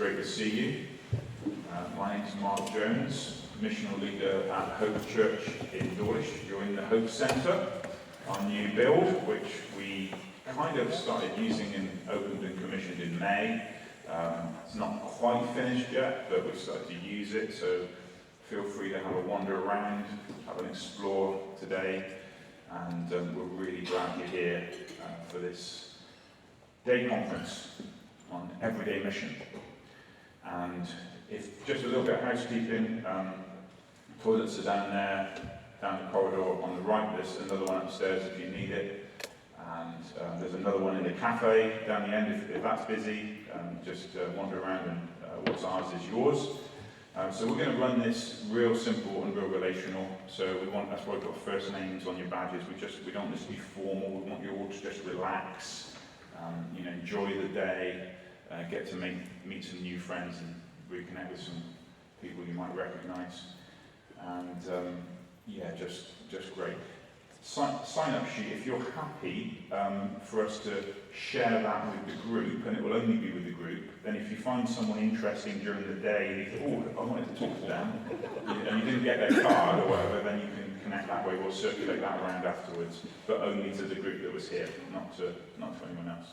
great to see you. My name's Mark Jones, missional leader at Hope Church in Dawlish. You're in the Hope Centre, our new build, which we kind of started using and opened and commissioned in May. It's not quite finished yet, but we've started to use it, so feel free to have a wander around, have an explore today, and we're really glad you're here for this day conference on everyday mission. And if just a little bit of housekeeping, toilets are down there, down the corridor on the right. There's another one upstairs if you need it, and there's another one in the cafe down the end if that's busy. Just wander around and what's ours is yours. So we're going to run this real simple and real relational. So that's why we've got first names on your badges. We don't want this to be formal. We want you all to just relax, enjoy the day, get to meet some new friends and reconnect with some people you might recognise. And just great. Sign up sheet, if you're happy for us to share that with the group, and it will only be with the group, then if you find someone interesting during the day and you think, I wanted to talk to them, and you didn't get their card or whatever, then you can connect that way. We'll circulate that around afterwards, but only to the group that was here, not to anyone else.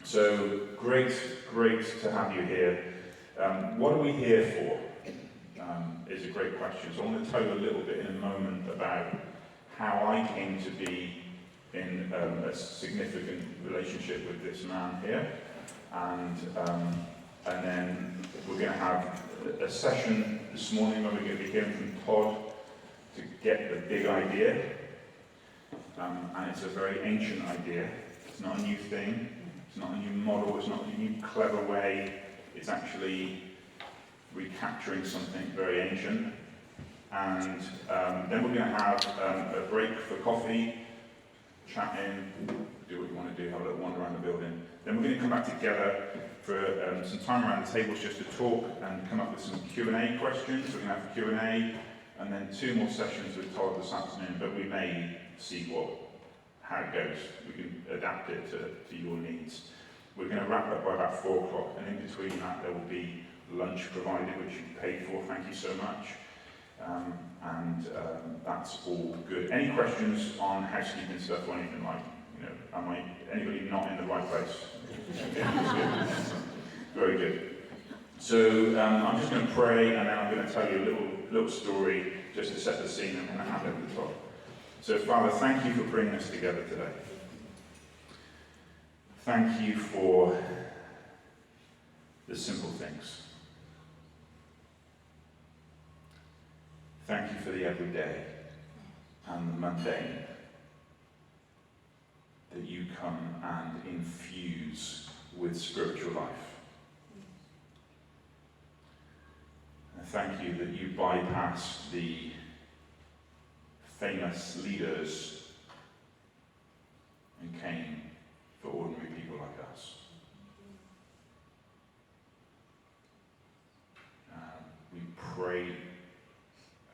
So great to have you here. What are we here for? Is a great question. So I want to tell you a little bit in a moment about how I came to be in a significant relationship with this man here, and then we're going to have a session this morning where we're going to be hearing from Todd to get the big idea, and it's a very ancient idea. It's not a new thing. It's not a new model. It's not a new clever way. It's actually recapturing something very ancient. And then we're going to have a break for coffee, chat in, do what you want to do, have a little wander around the building. Then we're going to come back together for some time around the tables just to talk and come up with some Q&A questions. We're going to have Q&A, and then 2 more sessions with Todd this afternoon, but we may see how it goes. We can adapt it to your needs. We're going to wrap up by about 4 o'clock, and in between that there will be lunch provided, which you paid for, thank you so much. That's all good. Any questions on housekeeping stuff or anything like, anybody not in the right place? Very good. So I'm just going to pray, and then I'm going to tell you a little story just to set the scene, and then hand over to Todd. So Father, thank you for bringing us together today. Thank you for the simple things. Thank you for the everyday and the mundane that you come and infuse with spiritual life. And thank you that you bypassed the famous leaders and came for ordinary people like us. We pray,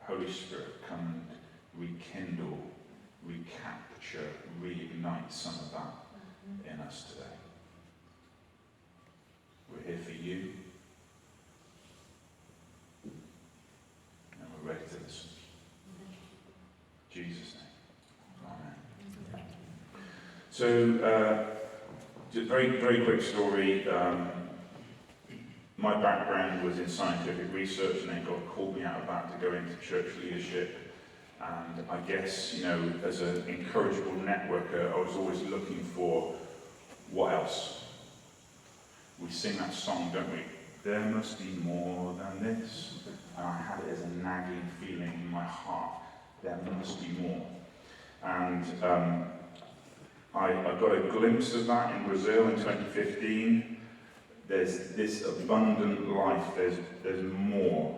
Holy Spirit, come and rekindle, recapture, reignite some of that in us today. We're here for you, and we're ready to listen. In Jesus' name. Amen. So, just very, very quick story. My background was in scientific research, and then God called me out of that to go into church leadership. And I guess, as an incorrigible networker, I was always looking for what else. We sing that song, don't we? There must be more than this. And I had it as a nagging feeling in my heart. There must be more. And I got a glimpse of that in Brazil in 2015. There's this abundant life, there's more.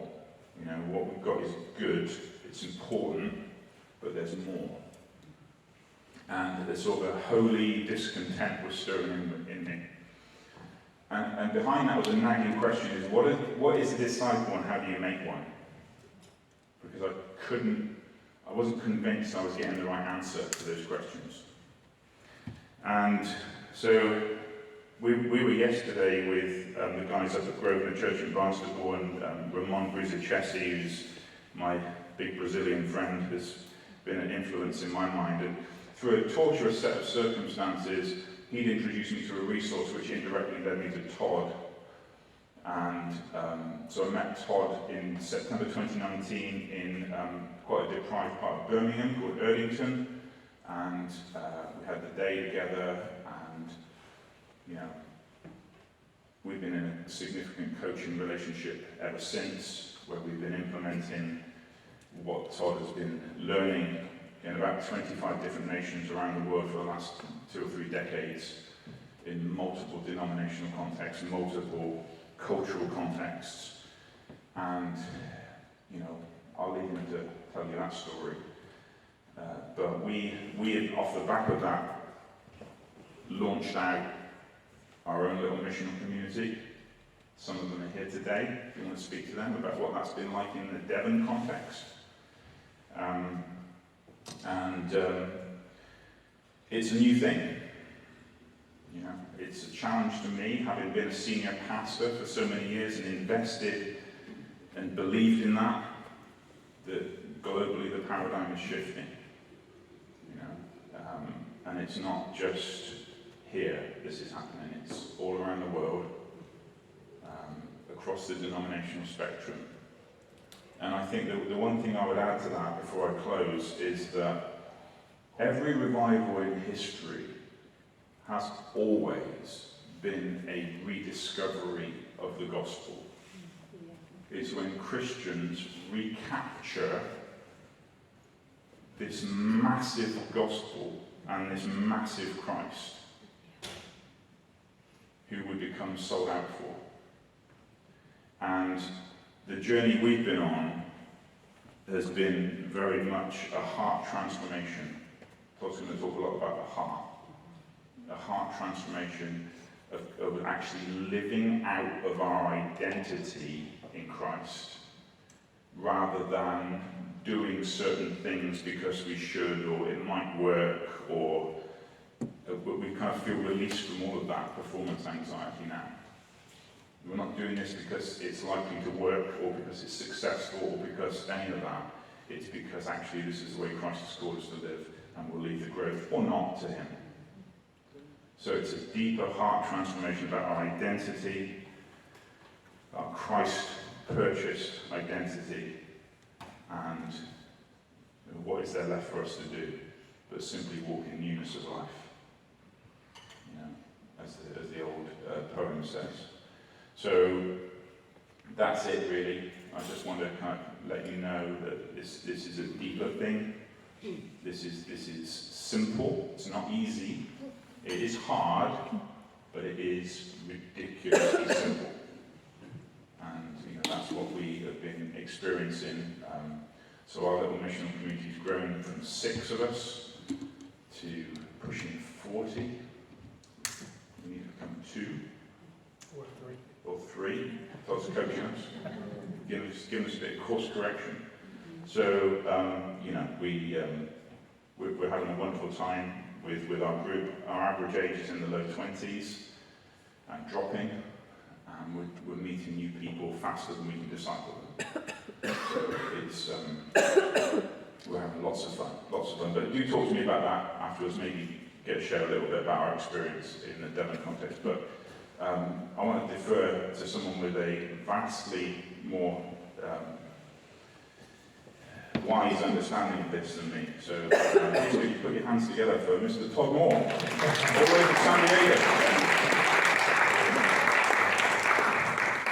What we've got is good, it's important, but there's more. And there's sort of a holy discontent was stirring in me. And behind that was a nagging question is, what is a disciple and how do you make one? Because I wasn't convinced I was getting the right answer to those questions. And so we were were yesterday with the guys up at Grosvenor Church in Barnstaple, and Ramon Bruzacesi, who's my big Brazilian friend, has been an influence in my mind. And through a tortuous set of circumstances, he'd introduced me to a resource which indirectly led me to Todd. And so I met Todd in September 2019 in quite a deprived part of Birmingham called Erdington. And we had the day together, and we've been in a significant coaching relationship ever since, where we've been implementing what Todd has been learning in about 25 different nations around the world for the last 2 or 3 decades, in multiple denominational contexts, multiple cultural contexts. And, I'll leave him to tell you that story. But we, off the back of that, launched out our own little missional community. Some of them are here today, if you want to speak to them about what that's been like in the Devon context. It's a new thing. It's a challenge to me, having been a senior pastor for so many years and invested and believed in that globally the paradigm is shifting. And it's not just here this is happening, it's all around the world, across the denominational spectrum. And I think that the one thing I would add to that before I close is that every revival in history has always been a rediscovery of the gospel. It's when Christians recapture this massive gospel and this massive Christ who we become sold out for. And the journey we've been on has been very much a heart transformation. Todd's going to talk a lot about the heart transformation of actually living out of our identity in Christ, rather than doing certain things because we should, or it might work, or we kind of feel released from all of that performance anxiety now. We're not doing this because it's likely to work, or because it's successful, or because any of that. It's because actually this is the way Christ has called us to live, and we'll leave the growth, or not, to him. So it's a deeper heart transformation about our identity, our Christ-purchased identity, and what is there left for us to do but simply walk in newness of life, as the old poem says. So that's it, really. I just want to kind of let you know that this is a deeper thing. This is simple. It's not easy. It is hard, but it is ridiculously simple. And that's what we have been experiencing. So our little missional community has grown from 6 of us to pushing 40. We need to become 2. Or 3. Todd's coaching us. Giving us a bit of course correction. So, we're having a wonderful time with our group. Our average age is in the low 20s and dropping. And we're meeting new people faster than we can disciple them. So it's, we're having lots of fun. But do talk to me about that afterwards, maybe share a little bit about our experience in the Devon context. But I want to defer to someone with a vastly more wise understanding of this than me. So please put your hands together for Mr. Todd Morr, all the way from San Diego.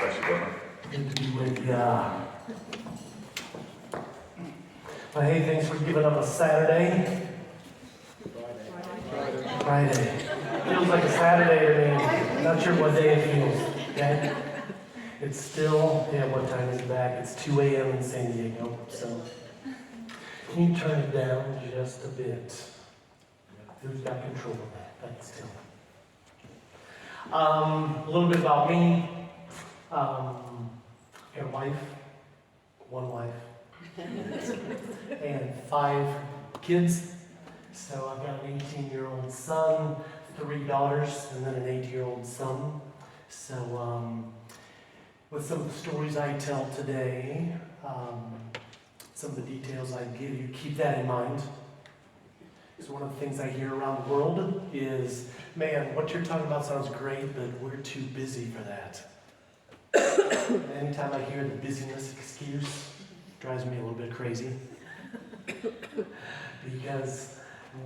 Bless you, brother. Good to be with you. Well, hey, thanks for giving up a Saturday. Friday. Feels like a Saturday to me. Not sure what day it feels. Okay? It's still, what time is it back? It's 2 a.m. in San Diego. So, can you turn it down just a bit? Who's got control of that? Thanks, Tim. A little bit about me. Got a wife, 1 wife, and 5 kids. So I've got an 18-year-old son, 3 daughters and then an 8-year-old son. So with some of the stories I tell today, some of the details I give you, keep that in mind. So one of the things I hear around the world is, man, what you're talking about sounds great, but we're too busy for that. Anytime I hear the busyness excuse, it drives me a little bit crazy. Because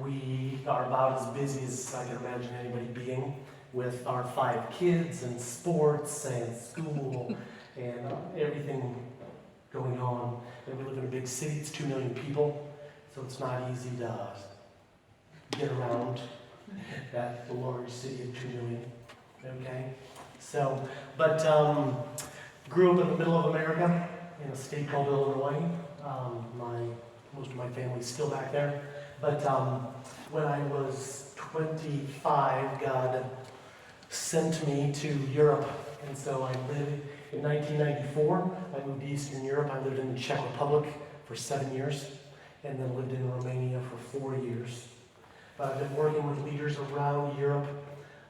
we are about as busy as I can imagine anybody being with our 5 kids and sports and school and everything going on. And we live in a big city, it's 2 million people, so it's not easy to get around that large city of 2 million, okay? So, but grew up in the middle of America in a state called Illinois. Most of my family's still back there. But when I was 25, God sent me to Europe. And so I lived in 1994. I moved to Eastern Europe. I lived in the Czech Republic for 7 years and then lived in Romania for 4 years. But I've been working with leaders around Europe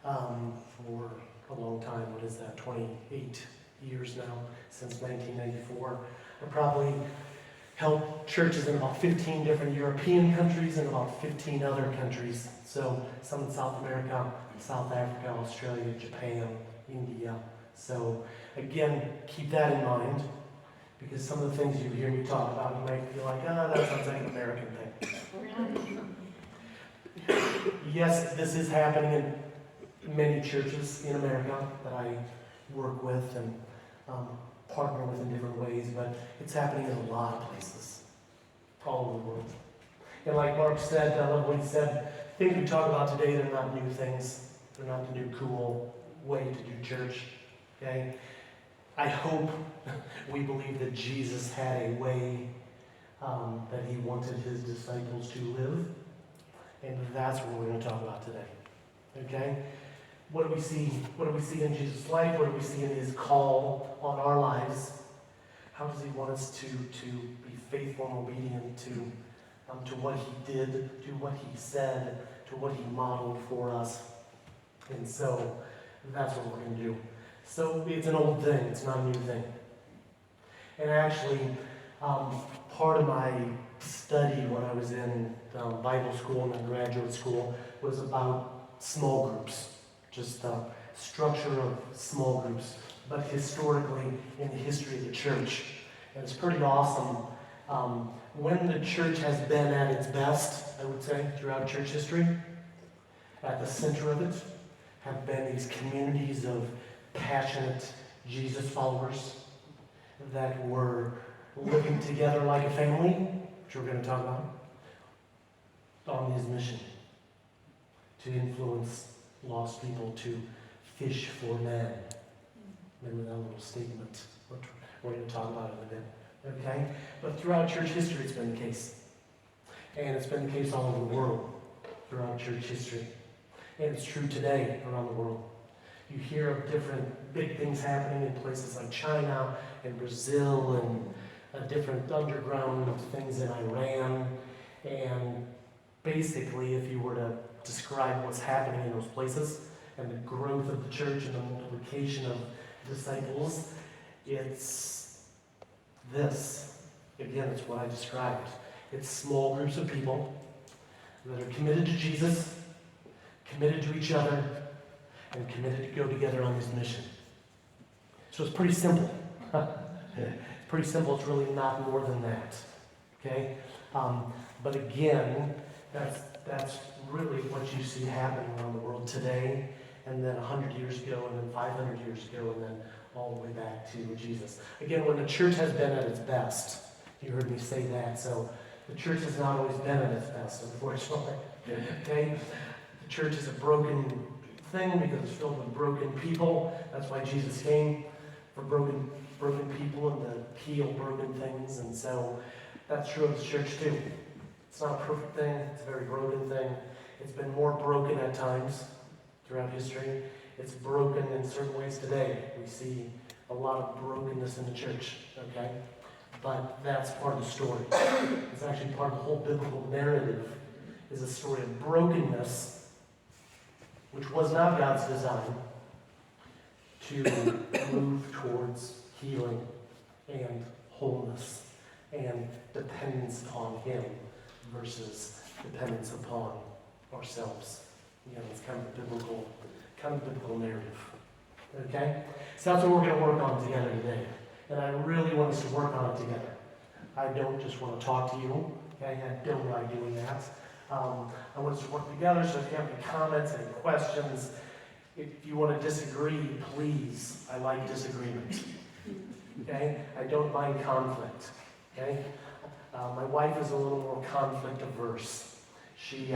for a long time. What is that? 28 years now, since 1994. I probably helped churches in about 15 different European countries and about 15 other countries. So some in South America, South Africa, Australia, Japan, India. So again, keep that in mind, because some of the things you hear me talk about, you might feel like, that sounds like an American thing. Yes, this is happening in many churches in America that I work with and partner with in different ways, but it's happening in a lot of places, all over the world. And like Mark said, I love what he said, things we talk about today, they're not new things. They're not the new cool way to do church, okay? I hope we believe that Jesus had a way that he wanted his disciples to live, and that's what we're going to talk about today, okay? What do we see? What do we see in Jesus' life? What do we see in his call on our lives? How does he want us to be faithful and obedient to what he did, to what he said, to what he modeled for us? And so that's what we're going to do. So it's an old thing. It's not a new thing. And actually, part of my study when I was in Bible school and then graduate school was about small groups. Just the structure of small groups, but historically in the history of the church. And it's pretty awesome. When the church has been at its best, I would say, throughout church history, at the center of it have been these communities of passionate Jesus followers that were living together like a family, which we're going to talk about, on his mission to influence lost people, to fish for men. Remember that little statement, which we're going to talk about in a bit. Okay? But throughout church history, it's been the case. And it's been the case all over the world throughout church history. And it's true today around the world. You hear of different big things happening in places like China and Brazil and different underground things in Iran. And basically, if you were to describe what's happening in those places and the growth of the church and the multiplication of disciples, it's this. Again, it's what I described. It's small groups of people that are committed to Jesus, committed to each other, and committed to go together on this mission. So it's pretty simple. It's pretty simple. It's really not more than that. Okay? But again, that's really what you see happening around the world today, and then 100 years ago, and then 500 years ago, and then all the way back to Jesus. Again, when the church has been at its best, you heard me say that, so the church has not always been at its best, unfortunately. Okay? The church is a broken thing because it's filled with broken people. That's why Jesus came, for broken people and to heal broken things, and so that's true of the church too. It's not a perfect thing, it's a very broken thing. It's been more broken at times throughout history. It's broken in certain ways today. We see a lot of brokenness in the church, okay? But that's part of the story. It's actually part of the whole biblical narrative, is a story of brokenness which was not God's design, to move towards healing and wholeness and dependence upon Him versus dependence upon ourselves. You know, it's kind of a biblical narrative. Okay? So that's what we're going to work on together today. And I really want us to work on it together. I don't just want to talk to you. Okay? I don't like doing that. I want us to work together, so if you have any comments, any questions, if you want to disagree, please. I like disagreement. Okay? I don't mind conflict. Okay? My wife is a little more conflict averse. She,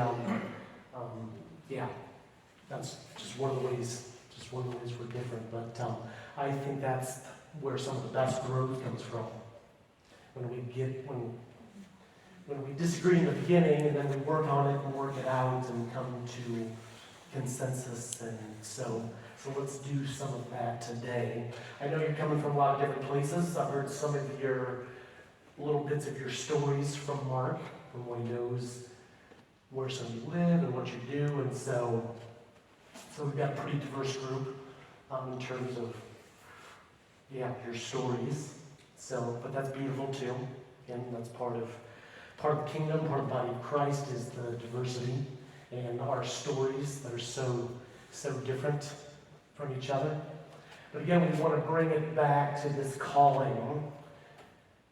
that's just one of the ways we're different. But I think that's where some of the best growth comes from. When we disagree in the beginning, and then we work on it and work it out and come to consensus. And so let's do some of that today. I know you're coming from a lot of different places. I've heard some of your little bits of your stories from Mark, from what he knows where some of you live and what you do. And so we've got a pretty diverse group in terms of, your stories. So, but that's beautiful too. Again, that's part of the kingdom, part of the body of Christ is the diversity and our stories that are so different from each other. But again, we want to bring it back to this calling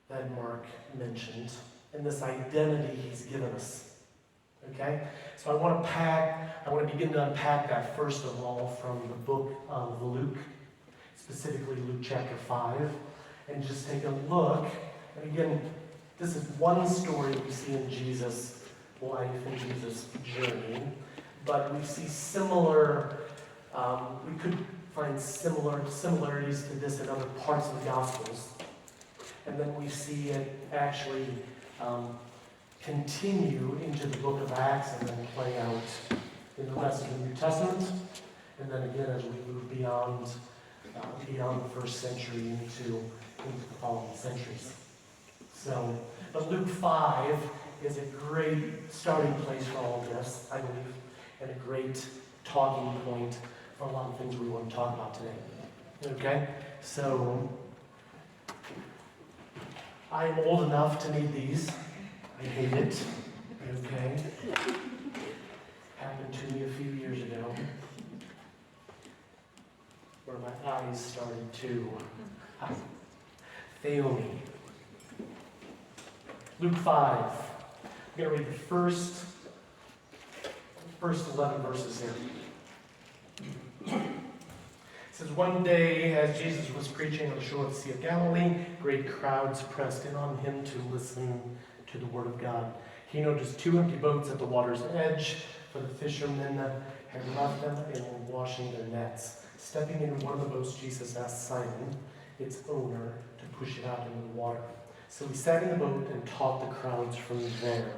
that Mark mentioned and this identity he's given us. Okay? So I want to begin to unpack that first of all from the book of Luke, specifically Luke chapter 5, and just take a look. And again, this is one story we see in Jesus' life and Jesus' journey, but we see we could find similarities to this in other parts of the Gospels. And then we see it actually continue into the book of Acts and then play out in the rest of the New Testament. And then again, as we move beyond the first century into the following centuries. So, but Luke 5 is a great starting place for all of this, I believe, and a great talking point for a lot of things we want to talk about today. Okay? So, I am old enough to need these. I hate it. Okay? Happened to me a few years ago, where my eyes started to fail me. Luke 5. I'm going to read the first 11 verses here. It says, one day as Jesus was preaching on the shore of the Sea of Galilee, great crowds pressed in on him to listen to the word of God. He noticed 2 empty boats at the water's edge, for the fishermen had left them and were washing their nets. Stepping into one of the boats, Jesus asked Simon, its owner, to push it out into the water. So he sat in the boat and taught the crowds from there.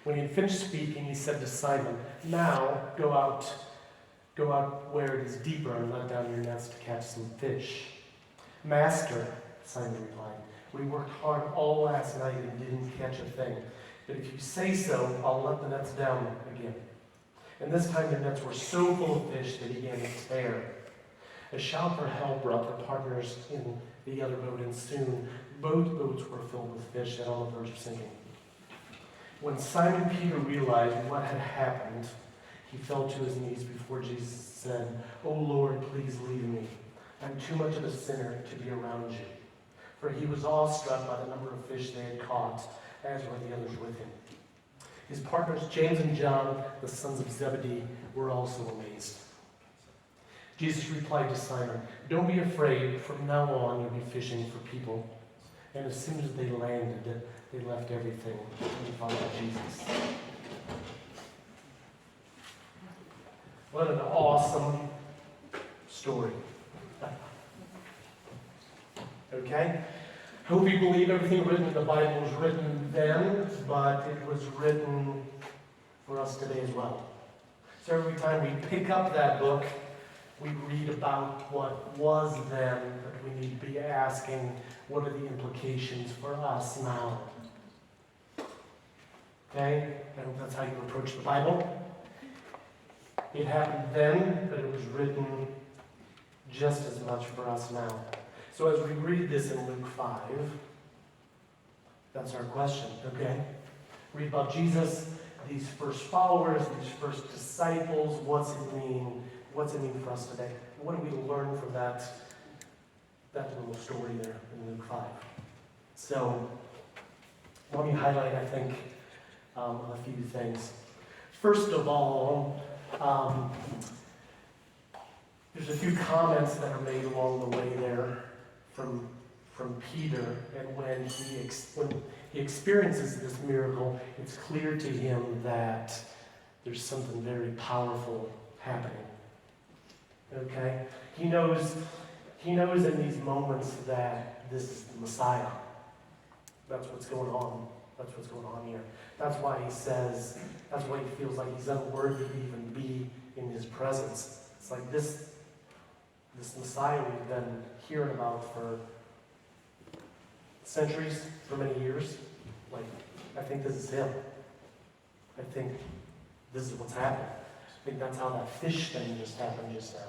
When he had finished speaking, he said to Simon, now go out where it is deeper and let down your nets to catch some fish. Master, Simon replied, we worked hard all last night and didn't catch a thing. But if you say so, I'll let the nets down again. And this time the nets were so full of fish they began to tear. A shout for help brought the partners in the other boat, and soon both boats were filled with fish and on the verge of sinking. When Simon Peter realized what had happened, he fell to his knees before Jesus said, "O Lord, please leave me. I'm too much of a sinner to be around you." For he was awestruck by the number of fish they had caught, as were the others with him. His partners, James and John, the sons of Zebedee, were also amazed. Jesus replied to Simon, "Don't be afraid. From now on, you'll be fishing for people." And as soon as they landed, they left everything and followed Jesus. What an awesome story. Okay? I hope you believe everything written in the Bible was written then, but it was written for us today as well. So every time we pick up that book, we read about what was then, but we need to be asking, what are the implications for us now? Okay? I hope that's how you approach the Bible. It happened then, but it was written just as much for us now. So as we read this in Luke 5, that's our question, okay? Read about Jesus, these first followers, these first disciples. What's it mean? What's it mean for us today? What do we learn from that little story there in Luke 5? So let me highlight, I think, a few things. First of all, there's a few comments that are made along the way there from Peter, and when he experiences this miracle, it's clear to him that there's something very powerful happening. Okay? He knows in these moments that this is the Messiah. That's what's going on. That's what's going on here. That's why he says, that's why he feels like he's unworthy to even be in his presence. It's like this Messiah we've been hearing about for centuries, for many years. Like, I think this is him. I think this is what's happened. I think that's how that fish thing just happened just now.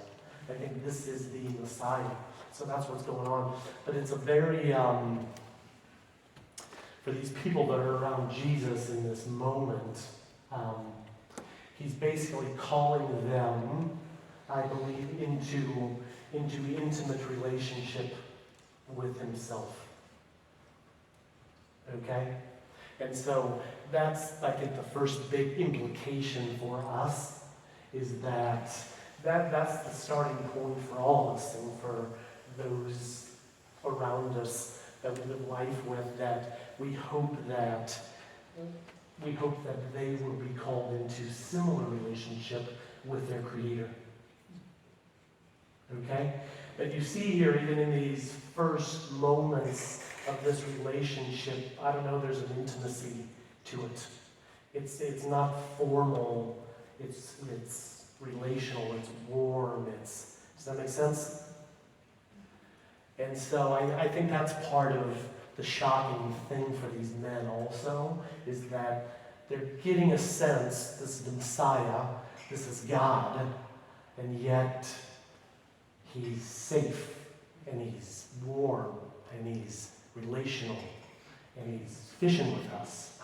I think this is the Messiah. So that's what's going on. But it's a very, for these people that are around Jesus in this moment, he's basically calling them, I believe, into intimate relationship with himself. Okay? And so that's, I think, the first big implication for us is that's the starting point for all of us and for those around us that we live life with, that we hope that they will be called into similar relationship with their Creator. Okay? But you see here, even in these first moments of this relationship, I don't know, there's an intimacy to it. It's not formal, it's relational, it's warm, does that make sense? And so I think that's part of the shocking thing for these men also, is that they're getting a sense, this is the Messiah, this is God, and yet he's safe, and he's warm, and he's relational, and he's fishing with us.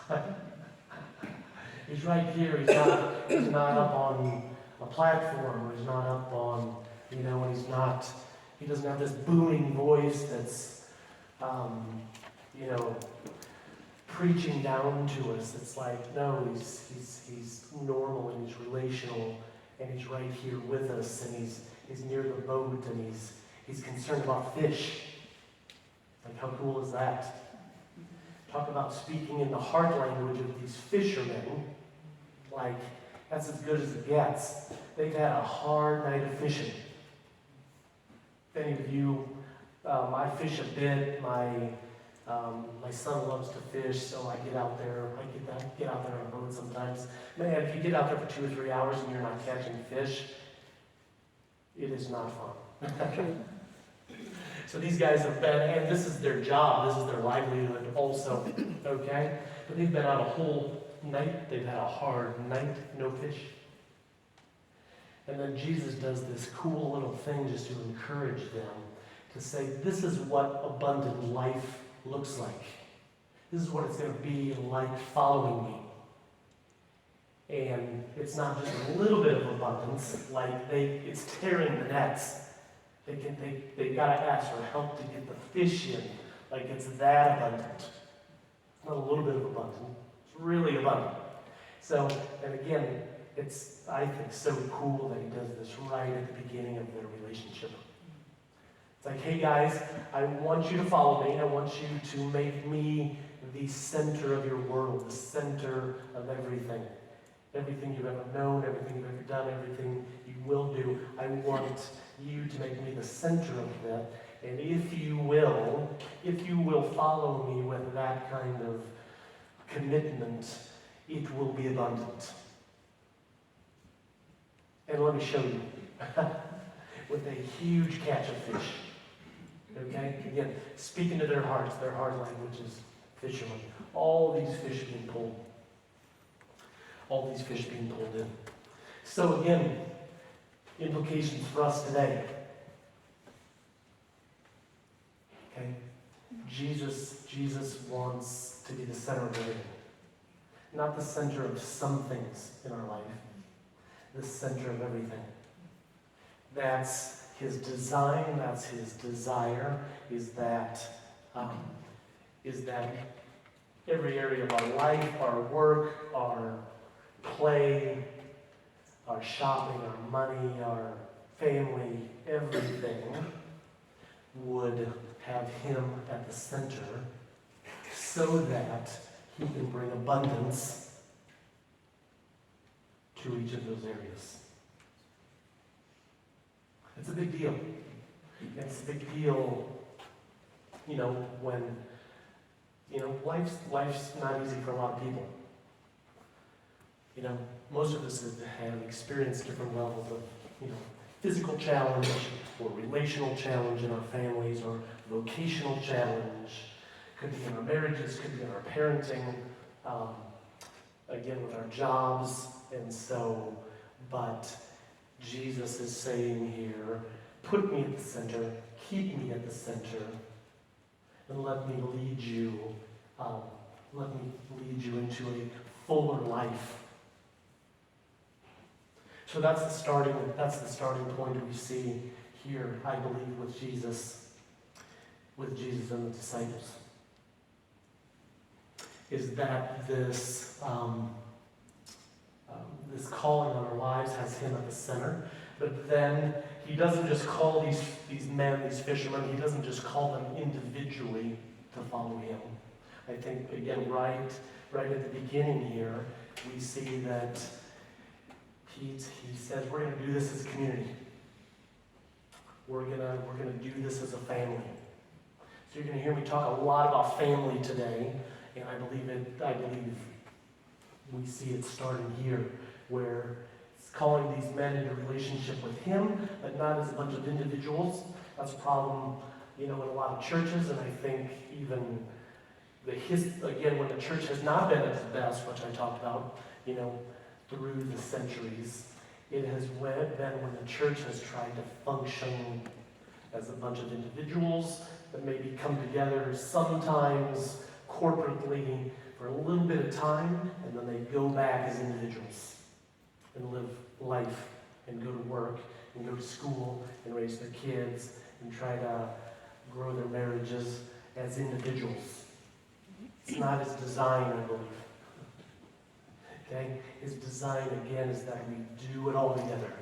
He's right here, he's not up on a platform, or he's not up on, and he doesn't have this booming voice that's, preaching down to us. It's like, no, he's normal and he's relational, and he's right here with us, and he's near the boat, and he's concerned about fish. Like, how cool is that? Talk about speaking in the heart language of these fishermen. Like, that's as good as it gets. They've had a hard night of fishing. If any of you, I fish a bit. My son loves to fish, so I get out there. I get out there on a boat sometimes. Man, if you get out there for 2 or 3 hours and you're not catching fish, it is not fun. So these guys have been, and this is their job, this is their livelihood also, okay? But they've been out a whole night, they've had a hard night, no fish. And then Jesus does this cool little thing just to encourage them, to say, this is what abundant life looks like. This is what it's going to be like following me. And it's not just a little bit of abundance, like it's tearing the nets. They got to ask for help to get the fish in, like it's that abundant. It's not a little bit of abundant, it's really abundant. So, and again, it's, I think, so cool that he does this right at the beginning of their relationship. It's like, hey guys, I want you to follow me. I want you to make me the center of your world, the center of everything. Everything you've ever known, everything you've ever done, everything you will do. I want you to make me the center of that. And if you will follow me with that kind of commitment, it will be abundant. And let me show you. With a huge catch of fish. Okay? Again, speaking to their hearts, their heart language is fishermen. All these fish being pulled. All these fish being pulled in. So again, implications for us today. Okay? Jesus wants to be the center of everything. Not the center of some things in our life, the center of everything. That's his design, that's his desire, is that every area of our life, our work, our play, our shopping, our money, our family, everything would have him at the center so that he can bring abundance to each of those areas. It's a big deal. It's a big deal, when, life's not easy for a lot of people. Most of us have experienced different levels of, physical challenge or relational challenge in our families or vocational challenge. Could be in our marriages, could be in our parenting, again with our jobs. And so, but Jesus is saying here, put me at the center, keep me at the center, and let me lead you into a fuller life. So that's the starting point we see here, I believe, with Jesus and the disciples. Is that this calling on our lives has him at the center, but then he doesn't just call these men, these fishermen, he doesn't just call them individually to follow him. I think, again, right at the beginning here, we see that he says we're going to do this as a community. We're gonna do this as a family. So you're going to hear me talk a lot about family today, and I believe we see it starting here, where it's calling these men into relationship with him, but not as a bunch of individuals. That's a problem, in a lot of churches, and I think even when the church has not been at its best, which I talked about, through the centuries, it has been when the church has tried to function as a bunch of individuals that maybe come together sometimes corporately for a little bit of time, and then they go back as individuals and live life and go to work and go to school and raise their kids and try to grow their marriages as individuals. It's not his design, I believe. Okay? His design, again, is that we do it all together.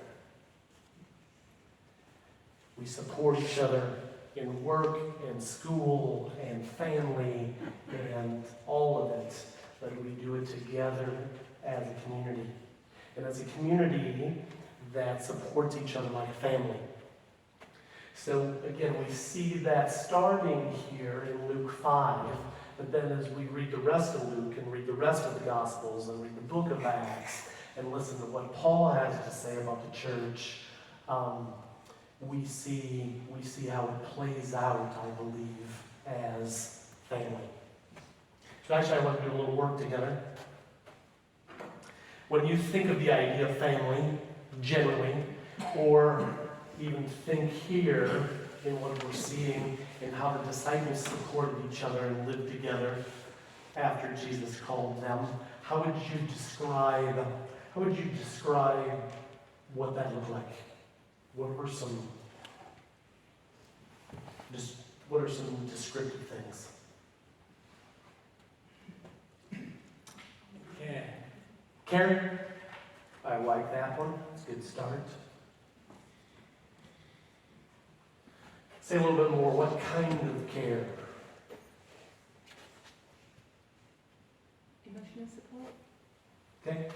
We support each other in work and school and family and all of it, but we do it together as a community. And as a community that supports each other like a family. So again, we see that starting here in Luke 5, but then as we read the rest of Luke and read the rest of the Gospels and read the book of Acts and listen to what Paul has to say about the church, we see how it plays out, I believe, as family. So actually, I want to do a little work together. When you think of the idea of family, generally, or even think here in what we're seeing in how the disciples supported each other and lived together after Jesus called them, how would you describe what that looked like? What are some descriptive things? Yeah. Karen? I like that one. It's a good start. Say a little bit more. What kind of care? Emotional support. Okay.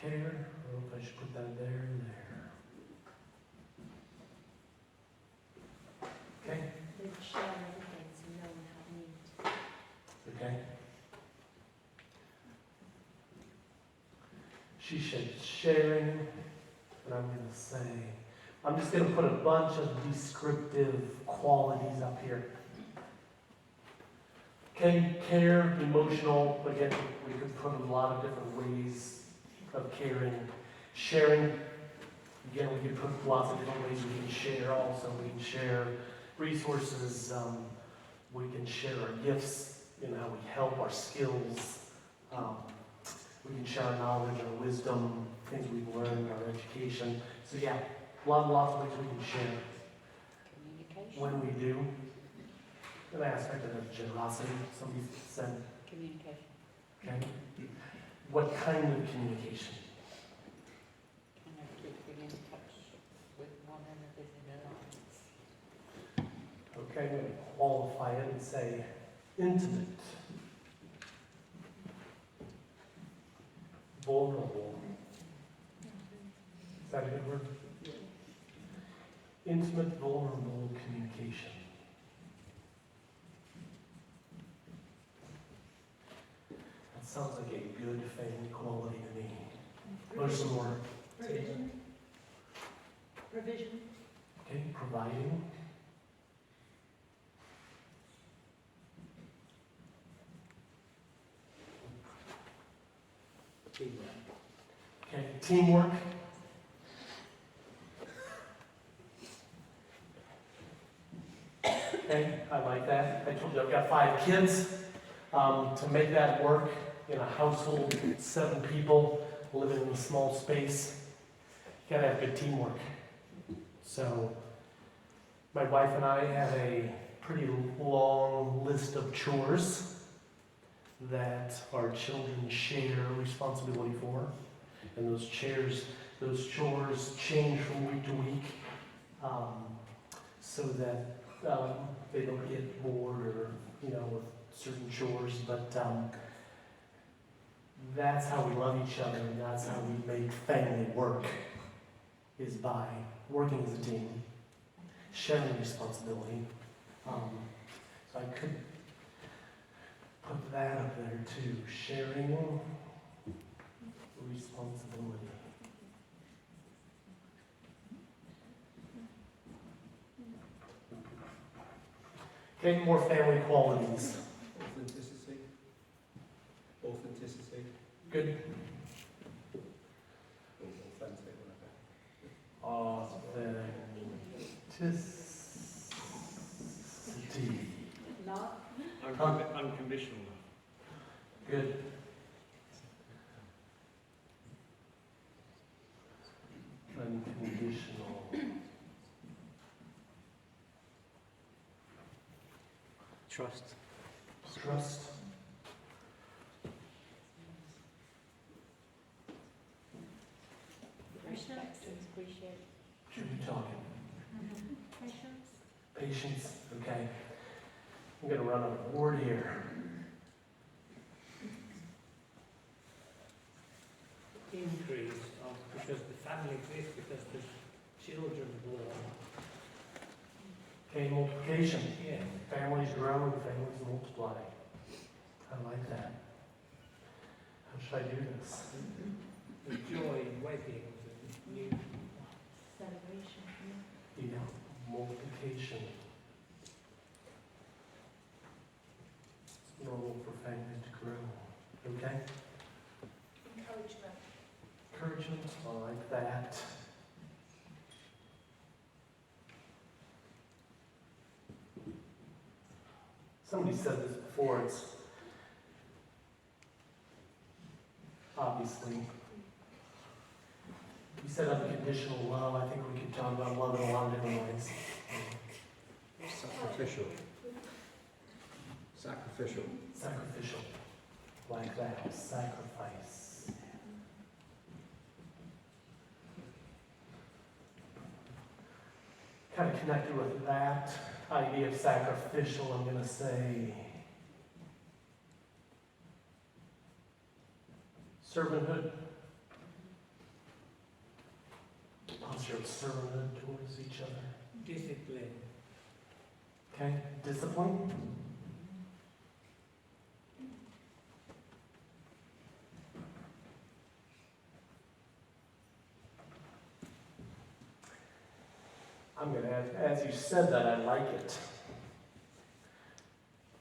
Care. I don't know if I should put that there and there. Okay. They share everything so no one have need. Okay. She said sharing, and I'm just going to put a bunch of descriptive qualities up here. Okay, care, emotional, again, we could put a lot of different ways of caring. Sharing, again, we can put lots of different ways we can share also. We can share resources, we can share our gifts, how we help, our skills. We can share our knowledge, our wisdom, things we've learned, our education. So yeah, lots of ways we can share. Communication. When we do, an aspect of that generosity, somebody said, Communication. okay? What kind of communication? Kind of keeping in touch with one another in alliance. Okay, I'm going to qualify it and say intimate, vulnerable. Is that a good word? Intimate, vulnerable communication. That sounds like a good family quality to me. There's some more. Provision. Provision. Okay, providing. Okay, teamwork. Okay, I like that. I told you I've got 5 kids. To make that work in a household, 7 people living in a small space, you gotta have good teamwork. So, my wife and I have a pretty long list of chores that our children share responsibility for. And those chores change from week to week, so that they don't get bored or, with certain chores. But that's how we love each other, and that's how we make family work, is by working as a team, sharing responsibility. So I could put that up there too, sharing responsibility. Okay, more family qualities. Authenticity. Authenticity. Good. Authentic, whatever. Authenticity. Not. Unconditional. Good. Unconditional. Trust. Trust. Respect and appreciate. Should be talking. Patience. Patience. Okay. I'm going to run out of word here. Increase because the family exists, because the children born. Okay, multiplication. Yeah. Families grow and families multiply. I like that. How should I do this? The joy in weddings and new. Celebration. Yeah, multiplication. It's normal for families to grow. Okay? Encouragement. Encouragement, I like that. Somebody said this before, it's obviously, you said unconditional love. I think we could talk about love in a lot of different ways. Sacrificial. Sacrificial. Sacrificial, like that, sacrifice. Kind of connected with that idea of sacrificial, I'm going to say servanthood. Posture of servanthood towards each other. Discipline. Okay, discipline. I'm going to add, as you said that, I like it.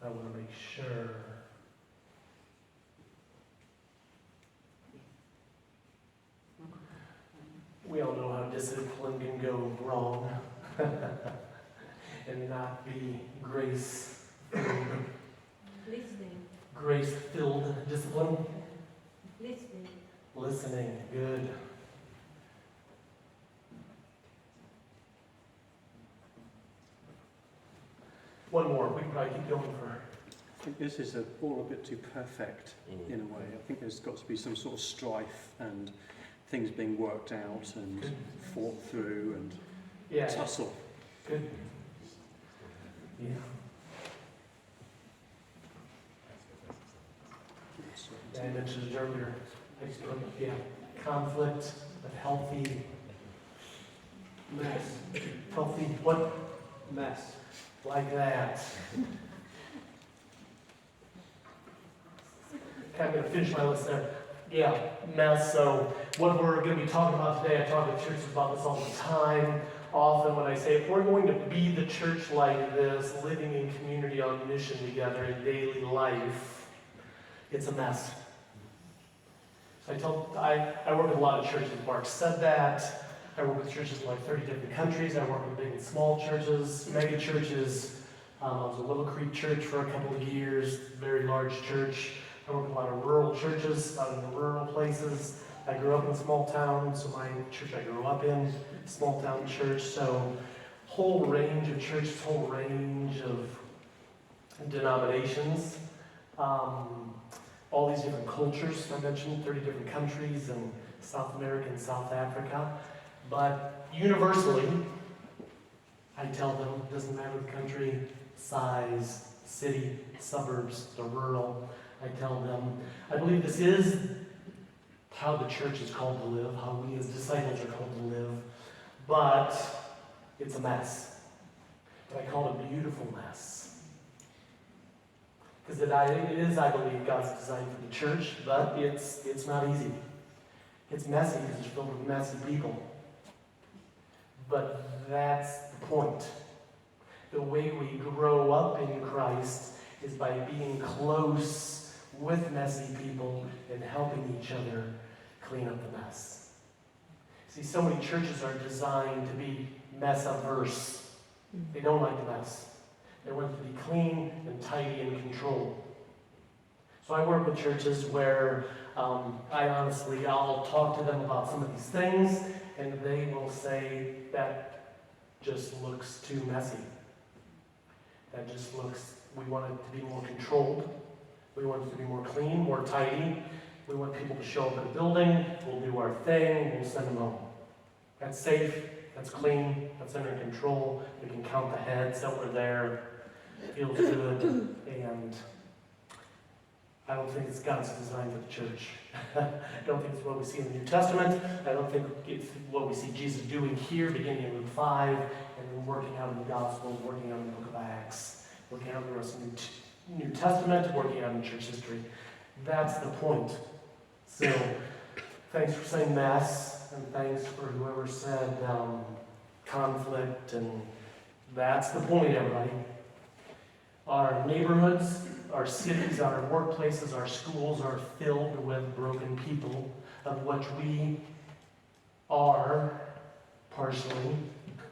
I want to make sure. wrong and not be grace-filled discipline. Listening, good. One more, we can probably keep going for. I think this is all a bit too perfect in a way. I think there's got to be some sort of strife and things being worked out and Good. fought through and Yeah, tussle. good. Yeah. Yeah, I mentioned it earlier. Yeah, conflict, but healthy. Mess. Healthy, what? Mess. Like that. Okay, I'm going to finish my list there. Yeah, mess. So what we're going to be talking about today, I talk to churches about this all the time. Often when I say, if we're going to be the church like this, living in community on mission together in daily life, it's a mess. So I work with a lot of churches. Mark said that. I work with churches in like 30 different countries. I work with big and small churches, mega churches. I was a Willow Creek church for a couple of years, very large church. I work with a lot of rural churches out in the rural places. I grew up in a small town, so my church I grew up in, small town church. So whole range of churches, whole range of denominations. All these different cultures, I mentioned 30 different countries in South America and South Africa. But universally, I tell them, it doesn't matter the country, size, city, suburbs, the rural. I tell them, I believe this is how the church is called to live, how we as disciples are called to live, but it's a mess. But I call it a beautiful mess. Because it is, I believe, God's design for the church, but it's not easy. It's messy because it's filled with messy people. But that's the point. The way we grow up in Christ is by being close with messy people and helping each other clean up the mess. See, so many churches are designed to be mess-averse. They don't like the mess. They want it to be clean and tidy and controlled. So I work with churches where I'll talk to them about some of these things, and they will say, that just looks too messy. That just looks, we want it to be more controlled. We want it to be more clean, more tidy. We want people to show up at a building, we'll do our thing, we'll send them home. That's safe, that's clean, that's under control. We can count the heads that were there. It feels good, and I don't think it's God's design for the church. I don't think it's what we see in the New Testament. I don't think it's what we see Jesus doing here, beginning in Luke 5, and then working out in the Gospels, working out in the book of Acts, working out in the rest of the New Testament, working out in church history. That's the point. So, thanks for saying mess, and thanks for whoever said conflict, and that's the point, everybody. Our neighborhoods, our cities, our workplaces, our schools are filled with broken people, of which we are partially,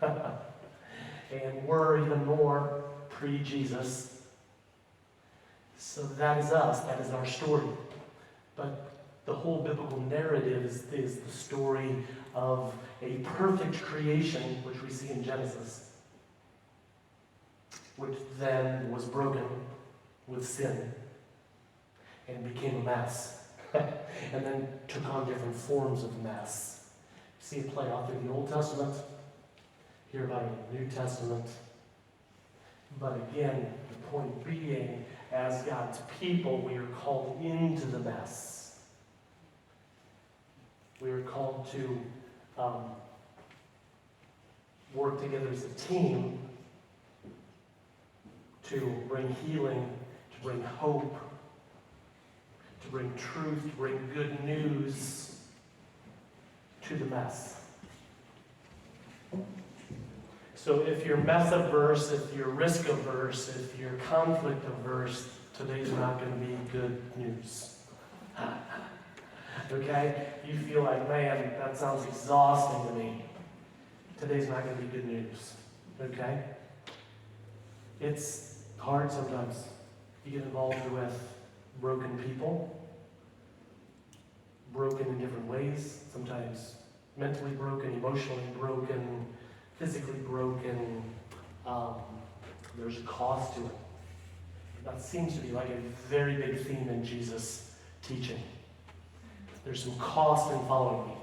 and we're even more pre-Jesus. So that is us, that is our story. But the whole biblical narrative is the story of a perfect creation, which we see in Genesis, which then was broken with sin and became a mess, and then took on different forms of mess. You see it play out through the Old Testament, hear about it in the New Testament. But again, the point being, as God's people, we are called into the mess. We are called to work together as a team to bring healing, to bring hope, to bring truth, to bring good news to the mess. So if you're mess averse, if you're risk averse, if you're conflict averse, today's not going to be good news. Okay? You feel like, man, that sounds exhausting to me. today's not going to be good news, okay? It's hard sometimes. You get involved with broken people, broken in different ways, sometimes mentally broken, emotionally broken, physically broken. There's a cost to it. That seems to be like a very big theme in Jesus' teaching. There's some cost in following me.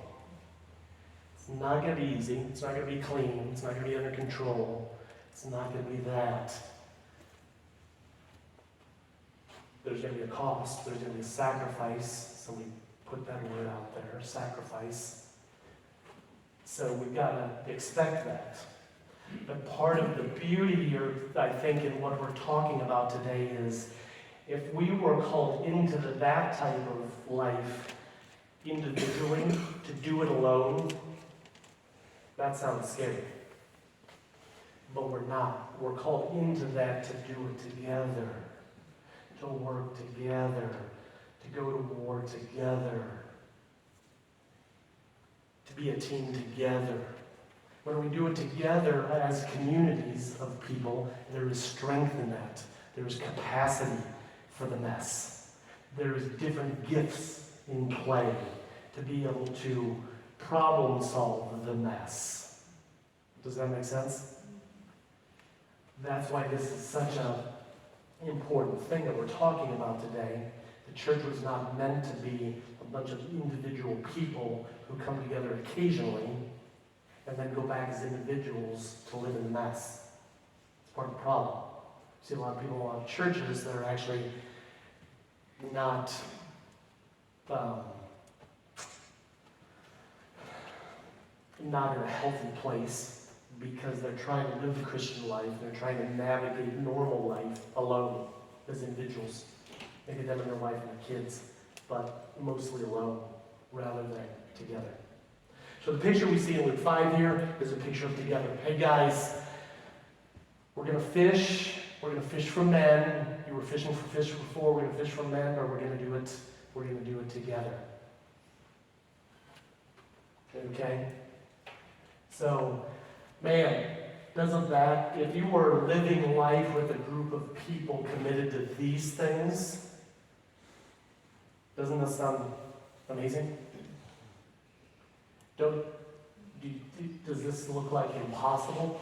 It's not going to be easy. It's not going to be clean. It's not going to be under control. It's not going to be that. There's going to be a cost. There's going to be a sacrifice. Somebody put that word out there, sacrifice. So we've got to expect that. But part of the beauty here, I think, in what we're talking about today is if we were called into that type of life individually, to do it alone, that sounds scary. But we're not. We're called into that to do it together, to work together, to go to war together, to be a team together. When we do it together as communities of people, there is strength in that. There is capacity for the mess. There is different gifts in play to be able to problem solve the mess. Does that make sense? That's why this is such an important thing that we're talking about today. The church was not meant to be a bunch of individual people who come together occasionally and then go back as individuals to live in the mess. It's part of the problem. See a lot of people in a lot of churches that are actually not not in a healthy place because they're trying to live the Christian life. They're trying to navigate normal life alone as individuals. Maybe them and their wife and their kids, but mostly alone rather than together. So the picture we see in Luke 5 here is a picture of together. Hey guys, we're going to fish. We're going to fish for men. You were fishing for fish before. We're going to fish for men, or we're going to do it. We're going to do it together. Okay. So, man, doesn't that? If you were living life with a group of people committed to these things, doesn't that sound amazing? Does this look like impossible?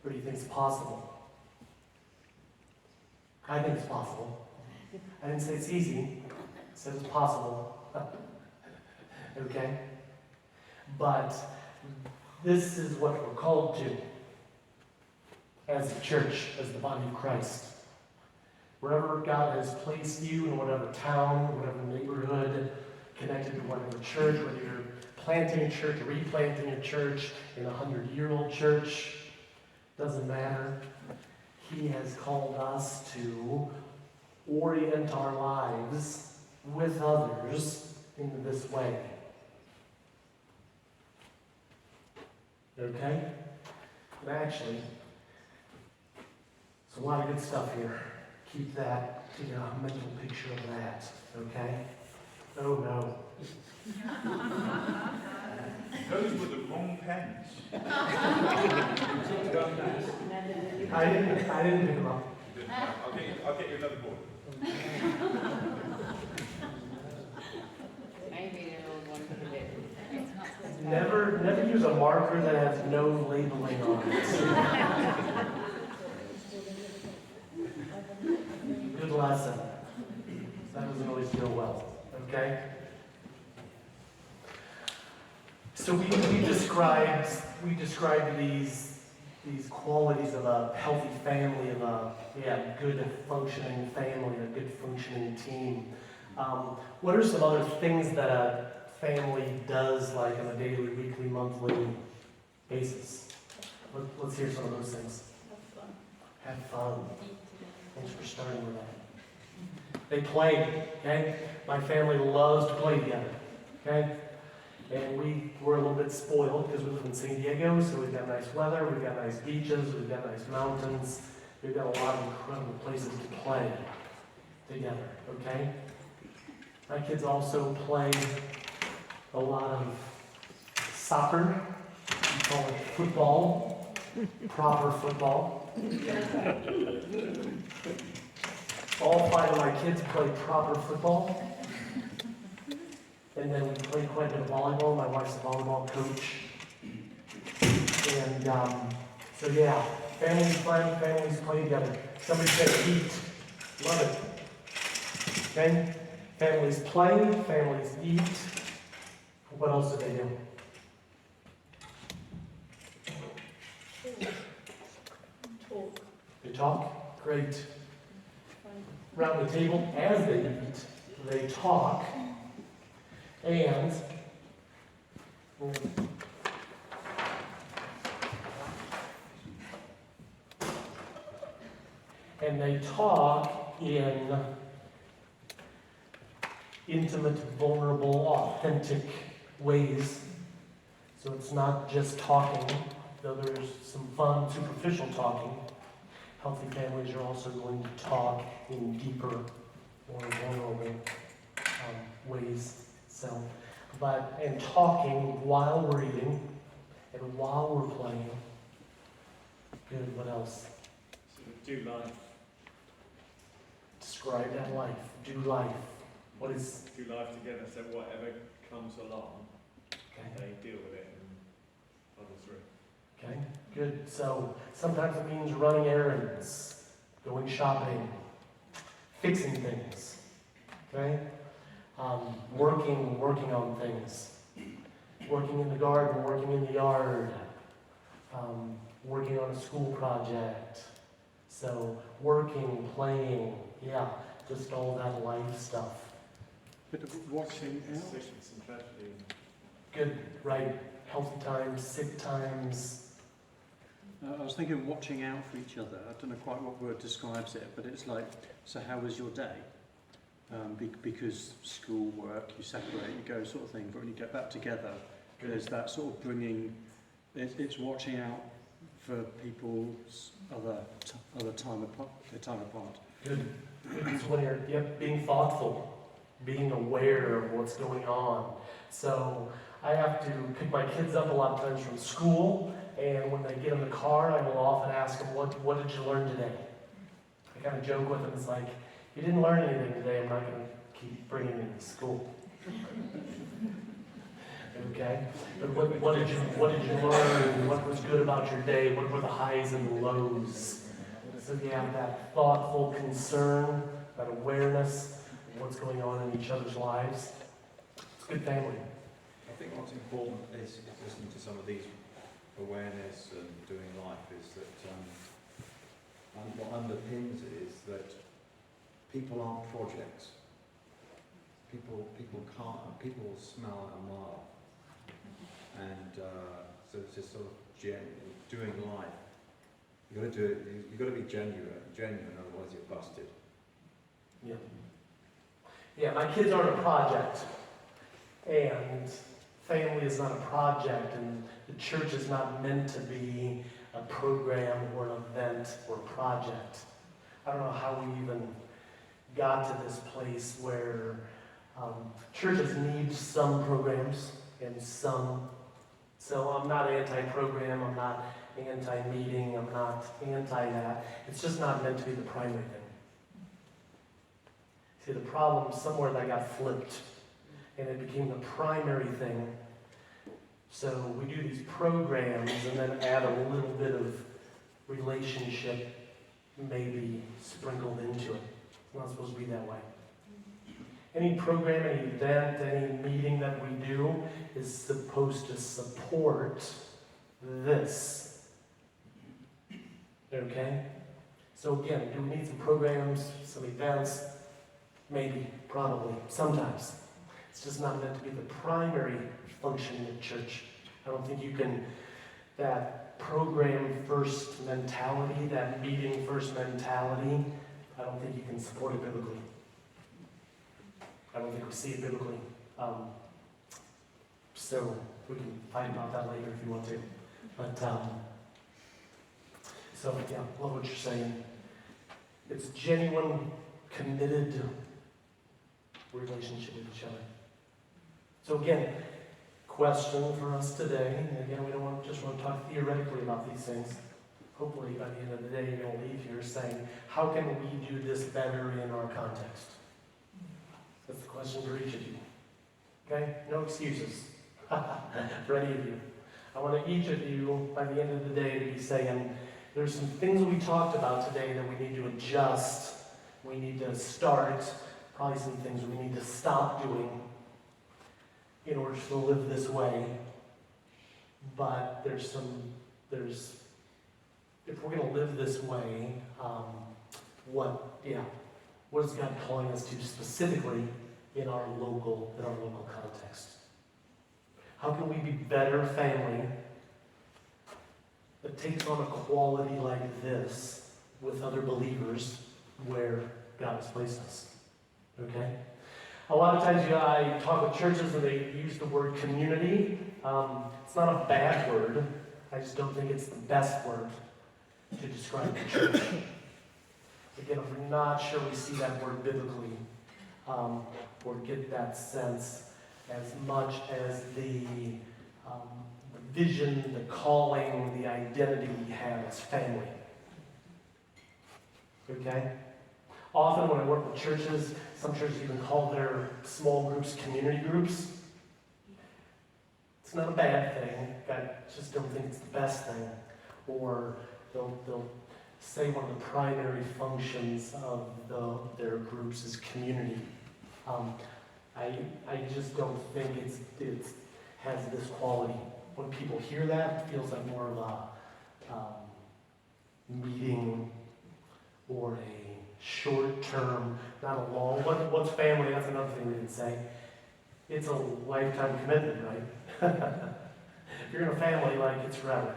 Or do you think it's possible? I think it's possible. I didn't say it's easy. I said it's possible. Okay? But this is what we're called to as a church, as the body of Christ. Wherever God has placed you, in whatever town, whatever neighborhood, connected to whatever church, whether you're planting a church, replanting a church, in a 100-year-old church, doesn't matter. He has called us to orient our lives with others in this way. Okay? And actually, there's a lot of good stuff here. Keep that, a mental picture of that. Okay? Oh no. Those were the wrong pens. I didn't pick them up. I'll get you another board. Maybe they're all one for the bit. It's not supposed to Never use a marker that has no labeling on it. Good lesson. That doesn't always go well. Okay? So we described these qualities of a healthy family, of a good functioning family, a good functioning team. What are some other things that a family does, like on a daily, weekly, monthly basis? Let's hear some of those things. Have fun. Thanks for starting with that. They play, okay? My family loves to play together, okay? And we're a little bit spoiled because we live in San Diego, so we've got nice weather, we've got nice beaches, we've got nice mountains, we've got a lot of incredible places to play together, okay? My kids also play a lot of soccer, call it football, proper football. All 5 of my kids play proper football. And then we play quite a bit of volleyball. My wife's a volleyball coach. And so yeah, families play together. Somebody said eat. Love it. Okay? Families play, families eat. What else do they do? Talk. They talk. Great. Around the table as they eat, they talk. And they talk in intimate, vulnerable, authentic ways. So it's not just talking, though there's some fun, superficial talking. Healthy families are also going to talk in deeper, more vulnerable ways. So, and talking while we're eating and while we're playing. Good, what else? So do life. Describe that life. Do life. What is? Do life together, so whatever comes along, Okay. they deal with it and follow through. Okay, good. So sometimes it means running errands, going shopping, fixing things. Okay? Working on things. Working in the garden, working in the yard, working on a school project. So working, playing, yeah, just all that life stuff. Bit of watching out. Sickness and tragedy. Good, right. Healthy times, sick times. I was thinking watching out for each other. I don't know quite what word describes it, but it's like, so how was your day? Because school, work, you separate, you go sort of thing, but when you get back together, there's that sort of bringing, it's watching out for people's other time apart. Good. It's when you're being thoughtful, being aware of what's going on. So I have to pick my kids up a lot of times from school, and when they get in the car, I will often ask them, what did you learn today? I kind of joke with them, it's like, if you didn't learn anything today, I'm not going to keep bringing you to school. Okay? But what did you learn? What was good about your day? What were the highs and the lows? So you have that thoughtful concern, that awareness of what's going on in each other's lives. It's good family. I think what's important is listening to some of these awareness and doing life is that and what underpins it is that people aren't projects. People smell a mile, and so it's just sort of doing life. You've got to do it. You've got to be genuine, otherwise you're busted. Yeah. Yeah, my kids aren't a project, and family is not a project, and the church is not meant to be a program or an event or a project. I don't know how we even got to this place where churches need some programs and some. So I'm not anti-program, I'm not anti-meeting, I'm not anti-that. It's just not meant to be the primary thing. See, the problem somewhere that got flipped, and it became the primary thing. So we do these programs and then add a little bit of relationship maybe sprinkled into it. It's not supposed to be that way. Any program, any event, any meeting that we do is supposed to support this. Okay? So again, do we need some programs, some events? Maybe, probably, sometimes. It's just not meant to be the primary function in the church. I don't think you can, that program first mentality, that meeting first mentality, I don't think you can support it biblically. I don't think we see it biblically. So we can fight about that later if you want to. But so yeah, love what you're saying. It's genuine, committed relationship with each other. So again, question for us today, and again, we don't just want to talk theoretically about these things. Hopefully, by the end of the day, you'll leave here saying, how can we do this better in our context? That's the question for each of you. Okay? No excuses for any of you. I want each of you, by the end of the day, to be saying, there's some things we talked about today that we need to adjust. We need to start, probably some things we need to stop doing in order to live this way. But if we're going to live this way, what is God calling us to specifically in our local context? How can we be better family that takes on a quality like this with other believers where God has placed us? Okay? A lot of times I talk with churches and they use the word community. It's not a bad word. I just don't think it's the best word to describe the church. Again, I'm not sure we see that word biblically or get that sense as much as the vision, the calling, the identity we have as family. Okay? Often when I work with churches, some churches even call their small groups community groups. It's not a bad thing. I just don't think it's the best thing. Or they'll say one of the primary functions of their groups is community. I just don't think it has this quality. When people hear that, it feels like more of a meeting or a short-term, not a long. What's family? That's another thing we didn't say. It's a lifetime commitment, right? If you're in a family, it's forever.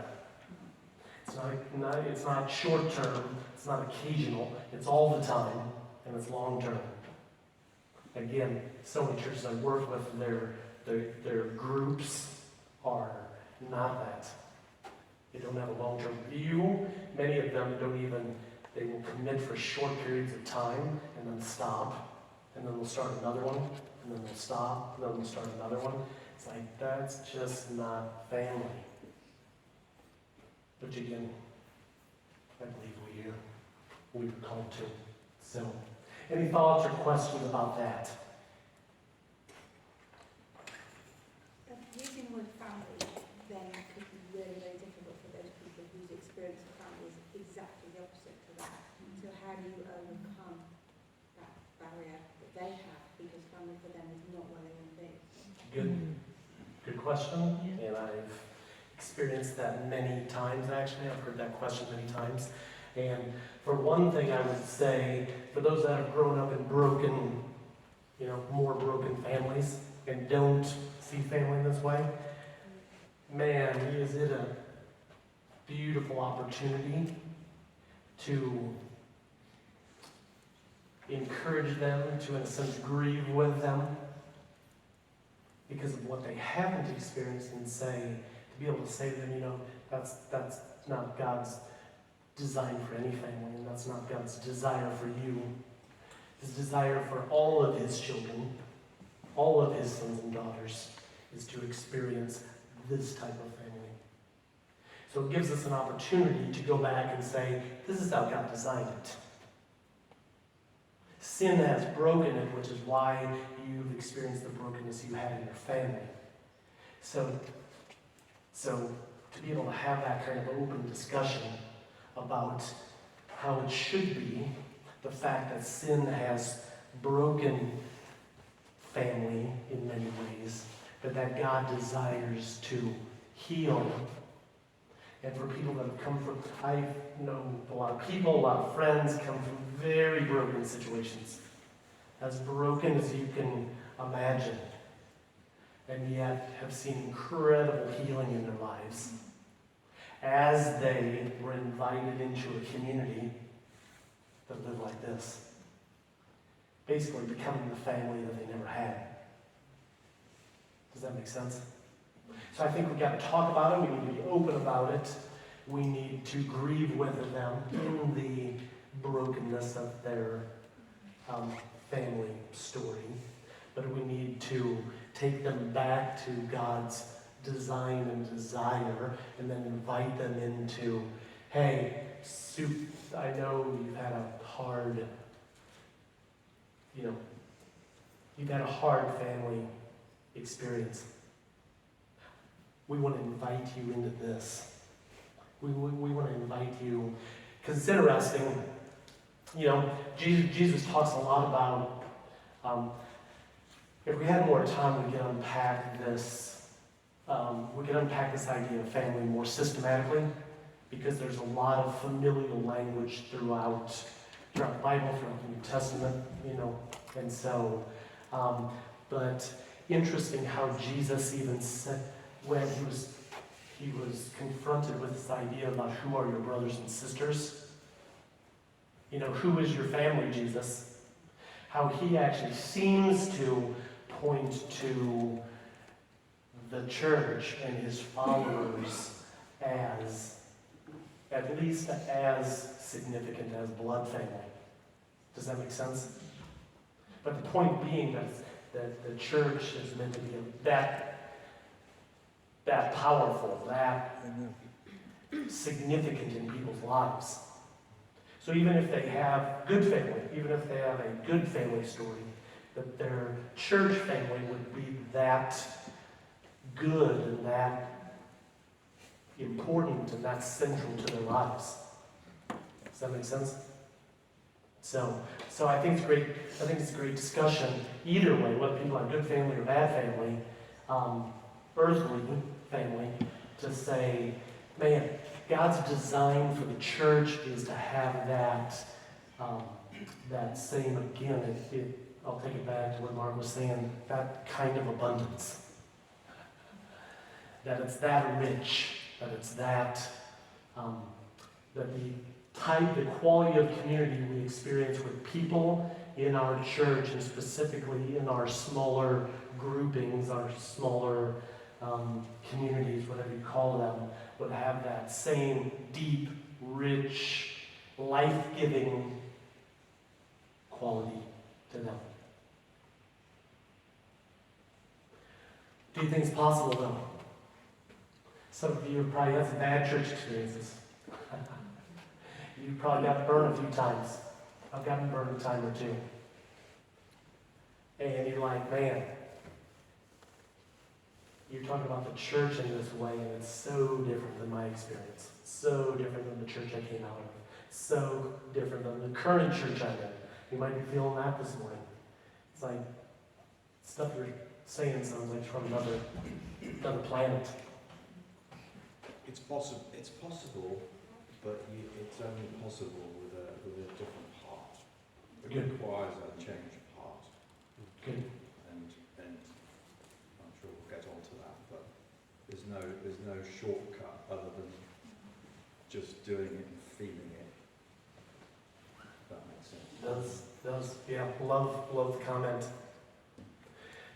It's not short-term. It's not occasional. It's all the time, and it's long-term. Again, so many churches I work with, their groups are not that. They don't have a long-term view. Many of them they will commit for short periods of time and then stop, and then they'll start another one, and then they'll stop, and then they'll start another one. It's like, that's just not family. Which again, I believe we were called to. So, any thoughts or questions about that? Using the word family then could be really, very difficult for those people whose experience of family is exactly the opposite to that. So how do you overcome that barrier that they have because family for them is not where they want to be? Good question, and I've experienced that many times actually. I've heard that question many times. And for one thing I would say, for those that have grown up in broken, more broken families and don't see family this way, man, is it a beautiful opportunity to encourage them, to in a sense grieve with them because of what they haven't experienced, and to be able to say to them, that's not God's design for any family, and that's not God's desire for you. His desire for all of his children, all of his sons and daughters, is to experience this type of family. So it gives us an opportunity to go back and say, this is how God designed it. Sin has broken it, which is why you've experienced the brokenness you had in your family. So to be able to have that kind of open discussion about how it should be, the fact that sin has broken family in many ways, but that God desires to heal. And for people that have come from, I know a lot of people, a lot of friends come from very broken situations, as broken as you can imagine, and yet have seen incredible healing in their lives as they were invited into a community that lived like this, basically becoming the family that they never had. Does that make sense? So I think we've got to talk about it. We need to be open about it. We need to grieve with them in the brokenness of their family story. But we need to take them back to God's design and desire, and then invite them into, hey, I know you've had a hard, you've had a hard family experience. We want to invite you into this. We want to invite you, because it's interesting, Jesus talks a lot about, if we had more time, we could unpack this, idea of family more systematically, because there's a lot of familial language throughout the Bible, throughout the New Testament, and so, but interesting how Jesus even said, when he was confronted with this idea about who are your brothers and sisters, who is your family, Jesus? How he actually seems to point to the church and his followers as, at least as significant as blood family. Does that make sense? But the point being that the church is meant to be that powerful, that significant in people's lives. So even if they have good family, even if they have a good family story, that their church family would be that good and that important and that central to their lives. Does that make sense? So I think it's great. I think it's a great discussion either way, whether people have good family or bad family, earthly family, to say, man, God's design for the church is to have that same, again, I'll take it back to what Mark was saying, that kind of abundance. That it's that rich, that it's that the quality of community we experience with people in our church, and specifically in our smaller groupings, our smaller communities, whatever you call them, would have that same deep, rich, life-giving quality to them. Do you think it's possible, though? Some of you have probably had some bad church experiences. You've probably got burned a few times. I've gotten burned a time or two. And you're like, man, you're talking about the church in this way, and it's so different than my experience. So different than the church I came out of. So different than the current church I'm in. You might be feeling that this morning. It's like, stuff you're saying sounds like from another planet. It's possible, but it's only possible with a different heart. It Good. requires a change of heart. Good. And I'm sure we'll get onto that, but there's no shortcut other than just doing it and feeling it. If that makes sense. Does yeah, love the comment.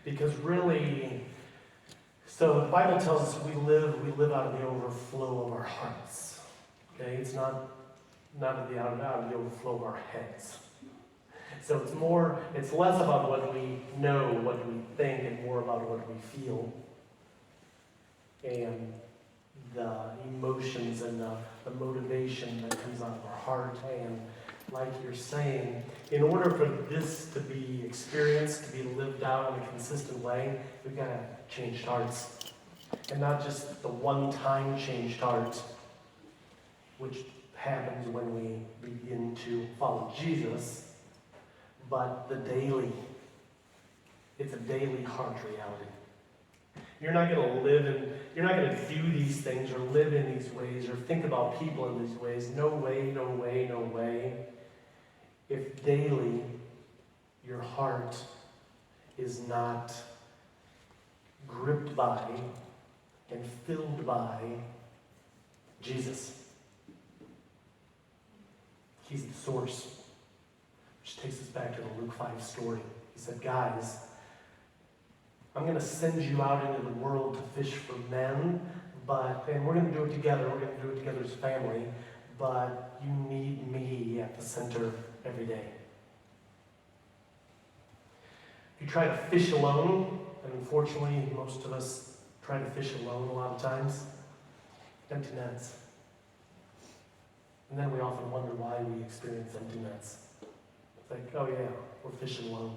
Because really, so the Bible tells us we live out of the overflow of our hearts. Okay, it's not out of the overflow of our heads. So it's less about what we know, what we think, and more about what we feel. And the emotions and the motivation that comes out of our heart. And like you're saying, in order for this to be experienced, to be lived out in a consistent way, we've got to change hearts. And not just the one-time changed heart, which happens when we begin to follow Jesus, but the daily. It's a daily heart reality. You're not going to do these things or live in these ways or think about people in these ways. No way, no way, no way. If daily your heart is not gripped by and filled by Jesus. He's the source. Which takes us back to the Luke 5 story. He said, guys, I'm going to send you out into the world to fish for men, and we're going to do it together. We're going to do it together as family, but you need me at the center every day. If you try to fish alone, and unfortunately, most of us try to fish alone a lot of times. Empty nets. And then we often wonder why we experience empty nets. It's like, oh yeah, we're fishing alone.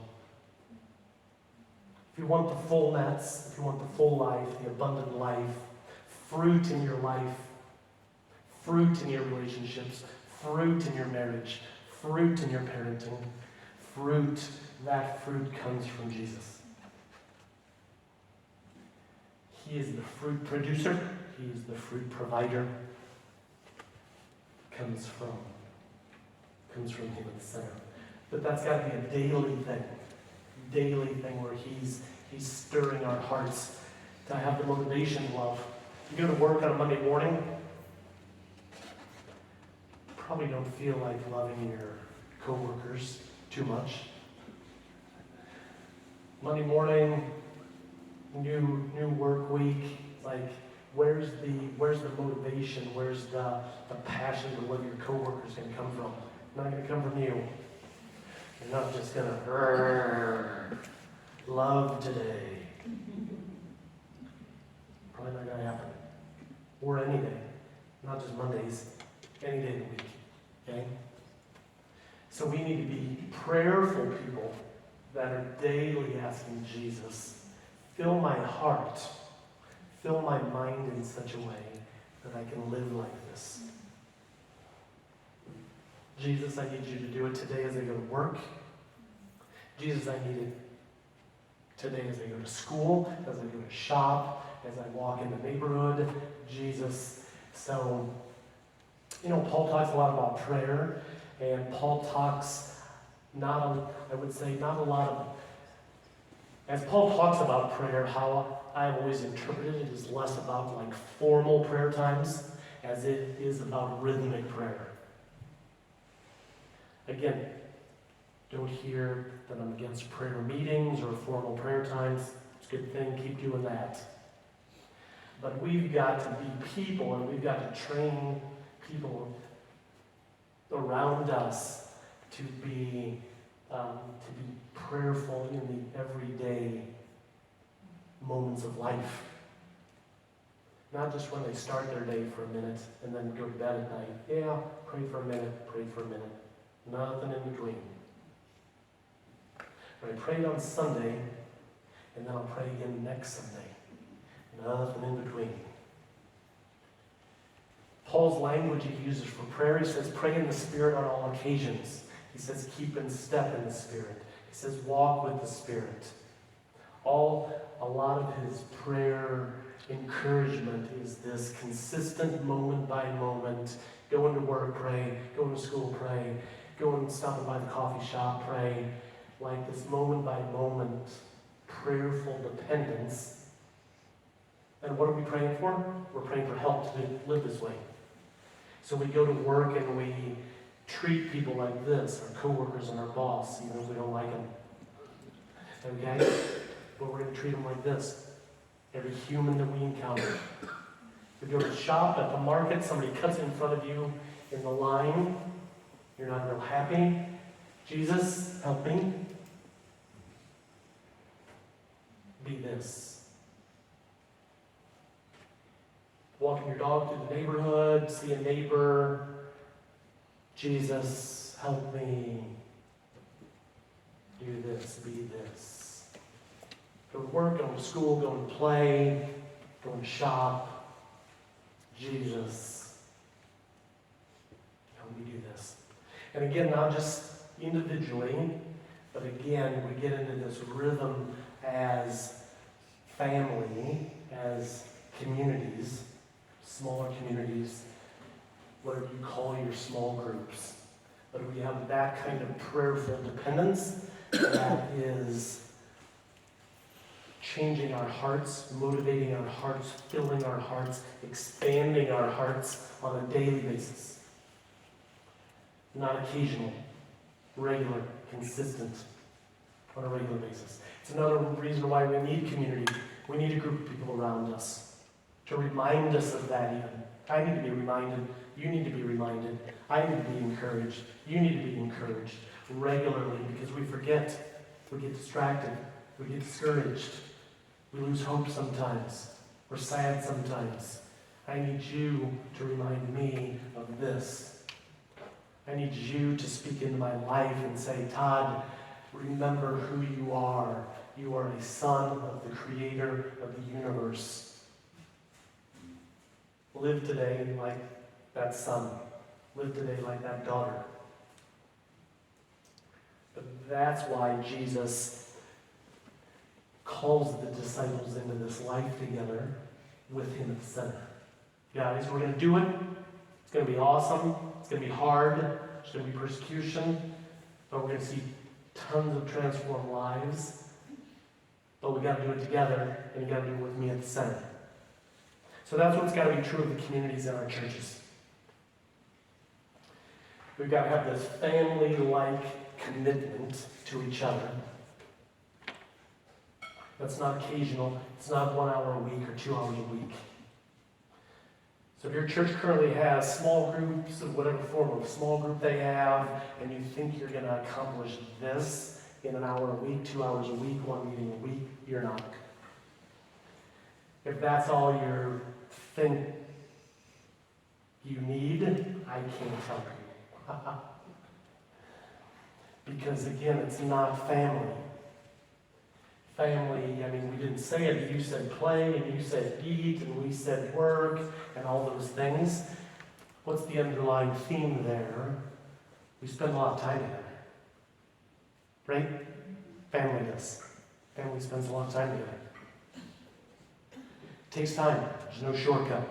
If you want the full nets, if you want the full life, the abundant life, fruit in your life, fruit in your relationships, fruit in your marriage, fruit in your parenting, that fruit comes from Jesus. He is the fruit producer. He is the fruit provider. Comes from him in the center. But that's got to be a daily thing where he's stirring our hearts to have the motivation to love. You go to work on a Monday morning, probably don't feel like loving your coworkers too much. Monday morning, new work week, like where's the motivation, where's the passion to love your coworkers going to come from? Not going to come from you. You're not just going to love today. Probably not going to happen. Or any day, not just Mondays, any day of the week. Okay? So we need to be prayerful people that are daily asking Jesus, fill my heart, fill my mind in such a way that I can live like this. Jesus, I need you to do it today as I go to work. Jesus, I need it today as I go to school, as I go to shop, as I walk in the neighborhood. Jesus. So, Paul talks a lot about prayer, and Paul talks as Paul talks about prayer, how I've always interpreted it is less about like formal prayer times as it is about rhythmic prayer. Again, don't hear that I'm against prayer meetings or formal prayer times. It's a good thing, keep doing that. But we've got to be people, and we've got to train people around us to be prayerful in the everyday moments of life. Not just when they start their day for a minute and then go to bed at night. Yeah, pray for a minute, pray for a minute. Nothing in between. But I prayed on Sunday, and then I'll pray again next Sunday. Nothing in between. Paul's language he uses for prayer, he says, pray in the Spirit on all occasions. He says, keep in step in the Spirit. He says, walk with the Spirit. A lot of his prayer encouragement is this consistent moment by moment. Going to work, pray. Going to school, pray. Going, stopping by the coffee shop, pray. Like this moment by moment prayerful dependence. And what are we praying for? We're praying for help to live this way. So we go to work and we treat people like this, our coworkers and our boss, even if we don't like them. Okay? But we're going to treat them like this. Every human that we encounter. We go to shop at the market, somebody cuts in front of you in the line. You're not real happy. Jesus, help me. Be this. Walking your dog through the neighborhood, see a neighbor. Jesus, help me. Do this, be this. Go to work, go to school, go to play, go to shop. Jesus, help me do this. And again, not just individually, but again, we get into this rhythm as family, as communities, smaller communities, whatever you call your small groups. But we have that kind of prayerful dependence that is changing our hearts, motivating our hearts, filling our hearts, expanding our hearts on a daily basis. Not occasional, regular, consistent, on a regular basis. It's another reason why we need community. We need a group of people around us to remind us of that even. I need to be reminded. You need to be reminded. I need to be encouraged. You need to be encouraged regularly because we forget. We get distracted. We get discouraged. We lose hope sometimes. We're sad sometimes. I need you to remind me of this. I need you to speak into my life and say, Todd, remember who you are. You are a son of the Creator of the universe. Live today like that son. Live today like that daughter. But that's why Jesus calls the disciples into this life together with him at the center. Guys, we're going to do it. It's going to be awesome. It's going to be hard. There's going to be persecution. But we're going to see tons of transformed lives. But we got to do it together, and you got to do it with me at the center. So that's what's got to be true of the communities in our churches. We've got to have this family-like commitment to each other. That's not occasional. It's not 1 hour a week or 2 hours a week. So if your church currently has small groups of whatever form of small group they have, and you think you're going to accomplish this in 1 hour a week, 2 hours a week, 1 meeting a week, you're not. If that's all you think you need, I can't help you. Because again, it's not family. Family, I mean, we didn't say it, you said play, and you said eat, and we said work, and all those things. What's the underlying theme there? We spend a lot of time together. Right? Family does. Family spends a lot of time together. It takes time. There's no shortcut.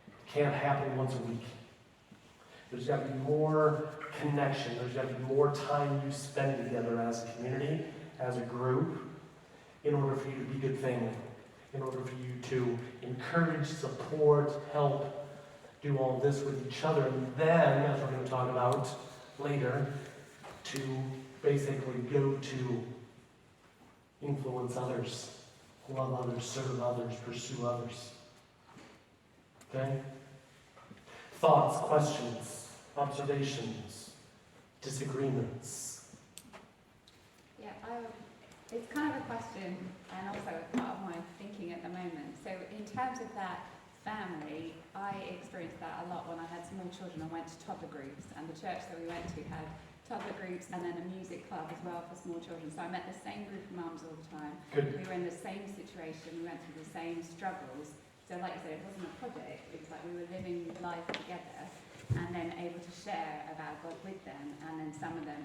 It can't happen once a week. There's got to be more connection. There's got to be more time you spend together as a community, as a group, in order for you to be good family, in order for you to encourage, support, help, do all this with each other. And then, as we're going to talk about later, to basically go to influence others, love others, serve others, pursue others. Okay? Thoughts, questions, observations, disagreements. Yeah, it's kind of a question and also a part of my thinking at the moment. So in terms of that family, I experienced that a lot when I had small children. I went to toddler groups, and the church that we went to had toddler groups and then a music club as well for small children. So I met the same group of mums all the time. Good. We were in the same situation, we went through the same struggles. So like you said, it wasn't a project, it was like we were living life together and then able to share about God with them, and then some of them,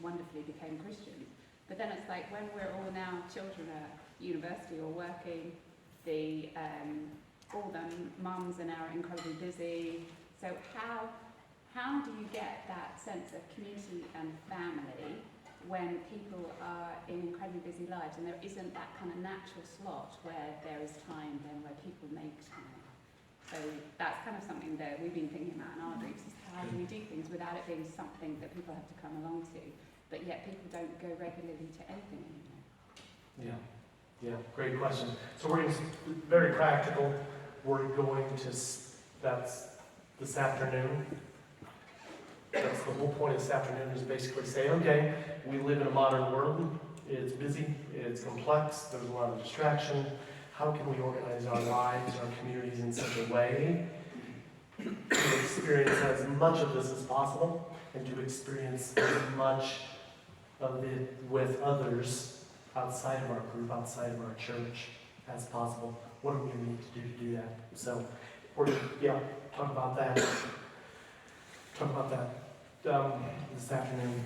wonderfully became Christians. But then it's like when we're all now children at university or working, all the mums are now incredibly busy. So how do you get that sense of community and family when people are in incredibly busy lives and there isn't that kind of natural slot where there is time then where people make time? So that's kind of something that we've been thinking about in our groups, is how do we do things without it being something that people have to come along to, but yet people don't go regularly to anything anymore? Yeah, great question. So we're going to, very practical, we're going to, that's this afternoon. That's the whole point of this afternoon, is basically say, okay, we live in a modern world. It's busy, it's complex, there's a lot of distraction. How can we organize our lives, our communities in such a way to experience as much of this as possible, and to experience as much of it with others outside of our group, outside of our church as possible? What do we need to do that? So we're going to, talk about that. This afternoon.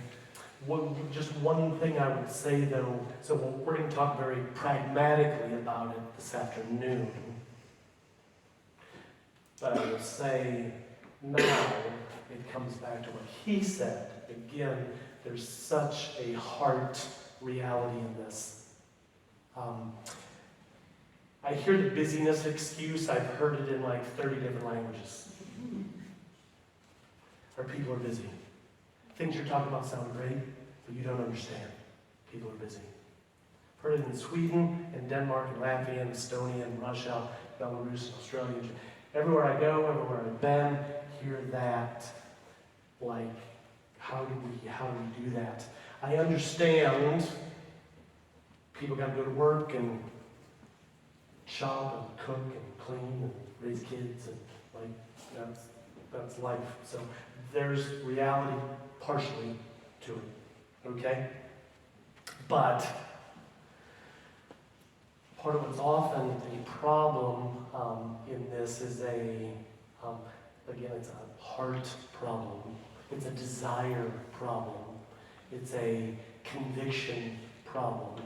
Just one thing I would say though, so we're going to talk very pragmatically about it this afternoon. But I will say now it comes back to what he said. Again, there's such a heart reality in this. I hear the busyness excuse. I've heard it in like 30 different languages. Our people are busy. Things you're talking about sound great, but you don't understand. People are busy. Heard it in Sweden, and Denmark, and Latvia, and Estonia, and Russia, Belarus, and Australia. Everywhere I go, everywhere I've been, hear that. Like, how do we do that? I understand People got to go to work and shop and cook and clean and raise kids, and like that's life. So there's reality partially to it, okay? But part of what's often a problem in this is again, it's a heart problem. It's a desire problem. It's a conviction problem,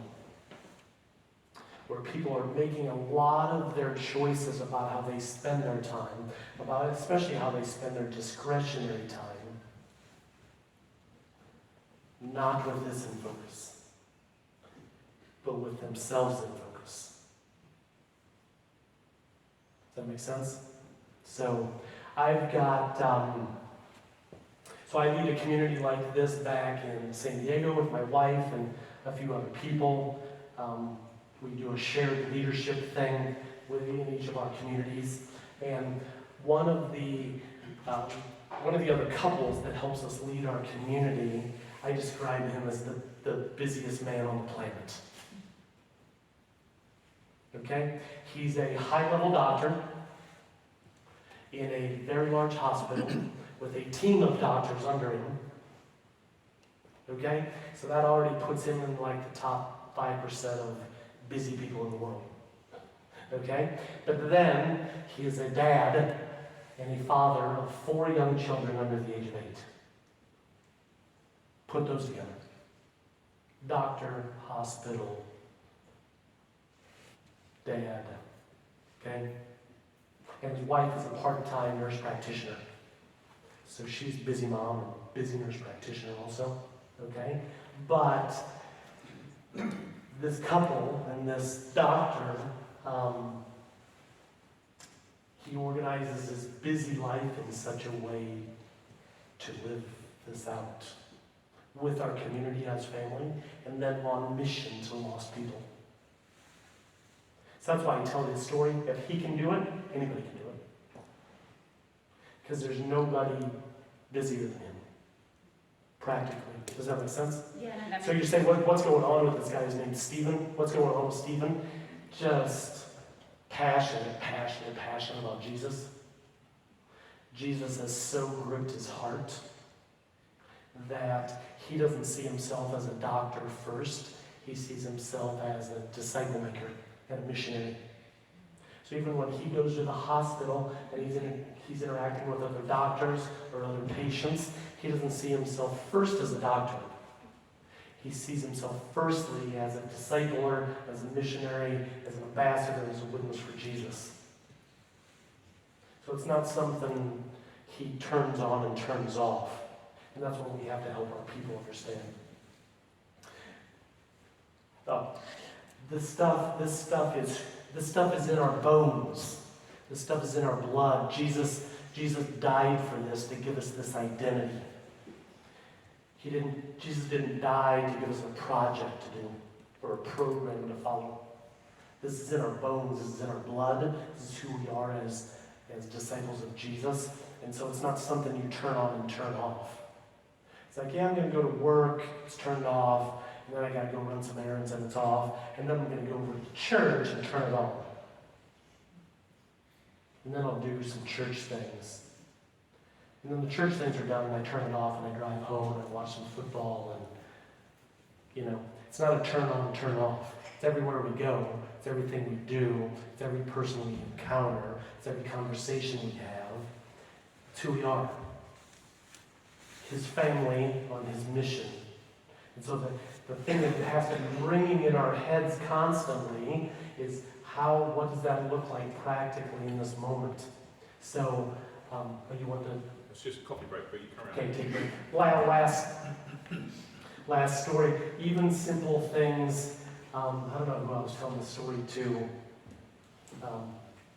where people are making a lot of their choices about how they spend their time, about especially how they spend their discretionary time, not with this in focus, but with themselves in focus. Does that make sense? So I've got, so I lead a community like this back in San Diego with my wife and a few other people. We do a shared leadership thing within each of our communities. And one of the other couples that helps us lead our community, I describe him as the busiest man on the planet. Okay? He's a high-level doctor in a very large hospital with a team of doctors under him. Okay? So that already puts him in like the top 5% of busy people in the world. Okay? But then he is a dad and a father of 4 young children under the age of 8. Put those together. Doctor, hospital, dad. Okay? And his wife is a part-time nurse practitioner. So she's a busy mom and busy nurse practitioner also. Okay? But this couple and this doctor, he organizes his busy life in such a way to live this out with our community as family, and then on mission to lost people. So that's why I tell this story. If he can do it, anybody can do it. Because there's nobody busier than him, practically. Does that make sense? Yeah, no, that So you say, what's going on with this guy who's named Stephen? What's going on with Stephen? Just passionate about Jesus. Jesus has so gripped his heart that he doesn't see himself as a doctor first. He sees himself as a disciple maker and a missionary. So even when he goes to the hospital and he's interacting with other doctors or other patients, he doesn't see himself first as a doctor. He sees himself firstly as a discipler, as a missionary, as an ambassador, as a witness for Jesus. So it's not something he turns on and turns off. And that's what we have to help our people understand. This stuff is in our bones. This stuff is in our blood. Jesus died for this to give us this identity. Jesus didn't die to give us a project to do or a program to follow. This is in our bones. This is in our blood. This is who we are as disciples of Jesus. And so it's not something you turn on and turn off. It's like, yeah, I'm going to go to work. It's turned off. And then I got to go run some errands and it's off. And then I'm going to go over to church and turn it on. And then I'll do some church things. And then the church things are done and I turn it off and I drive home and I watch some football and, it's not a turn on and turn off. It's everywhere we go. It's everything we do. It's every person we encounter. It's every conversation we have. It's who we are. His family on his mission. And so the thing that has to be ringing in our heads constantly is what does that look like practically in this moment? So, you want to... It's just a coffee break, but you carry on. Okay, take a break. Last story. Even simple things, I don't know who I was telling the story to, I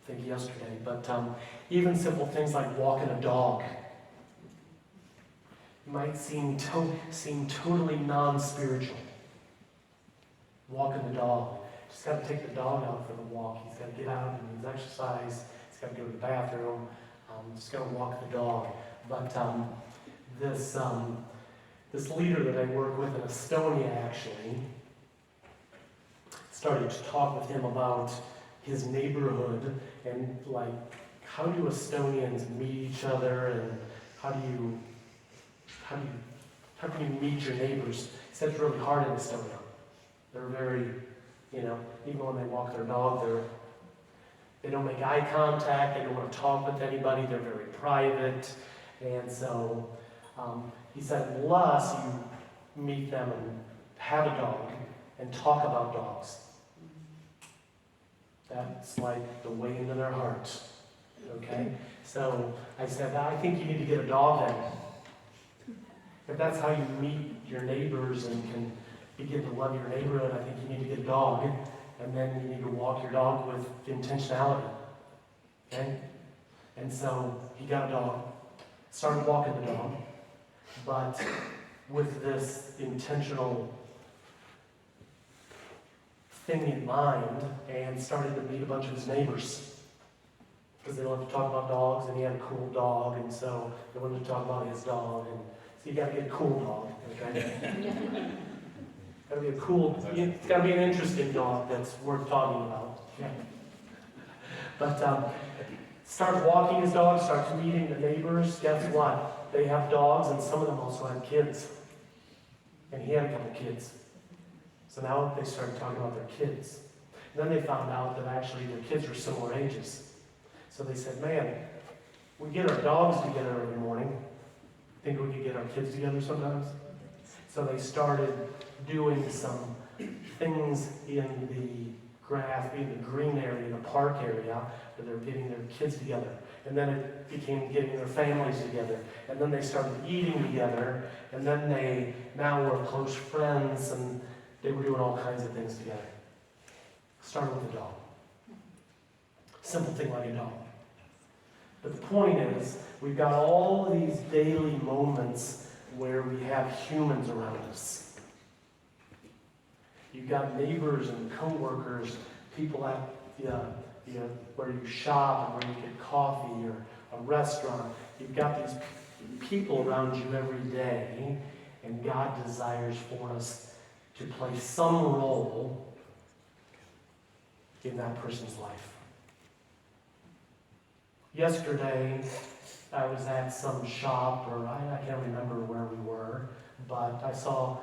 think yesterday, but even simple things like walking a dog might seem totally non-spiritual. Walking the dog. Just got to take the dog out for the walk. He's got to get out and needs exercise. He's got to go to the bathroom. Just got to walk the dog. But this leader that I work with in Estonia, actually, started to talk with him about his neighborhood and like, how do Estonians meet each other, and how can you meet your neighbors? He said it's really hard in Estonia. They're very, even when they walk their dog, they don't make eye contact, they don't want to talk with anybody, they're very private. And so he said, unless you meet them and have a dog and talk about dogs, that's like the way into their hearts. Okay? So I said, I think you need to get a dog then. If that's how you meet your neighbors and can begin to love your neighborhood, I think you need to get a dog. And then you need to walk your dog with intentionality. Okay? And so he got a dog, started walking the dog, but with this intentional thing in mind, and started to meet a bunch of his neighbors. Because they love to talk about dogs, and he had a cool dog, and so they wanted to talk about his dog. And so you got to get a cool dog, okay? Got to be a cool. It's got to be an interesting dog that's worth talking about. Yeah. But starts walking his dog, starts meeting the neighbors. Guess what? They have dogs, and some of them also have kids. And he had a couple kids. So now they started talking about their kids. And then they found out that actually their kids were similar ages. So they said, man, we get our dogs together every morning. Think we could get our kids together sometimes? So they started doing some things in the grass, in the green area, the park area, where they're getting their kids together. And then it became getting their families together. And then they started eating together. And then they now were close friends, and they were doing all kinds of things together. Started with a dog. Simple thing like a dog. But the point is, we've got all of these daily moments where we have humans around us. You've got neighbors and co-workers, people at where you shop and where you get coffee, or a restaurant. You've got these people around you every day, and God desires for us to play some role in that person's life. Yesterday, I was at some shop, or I can't remember where we were, but I saw,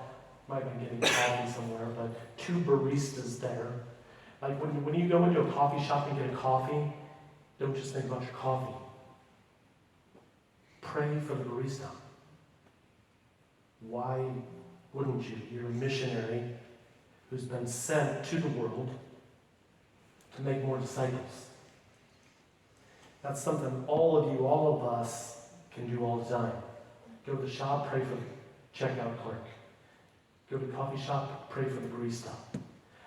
might have been getting coffee somewhere, but 2 baristas there. Like when you go into a coffee shop and get a coffee, don't just think about your coffee. Pray for the barista. Why wouldn't you? You're a missionary who's been sent to the world to make more disciples. That's something all of you, all of us, can do all the time. Go to the shop, pray for the checkout clerk. Go to the coffee shop, pray for the barista.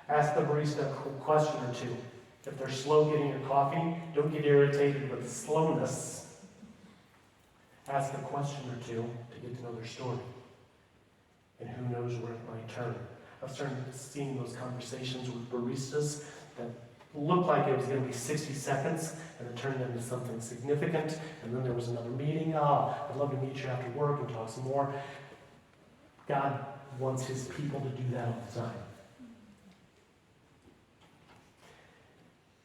Ask the barista a question or two. If they're slow getting your coffee, don't get irritated with the slowness. Ask a question or two to get to know their story. And who knows where it might turn. I've started seeing those conversations with baristas that looked like it was going to be 60 seconds, and it turned into something significant. And then there was another meeting. I'd love to meet you after work and talk some more. God wants his people to do that all the time.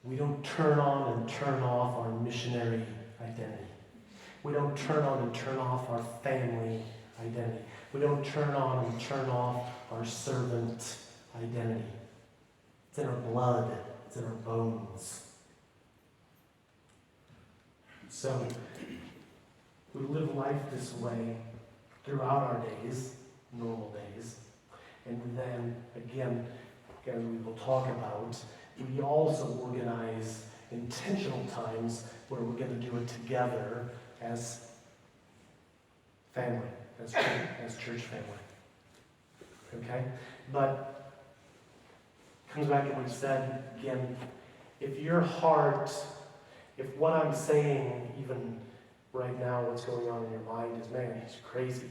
We don't turn on and turn off our missionary identity. We don't turn on and turn off our family identity. We don't turn on and turn off our servant identity. It's in our blood. It's in our bones. So, we live life this way throughout our days, normal days. And then, again, as we will talk about, we also organize intentional times where we're going to do it together as family, as church family. Okay? But it comes back to what we said again. If your heart, if what I'm saying, even right now, what's going on in your mind is, man, he's crazy.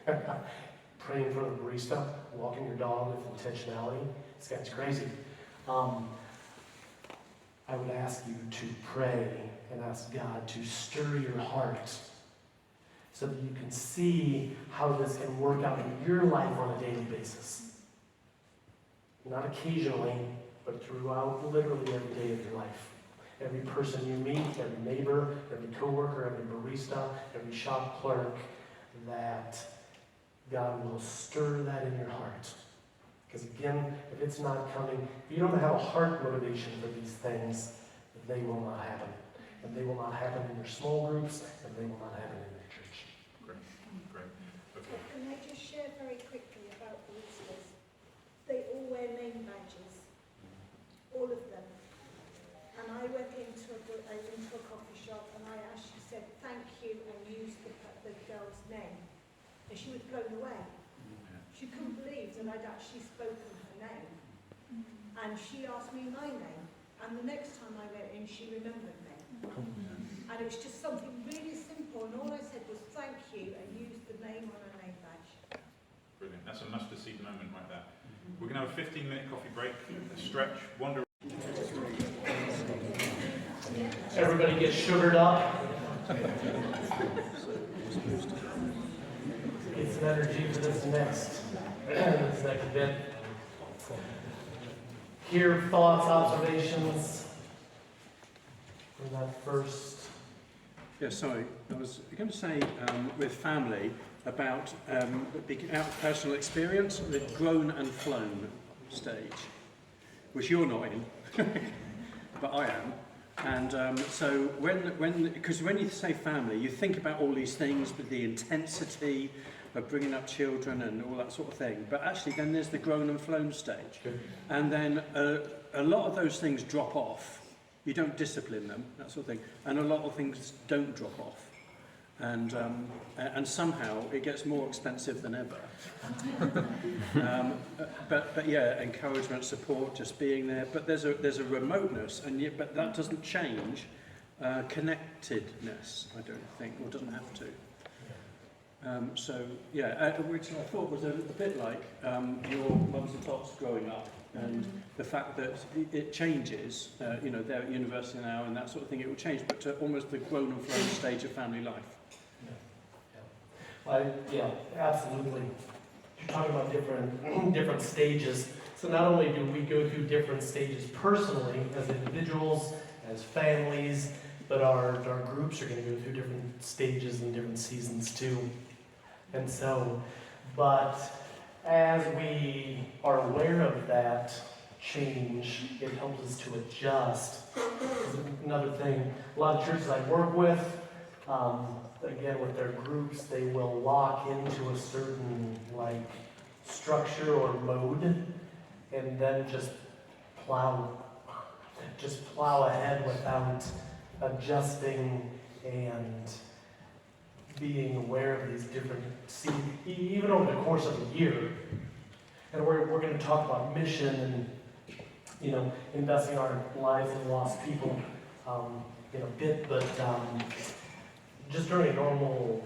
Praying for the barista, walking your dog with intentionality, this guy's crazy. I would ask you to pray and ask God to stir your heart so that you can see how this can work out in your life on a daily basis. Not occasionally, but throughout literally every day of your life. Every person you meet, every neighbor, every coworker, every barista, every shop clerk, that God will stir that in your heart. Because again, if it's not coming, if you don't have a heart motivation for these things, they will not happen. And they will not happen in your small groups, and they will not happen in your church. Great. Okay. Can I just share very quickly about the Easters? They all wear name badges, all of them. And I went into a coffee shop and I actually said thank you and used the girl's name. And she was blown away. She couldn't believe that I'd actually spoken her name. And she asked me my name. And the next time I went in, she remembered me. And it was just something really simple. And all I said was thank you and used the name on her name badge. Brilliant. That's a must-have-seen moment like that. We're going to have a 15-minute coffee break, a stretch, wander. Everybody get sugared up. Get some energy for this next bit. Hear thoughts, observations from that first. Yeah, sorry. I was going to say with family about out of personal experience, the grown and flown stage, which you're not in, but I am. And so because when you say family, you think about all these things, but the intensity of bringing up children and all that sort of thing. But actually, then there's the grown and flown stage, and then a lot of those things drop off. You don't discipline them, that sort of thing, and a lot of things don't drop off. And somehow it gets more expensive than ever. But yeah, encouragement, support, just being there. But there's a remoteness, and yet, but that doesn't change connectedness. I don't think, or doesn't have to. So yeah, which I thought was a bit like your mums and tots growing up, and the fact that it changes. You know, they're at university now, and that sort of thing. It will change, but to almost the grown and flown stage of family life. Yeah, absolutely. You're talking about different stages. So not only do we go through different stages personally, as individuals, as families, but our groups are going to go through different stages and different seasons too. And so, but as we are aware of that change, it helps us to adjust. Another thing, a lot of churches I work with, again, with their groups, they will lock into a certain structure or mode, and then just plow ahead without adjusting and being aware of these different even over the course of a year. And we're going to talk about mission and investing our lives in lost people in a bit, but just during a normal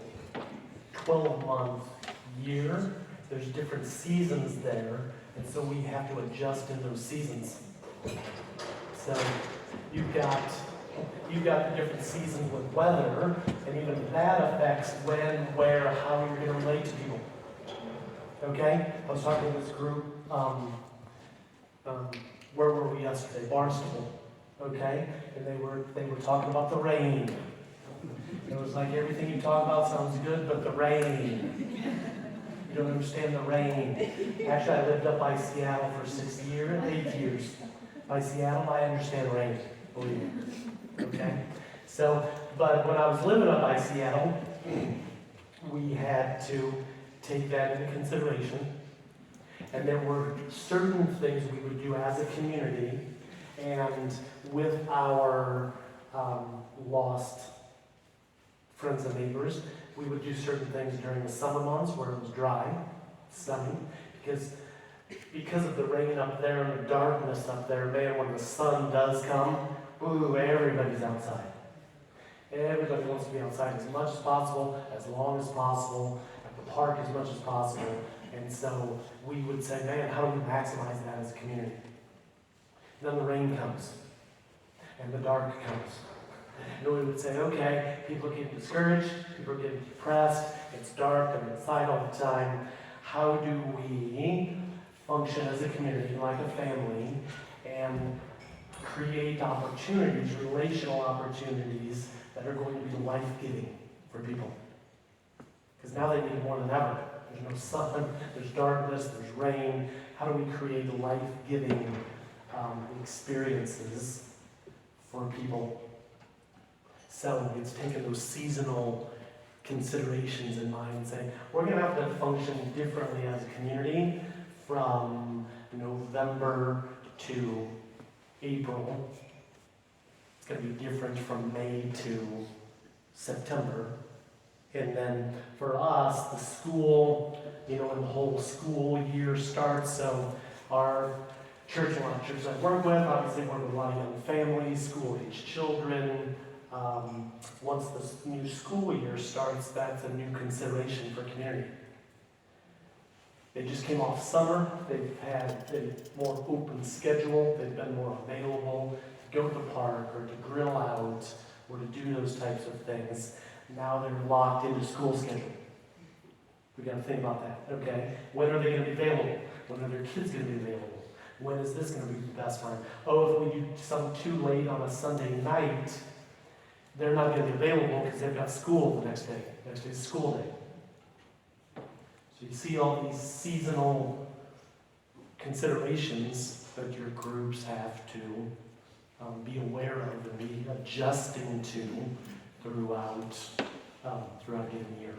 12-month year, there's different seasons there, and so we have to adjust in those seasons. So you've got the different seasons with weather, and even that affects when, where, how you're going to relate to people. Okay? I was talking to this group, where were we yesterday? Barnstable. Okay? And they were talking about the rain. It was like everything you talk about sounds good, but the rain. You don't understand the rain. Actually, I lived up by Seattle for 8 years. By Seattle, I understand rain, believe me. Okay? So, but when I was living up by Seattle, we had to take that into consideration. And there were certain things we would do as a community, and with our lost friends and neighbors, we would do certain things during the summer months where it was dry, sunny, because of the rain up there and the darkness up there, man, when the sun does come, ooh, everybody's outside. Everybody wants to be outside as much as possible, as long as possible, at the park as much as possible. And so we would say, man, how do we maximize that as a community? Then the rain comes, and the dark comes. And we would say, okay, people are getting discouraged, people are getting depressed, it's dark, they're inside all the time. How do we function as a community, like a family, and create opportunities, relational opportunities that are going to be life-giving for people. Because now they need it more than ever. There's no sun, there's darkness, there's rain. How do we create life-giving experiences for people? So it's taken those seasonal considerations in mind and saying, we're going to have to function differently as a community from November to April. It's going to be different from May to September. And then for us, the school, when the whole school year starts, so our church, a lot of churches I work with, obviously work with a lot of young families, school-age children. Once the new school year starts, that's a new consideration for community. They just came off summer, they've had a more open schedule, they've been more available to go to the park or to grill out or to do those types of things. Now they're locked into school schedule. We've got to think about that, okay? When are they going to be available? When are their kids going to be available? When is this going to be the best time? Oh, if we do something too late on a Sunday night, they're not going to be available because they've got school the next day. Next day's school day. So you see all these seasonal considerations that your groups have to be aware of and be adjusting to throughout a given year.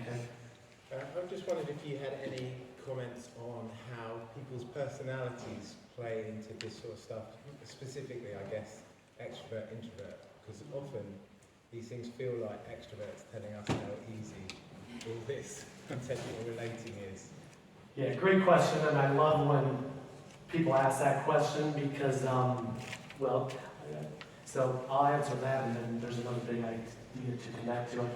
Okay? I just wondered if you had any comments on how people's personalities play into this sort of stuff, specifically, I guess, extrovert, introvert, because often these things feel like extroverts telling us how easy all this intentional relating is. Yeah, great question, and I love when people ask that question because, so I'll answer that, and then there's another big idea to connect to it.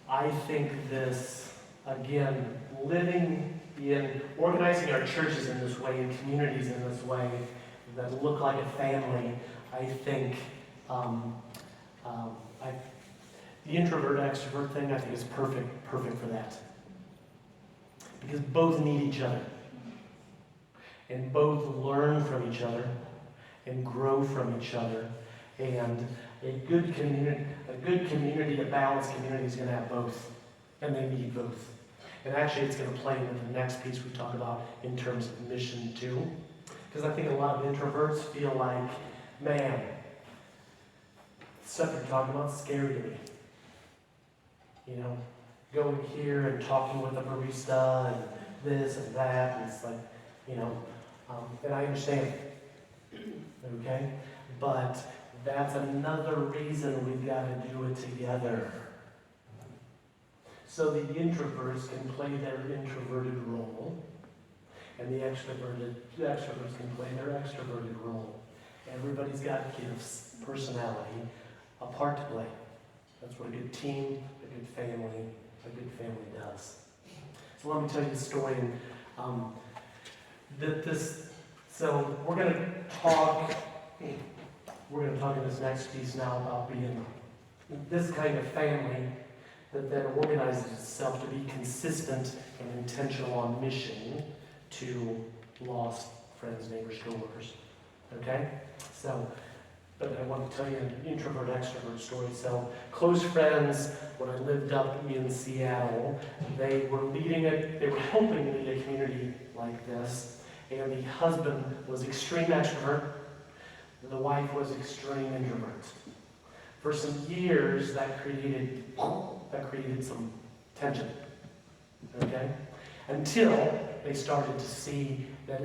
I think this, again, organizing our churches in this way, and communities in this way, that look like a family, I think, the introvert-extrovert thing, I think is perfect for that. Because both need each other. And both learn from each other and grow from each other. And a good community, a balanced community is going to have both. And they need both. And actually it's going to play into the next piece we talk about in terms of mission too. Because I think a lot of introverts feel like, man, stuff you're talking about is scary to me. Going here and talking with a barista and this and that, and it's like, and I understand, okay? But that's another reason we've got to do it together. So the introverts can play their introverted role, and the extroverts can play their extroverted role. Everybody's got gifts, personality, a part to play. That's what a good team, a good family does. So let me tell you the story. So we're going to talk in this next piece now about being this kind of family that then organizes itself to be consistent and intentional on mission to lost friends, neighbors, coworkers. Okay? But I want to tell you an introvert-extrovert story. So, close friends, when I lived up in Seattle, they were helping lead a community like this, and the husband was extreme extrovert, and the wife was extreme introvert. For some years, that created some tension, okay? Until they started to see that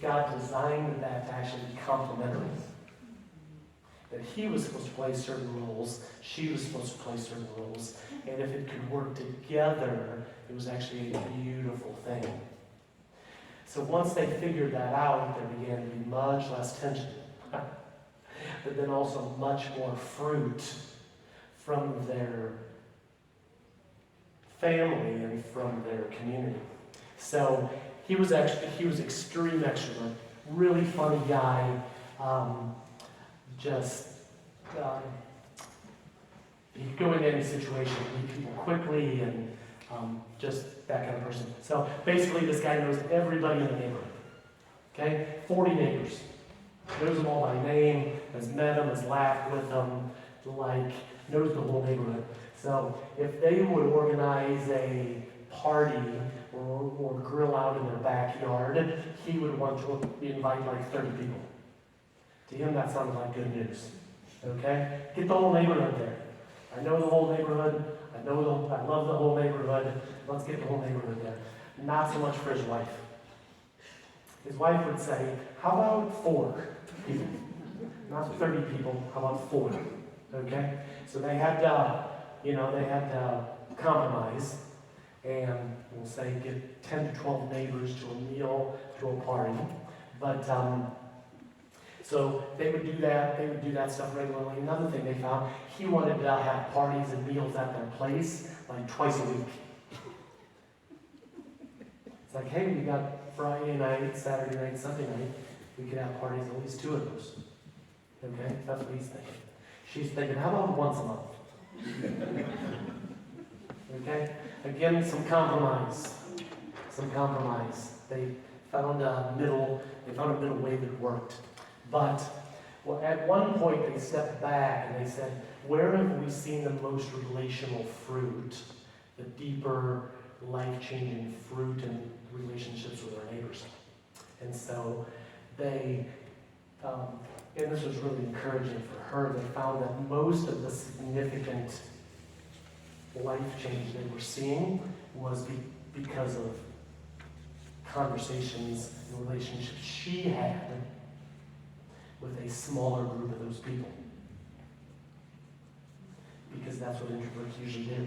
God designed that to actually be complementary. That he was supposed to play certain roles, she was supposed to play certain roles, and if it could work together, it was actually a beautiful thing. So once they figured that out, there began to be much less tension, but then also much more fruit from their family and from their community. So he was extreme extrovert, really funny guy. He could go into any situation, meet people quickly, and just that kind of person. So basically, this guy knows everybody in the neighborhood. Okay, 40 neighbors. Knows them all by name, has met them, has laughed with them, like, knows the whole neighborhood. So if they would organize a party or grill out in their backyard, he would want to invite like 30 people. To him, that sounded like good news. Okay? Get the whole neighborhood there. I know the whole neighborhood. I love the whole neighborhood. Let's get the whole neighborhood there. Not so much for his wife. His wife would say, how about 4 people? Not 30 people, how about 4? Okay? So they had to compromise and we'll say get 10 to 12 neighbors to a meal, to a party. But so they would do that stuff regularly. Another thing they found, he wanted to have parties and meals at their place like twice a week. It's like, hey, we got Friday night, Saturday night, Sunday night. We could have parties, at least 2 of those. Okay? That's what he's thinking. She's thinking, how about once a month? Okay? Again, some compromise. They found a middle way that worked. But well, at one point they stepped back and they said, where have we seen the most relational fruit, the deeper, life-changing fruit in relationships with our neighbors? And so they, and this was really encouraging for her, they found that most of the significant life change they were seeing was because of conversations and relationships she had with a smaller group of those people. Because that's what introverts usually do.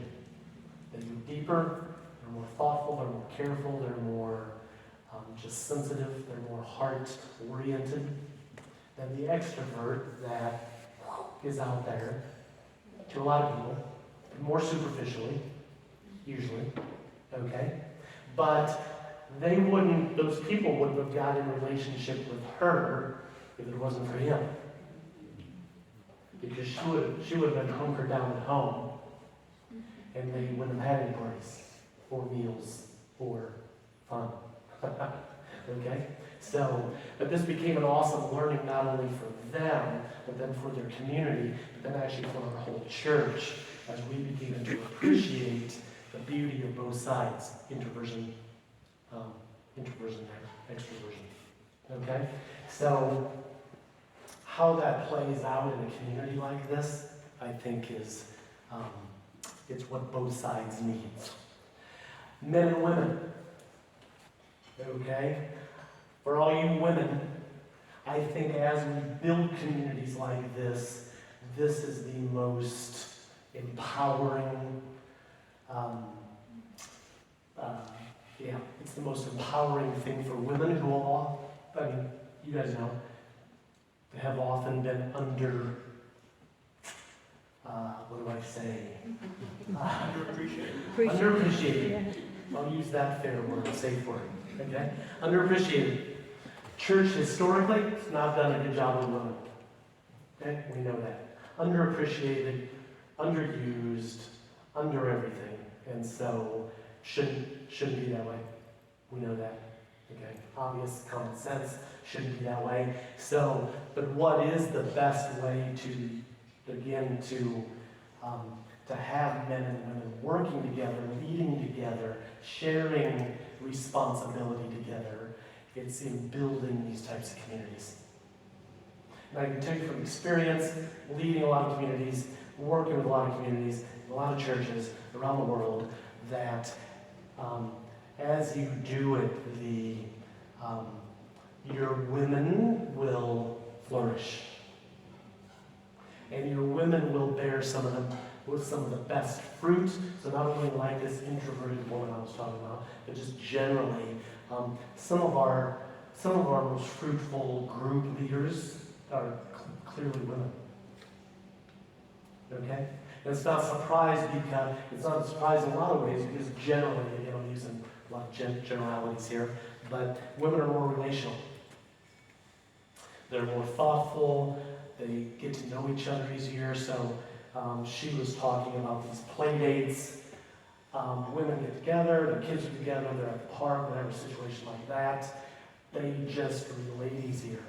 They go deeper, they're more thoughtful, they're more careful, they're more just sensitive, they're more heart-oriented than the extrovert that is out there to a lot of people, more superficially, usually, okay? But those people wouldn't have got in relationship with her if it wasn't for him. Because she would have been hunkered down at home and they wouldn't have had any parties or meals or fun. Okay? So, but this became an awesome learning not only for them, but then for their community, but then actually for our whole church as we began to appreciate the beauty of both sides, introversion and extroversion. Okay? So, how that plays out in a community like this, I think is, it's what both sides need. Men and women. Okay? For all you women, I think as we build communities like this is the most empowering, it's the most empowering thing for women who all, I mean, you guys know, they have often been underappreciated. I'll use that fair word, safe word. Okay? Underappreciated. Church historically has not done a good job with women. Okay? We know that. Underappreciated, underused, under everything. And so shouldn't be that way. We know that. Okay? Obvious common sense shouldn't be that way. So, but what is the best way to begin to have men and women working together, leading together, sharing responsibility together? It's in building these types of communities. And I can tell you from experience, leading a lot of communities, working with a lot of communities, a lot of churches around the world, that as you do it, your women will flourish. And your women will bear some of the best fruit. So not only like this introverted woman I was talking about, but just generally, some of our most fruitful group leaders are clearly women. Okay? And it's not a surprise in a lot of ways because generally, I'm using a lot of generalities here, but women are more relational. They're more thoughtful. They get to know each other easier. So she was talking about these play dates. Women get together, their kids are together, they're at the park, whatever situation like that. they just relate easier.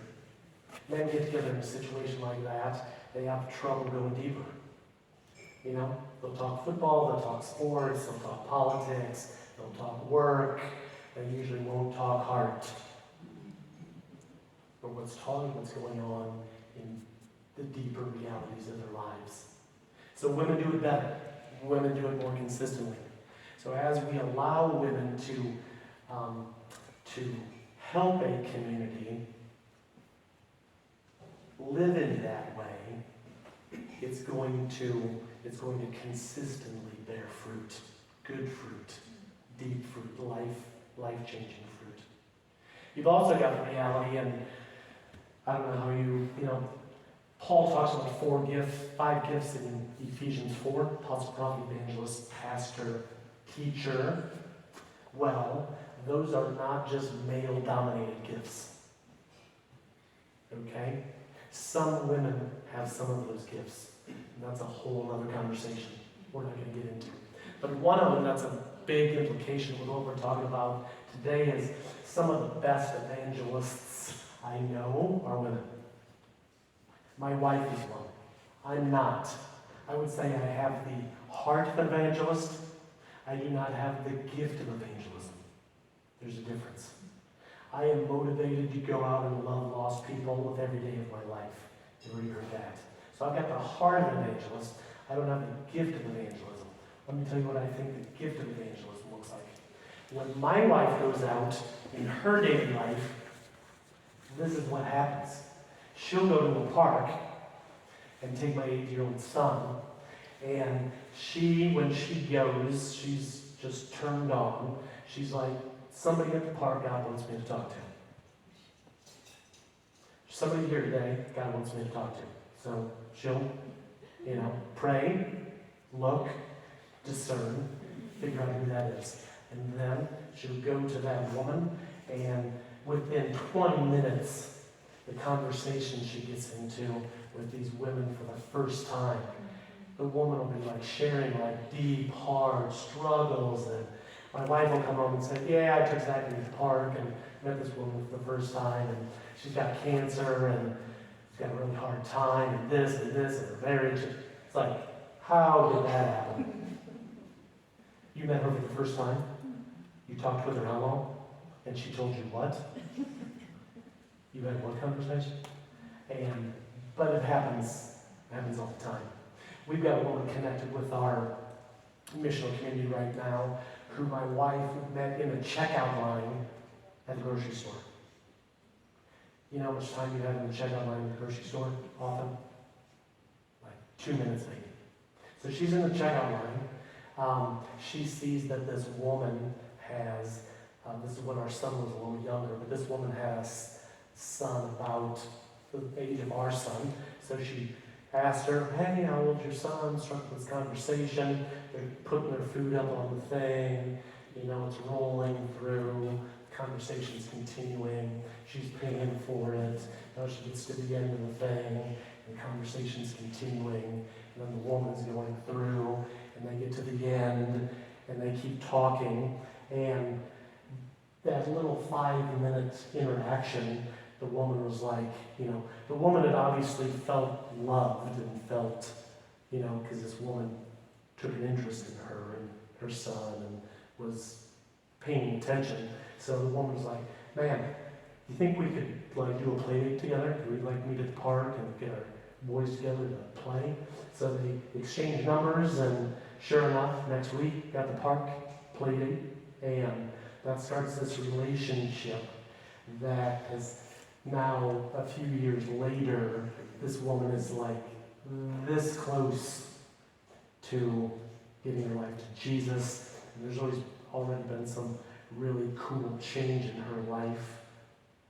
Men get together in a situation like that, they have trouble going deeper. You know, they'll talk football, they'll talk sports, they'll talk politics, they'll talk work, they usually won't talk heart. But what's going on in the deeper realities of their lives. So women do it better. Women do it more consistently. So as we allow women to help a community live in that way, it's going to consistently bear fruit, good fruit, deep fruit, life-changing fruit. You've also got the reality, and I don't know how you know, Paul talks about 5 gifts in Ephesians 4, apostle, prophet, evangelist, pastor, teacher. Well, those are not just male-dominated gifts. Okay? Some women have some of those gifts. And that's a whole other conversation we're not going to get into. But one of them that's a big implication with what we're talking about today is some of the best evangelists I know are women. My wife is one. I'm not. I would say I have the heart of an evangelist. I do not have the gift of evangelism. There's a difference. I am motivated to go out and love lost people with every day of my life. You've already heard that. So I've got the heart of an evangelist. I don't have the gift of evangelism. Let me tell you what I think the gift of evangelism looks like. When my wife goes out in her daily life, this is what happens. She'll go to a park and take my 8-year-old son, and when she goes, she's just turned on. She's like, somebody at the park God wants me to talk to. Somebody here today God wants me to talk to. So she'll, pray, look, discern, figure out who that is. And then she'll go to that woman, and within 20 minutes, the conversation she gets into with these women for the first time, the woman will be like sharing like deep, hard struggles. And my wife will come home and say, yeah, I took Zach to the park and met this woman for the first time, and she's got cancer and she's got a really hard time, and this and her marriage. It's like, how did that happen? You met her for the first time? You talked with her how long? And she told you what? You had one conversation? But it happens all the time. We've got a woman connected with our missional community right now who my wife met in a checkout line at the grocery store. You know how much time you have in the checkout line at the grocery store often? Like 2 minutes maybe. So she's in the checkout line. She sees that this woman has, this is when our son was a little younger, but this woman has a son about the age of our son. So she asked her, hey, how old's your son? Struck this conversation. They're putting their food up on the thing. It's rolling through. Conversation's continuing. She's paying for it. Now she gets to the end of the thing. And the conversation's continuing. And then the woman's going through. And they get to the end. And they keep talking. And that little 5-minute interaction, the woman was like, the woman had obviously felt loved and felt, because this woman took an interest in her and her son and was paying attention. So the woman was like, man, you think we could do a play date together? Could we meet at the park and get our boys together to play? So they exchanged numbers, and sure enough, next week got the park play date, and that starts this relationship that has now, a few years later, this woman is like this close to giving her life to Jesus. And there's already been some really cool change in her life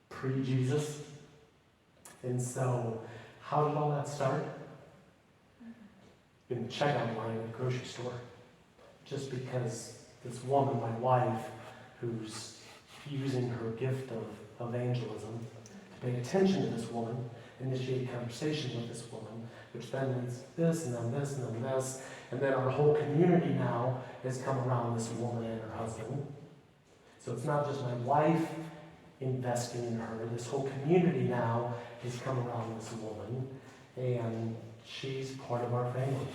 pre-Jesus. And so, how did all that start? In the checkout line at the grocery store. Just because this woman, my wife, who's using her gift of evangelism, pay attention to this woman, initiate conversation with this woman, which then leads this, and then this, and then this, and then our whole community now has come around this woman and her husband. So it's not just my wife investing in her. This whole community now has come around this woman, and she's part of our family.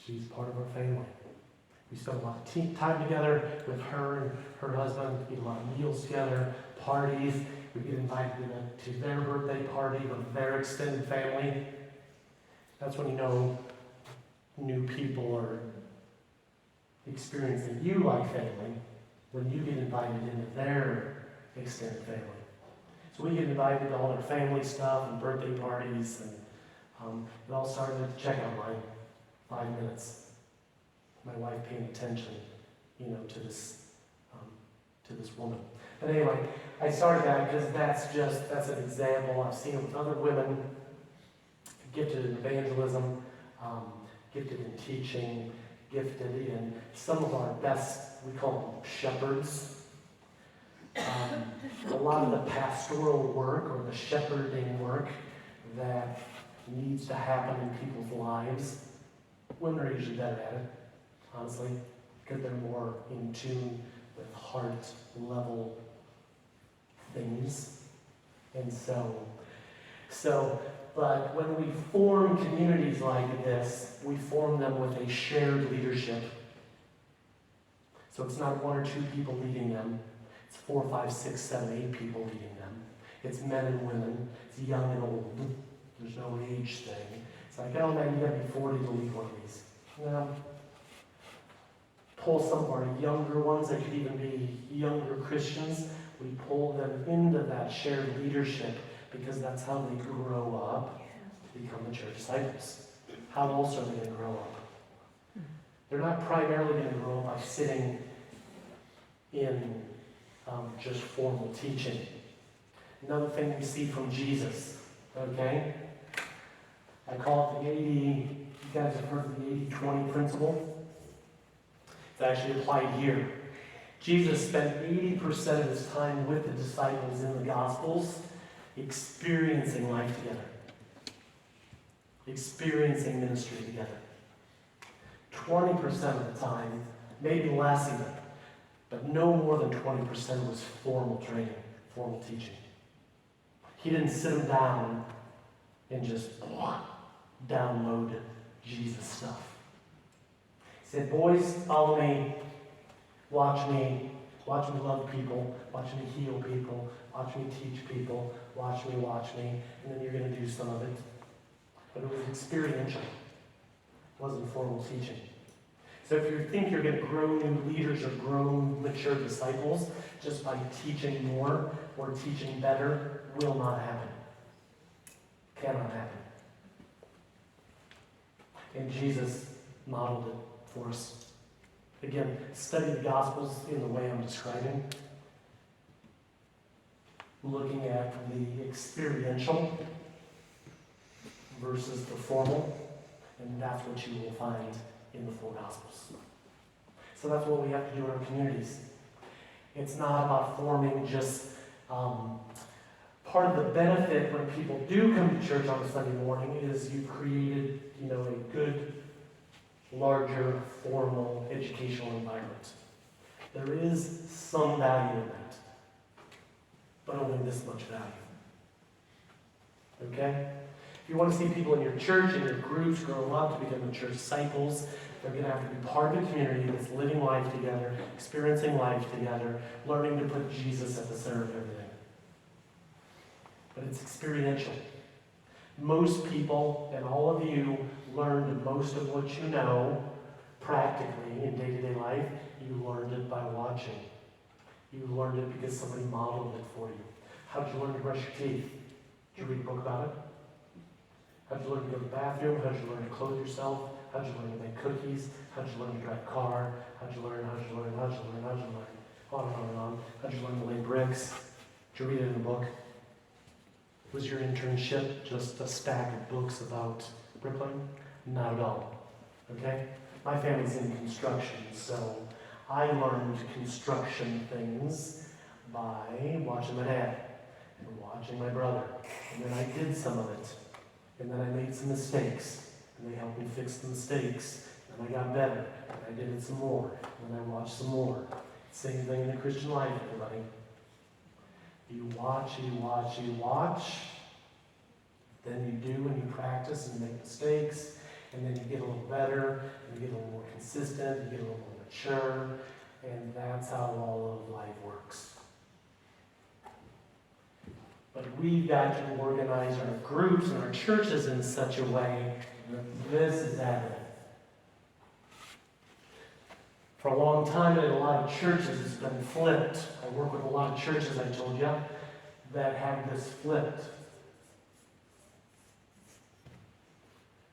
She's part of our family. We spend a lot of time together with her and her husband, eat a lot of meals together, parties. We get invited to their birthday party with their extended family. That's when you know new people are experiencing you like family, when you get invited into their extended family. So we get invited to all their family stuff and birthday parties, and it all started at the checkout line, 5 minutes. My wife paying attention, to this woman. But anyway, I started that because that's an example. I've seen it with other women, gifted in evangelism, gifted in teaching, gifted in some of our best, we call them shepherds. A lot of the pastoral work or the shepherding work that needs to happen in people's lives, women are usually better at it, honestly, because they're more in tune with heart level things. And but when we form communities like this, we form them with a shared leadership. So it's not 1 or 2 people leading them. It's 4, 5, 6, 7, 8 people leading them. It's men and women. It's young and old. There's no age thing. It's like, oh man, you gotta be 40 to lead one of these. No. Pull some of our younger ones that could even be younger Christians. We pull them into that shared leadership because that's how they grow up to become mature disciples. How else are they going to grow up? They're not primarily going to grow up by sitting in just formal teaching. Another thing we see from Jesus, okay? I call it the 80, you guys have heard of the 80-20 principle? It's actually applied here. Jesus spent 80% of his time with the disciples in the Gospels experiencing life together. Experiencing ministry together. 20% of the time, maybe less even, but no more than 20% was formal training, formal teaching. He didn't sit them down and just download Jesus stuff. He said, boys, follow me, watch me love people, watch me heal people, watch me teach people, watch me, and then you're going to do some of it. But it was experiential. It wasn't formal teaching. So if you think you're going to grow new leaders or grow mature disciples just by teaching more or teaching better, will not happen. Cannot happen. And Jesus modeled it for us. Again, study the Gospels in the way I'm describing. Looking at the experiential versus the formal, and that's what you will find in the 4 Gospels. So that's what we have to do in our communities. It's not about forming just part of the benefit when people do come to church on a Sunday morning is you've created, a good, larger, formal educational environment. There is some value in that, but only this much value. Okay? If you want to see people in your church and your groups grow up to become mature disciples, they're going to have to be part of a community that's living life together, experiencing life together, learning to put Jesus at the center of everything. But it's experiential. Most people, and all of you, learned most of what you know practically in day-to-day life. You learned it by watching. You learned it because somebody modeled it for you. How did you learn to brush your teeth? Did you read a book about it? How did you learn to go to the bathroom? How did you learn to clothe yourself? How did you learn to make cookies? How did you learn to drive a car? How did you learn? On and on. How did you learn to lay bricks? Did you read it in a book? Was your internship just a stack of books about bricklaying? Not at all. Okay? My family's in construction, so I learned construction things by watching my dad and watching my brother. And then I did some of it. And then I made some mistakes. And they helped me fix the mistakes. And I got better. And I did it some more. And then I watched some more. Same thing in the Christian life, everybody. You watch, you watch, you watch. Then you do and you practice and you make mistakes. And then you get a little better, and you get a little more consistent, you get a little more mature. And that's how all of life works. But we've got to organize our groups and our churches in such a way that this is happening. For a long time in a lot of churches, it's been flipped. I work with a lot of churches, I told you, that have this flipped.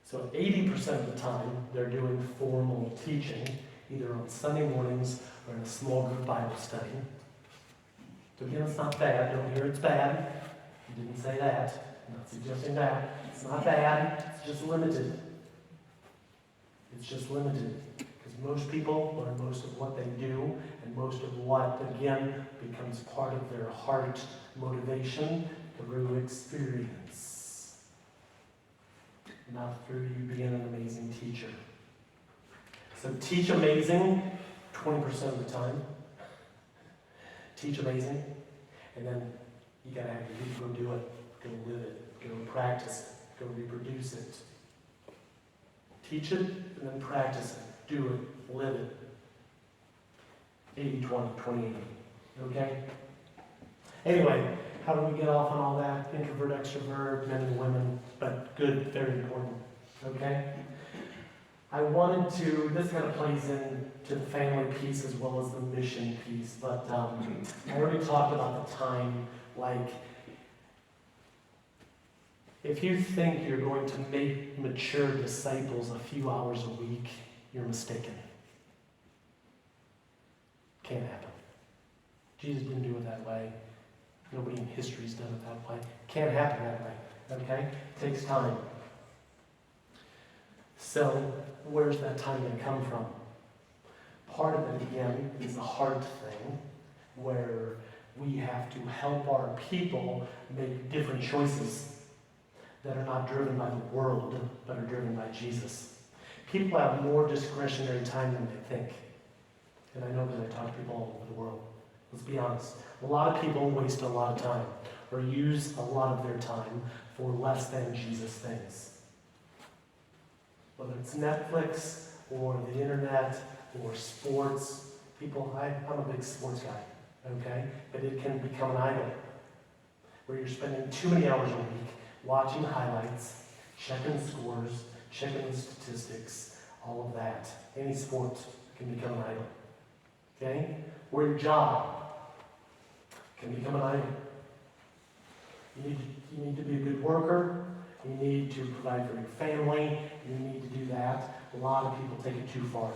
So 80% of the time, they're doing formal teaching, either on Sunday mornings or in a small group Bible study. So again, it's not bad. Don't hear it's bad. I didn't say that. I'm not suggesting that. It's not bad. It's just limited. It's just limited. Because most people learn most of what they do, and most of what, again, becomes part of their heart motivation through experience. Not through you being an amazing teacher. So teach amazing 20% of the time. Teach amazing. And then you gotta have your people go do it, go live it, go practice it, go reproduce it. Teach it and then practice it, do it, live it. 80-20, 20-80. Okay? Anyway, how do we get off on all that? Introvert, extrovert, men and women, but good, very important. Okay? I wanted to, this kind of plays into the family piece as well as the mission piece, but I already talked about the time, like, if you think you're going to make mature disciples a few hours a week, you're mistaken. Can't happen. Jesus didn't do it that way. Nobody in history's done it that way. Can't happen that way, okay? It takes time. So, where's that time going to come from? Part of it, again, is a heart thing, where we have to help our people make different choices that are not driven by the world, but are driven by Jesus. People have more discretionary time than they think. And I know because I talk to people all over the world. Let's be honest. A lot of people waste a lot of time, or use a lot of their time for less than Jesus things. Whether it's Netflix, or the internet, or sports. People, I'm a big sports guy, okay? But it can become an idol, where you're spending too many hours a week watching highlights, checking scores, checking the statistics, all of that. Any sport can become an idol, okay? Or your job can become an idol. You need to be a good worker. You need to provide for your family. You need to do that. A lot of people take it too far.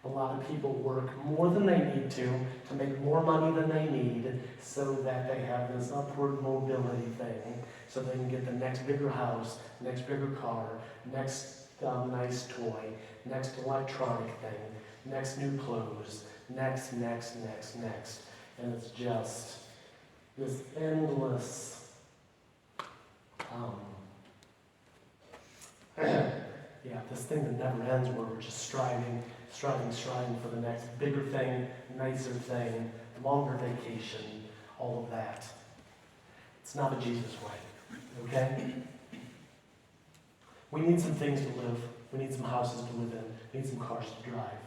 A lot of people work more than they need to make more money than they need, so that they have this upward mobility thing, so they can get the next bigger house, next bigger car, next nice toy, next electronic thing, next new clothes, next. And it's just this endless this thing that never ends, where we're just striving for the next bigger thing, nicer thing, longer vacation, all of that. It's not a Jesus way, okay? We need some things to live. We need some houses to live in. We need some cars to drive.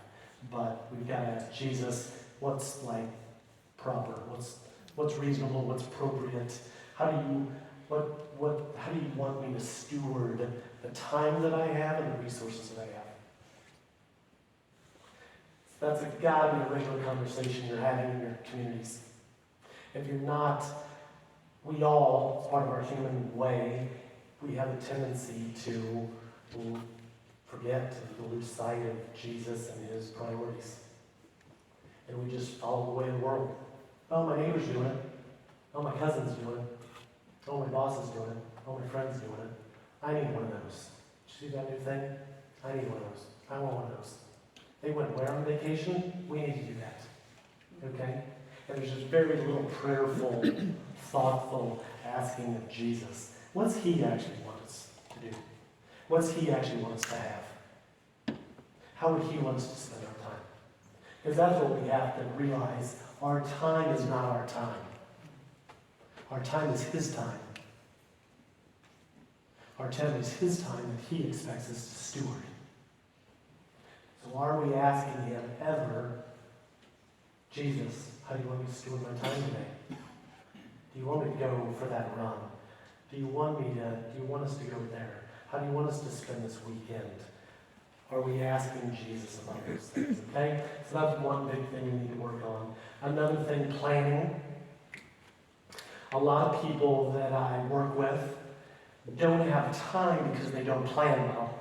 But we've got to ask Jesus, what's like proper? What's reasonable? What's appropriate? How do you want me to steward the time that I have and the resources that I have? That's got to be a regular conversation you're having in your communities. If you're not, we all, as part of our human way, we have a tendency to forget and lose sight of Jesus and his priorities. And we just follow the way of the world. Oh, my neighbor's doing it. Oh, my cousin's doing it. Oh, my boss is doing it. Oh, my friend's doing it. I need one of those. Did you see that new thing? I need one of those. I want one of those. They went where on vacation? We need to do that. Okay? And there's just very little prayerful, thoughtful asking of Jesus. What's he actually want us to do? What's he actually want us to have? How would he want us to spend our time? Because that's what we have to realize. Our time is not our time. Our time is His time. Our time is His time that He expects us to steward. So are we asking Him ever, Jesus, how do you want me to steward my time today? Do you want me to go for that run? Do you want us to go there? How do you want us to spend this weekend? Are we asking Jesus about those things? Okay? So that's one big thing we need to work on. Another thing, planning. A lot of people that I work with don't have time because they don't plan well.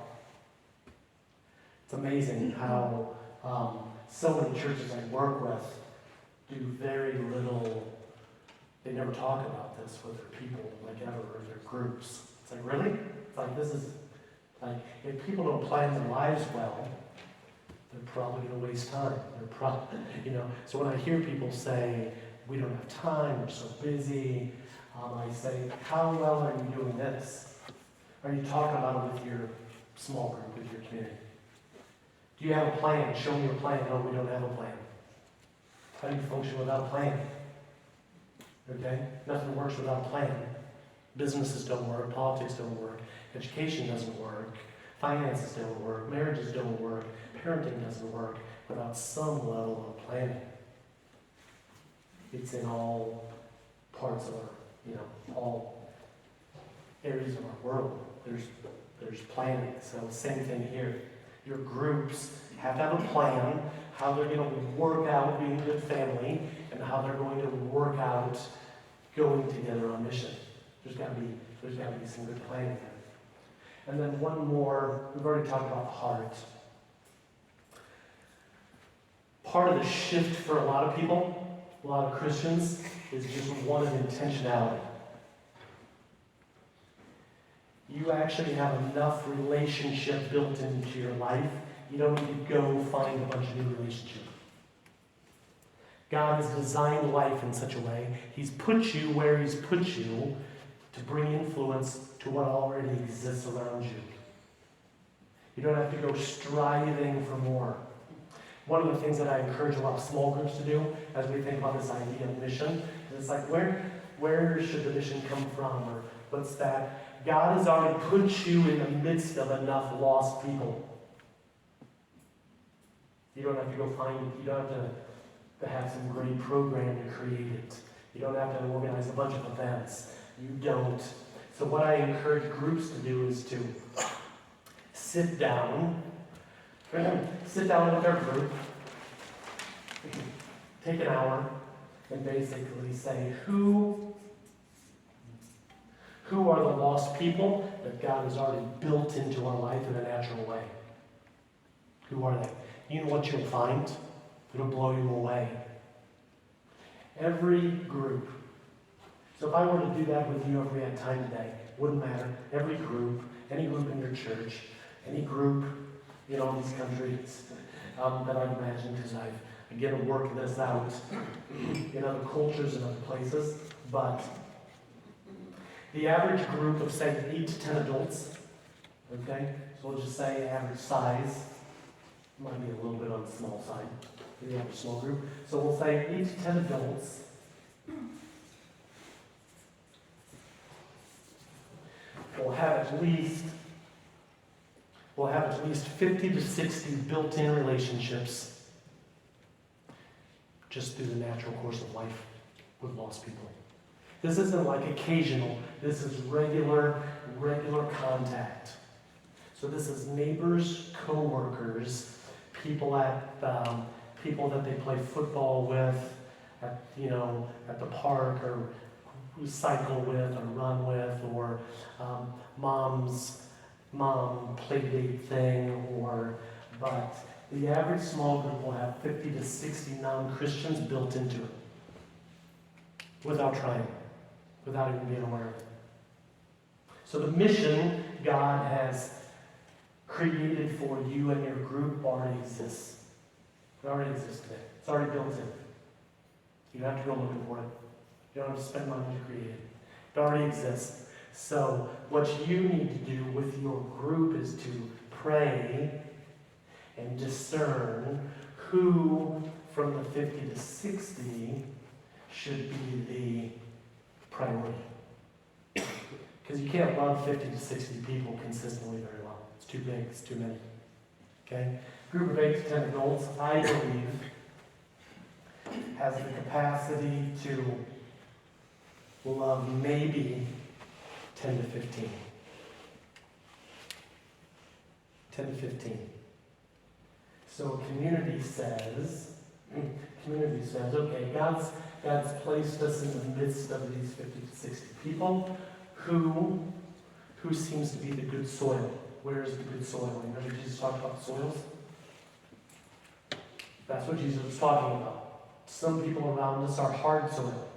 It's amazing how so many churches I work with do very little. They never talk about this with their people, like ever, or their groups. It's like, really? It's like, this is, like, if people don't plan their lives well, they're probably going to waste time. They're probably, so when I hear people say, we don't have time, we're so busy, I say, how well are you doing this? Are you talking about it with your small group, with your community? Do you have a plan? Show me your plan. No, we don't have a plan. How do you function without a plan? Okay? Nothing works without a plan. Businesses don't work, politics don't work, education doesn't work, finances don't work, marriages don't work, parenting doesn't work without some level of planning. It's in all parts of our, all areas of our world. There's planning. So same thing here. Your groups have to have a plan, how they're going to work out being a good family, and how they're going to work out going together on mission. There's got to be some good planning there. And then one more, we've already talked about the heart. Part of the shift for a lot of people, a lot of Christians, is just one of intentionality. You actually have enough relationship built into your life. You don't need to go find a bunch of new relationships. God has designed life in such a way. He's put you where He's put you to bring influence to what already exists around you. You don't have to go striving for more. One of the things that I encourage a lot of small groups to do as we think about this idea of mission is it's like, where should the mission come from? Or what's that? God has already put you in the midst of enough lost people. You don't have to go find it. You don't have to have some great program to create it. You don't have to organize a bunch of events. You don't. So what I encourage groups to do is to sit down with their group, take an hour, and basically say, who are the lost people that God has already built into our life in a natural way? Who are they? You know what you'll find? It'll blow you away. Every group. So if I were to do that with you, if we had time today, wouldn't matter. Every group, any group in your church, any group in all these countries that I've imagined, because I've, again, worked this out in other cultures and other places, but the average group of, say, 8 to 10 adults, okay? So we'll just say average size, might be a little bit on the small side for the average small group. So we'll say 8 to 10 adults. We'll have at least 50 to 60 built-in relationships just through the natural course of life with lost people. This isn't like occasional. This is regular contact. So this is neighbors, co-workers, people that they play football with, at the park, or who cycle with, or run with, or mom's mom play date thing, but the average small group will have 50 to 60 non-Christians built into it without trying, without even being aware of it. So the mission God has created for you and your group already exists. It already exists today. It's already built in. You don't have to go looking for it. You don't have to spend money to create it. It already exists. So what you need to do with your group is to pray and discern who from the 50 to 60 should be the priority. Because you can't love 50 to 60 people consistently very well. It's too big, it's too many. Okay? Group of 8 to 10 adults, I believe, has the capacity to love maybe 10 to 15. 10 to 15. So community says, okay, God's placed us in the midst of these 50 to 60 people. Who seems to be the good soil? Where is the good soil? Remember Jesus talked about soils? That's what Jesus was talking about. Some people around us are hard soil.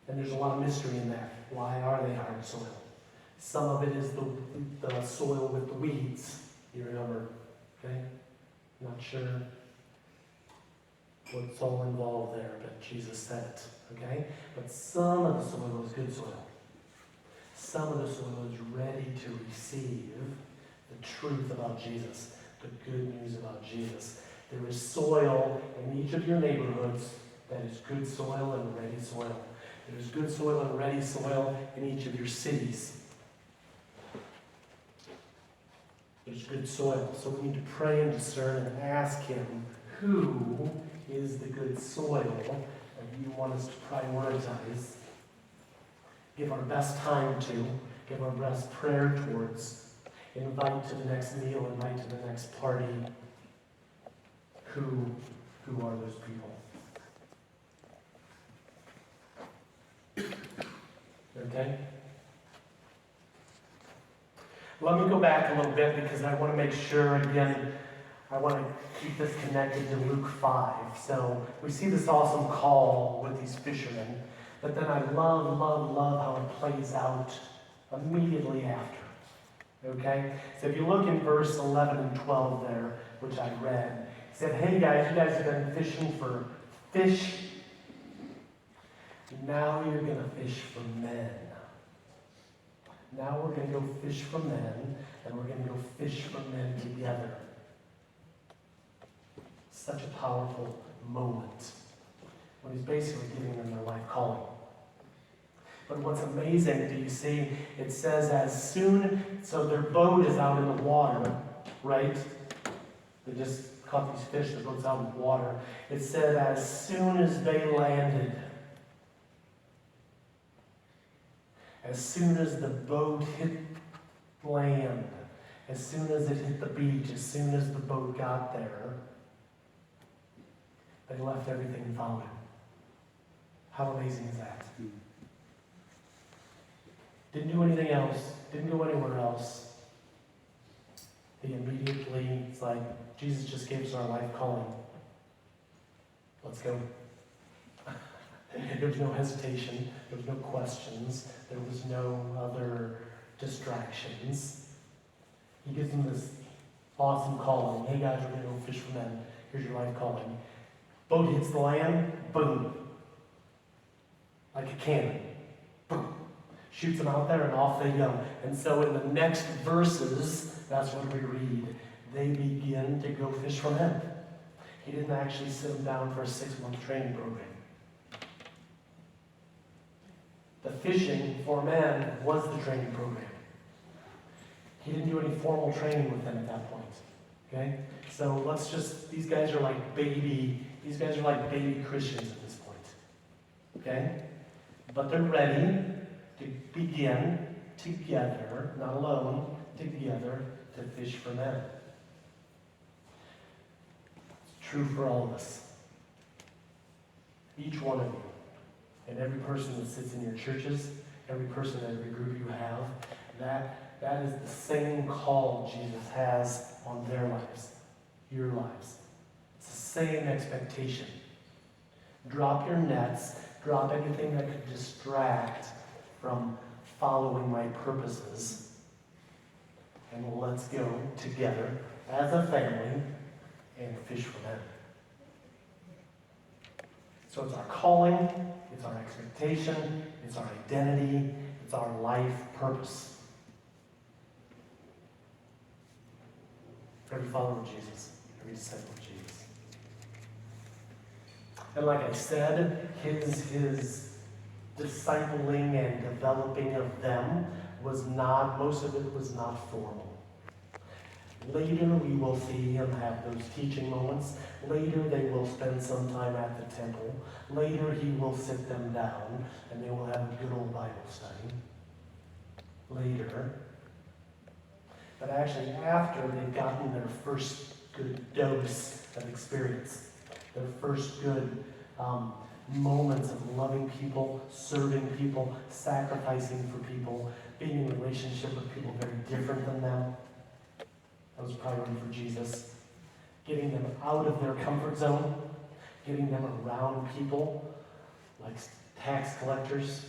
And there's a lot of mystery in that. Why are they hard soil? Some of it is the soil with the weeds. You remember, okay? Not sure what's all involved there, but Jesus said it, okay? But some of the soil is good soil. Some of the soil is ready to receive the truth about Jesus, the good news about Jesus. There is soil in each of your neighborhoods that is good soil and ready soil. There's good soil and ready soil in each of your cities. There's good soil. So we need to pray and discern and ask Him, who is the good soil that you want us to prioritize, give our best time to, give our best prayer towards, invite to the next meal, invite to the next party. Who are those people? Okay? Let me go back a little bit because I want to make sure, again, I want to keep this connected to Luke 5. So we see this awesome call with these fishermen, but then I love how it plays out immediately after. Okay? So if you look in verse 11 and 12 there, which I read, he said, hey guys, you guys have been fishing for fish. Now you're going to fish for men. Now we're going to go fish for men, and we're going to go fish for men together. Such a powerful moment when he's basically giving them their life calling. But what's amazing, do you see, it says as soon, so their boat is out in the water, right? They just caught these fish, the boat's out in the water. It said as soon as they landed, as soon as the boat hit land, as soon as it hit the beach, as soon as the boat got there, they left everything and followed him. How amazing is that? Didn't do anything else, didn't go anywhere else. They immediately, it's like, Jesus just gave us our life calling. Let's go. There was no hesitation, there was no questions, there was no other distractions. He gives them this awesome calling. Hey guys, we're going to go fish for men. Here's your life calling. Boat hits the land, boom. Like a cannon. Boom. Shoots them out there and off they go. And so in the next verses, that's what we read. They begin to go fish for men. He didn't actually sit them down for a 6-month training program. The fishing for men was the training program. He didn't do any formal training with them at that point. Okay? So let's just, these guys are like baby Christians at this point. Okay? But they're ready to begin together, not alone, together to fish for men. It's true for all of us. Each one of you. And every person that sits in your churches, every person in every group you have, that is the same call Jesus has on their lives, your lives. It's the same expectation. Drop your nets, drop anything that could distract from following my purposes, and let's go together as a family and fish for men. So it's our calling, it's our expectation, it's our identity, it's our life purpose. Every follower of Jesus every disciple of Jesus. And like I said, his discipling and developing of them was not, most of it was not formal. Later we will see him have those teaching moments. Later they will spend some time at the temple. Later he will sit them down and they will have a good old Bible study. Later. But actually after they've gotten their first good dose of experience, their first good moments of loving people, serving people, sacrificing for people, being in a relationship with people very different than them. That was a priority for Jesus. Getting them out of their comfort zone, getting them around people like tax collectors.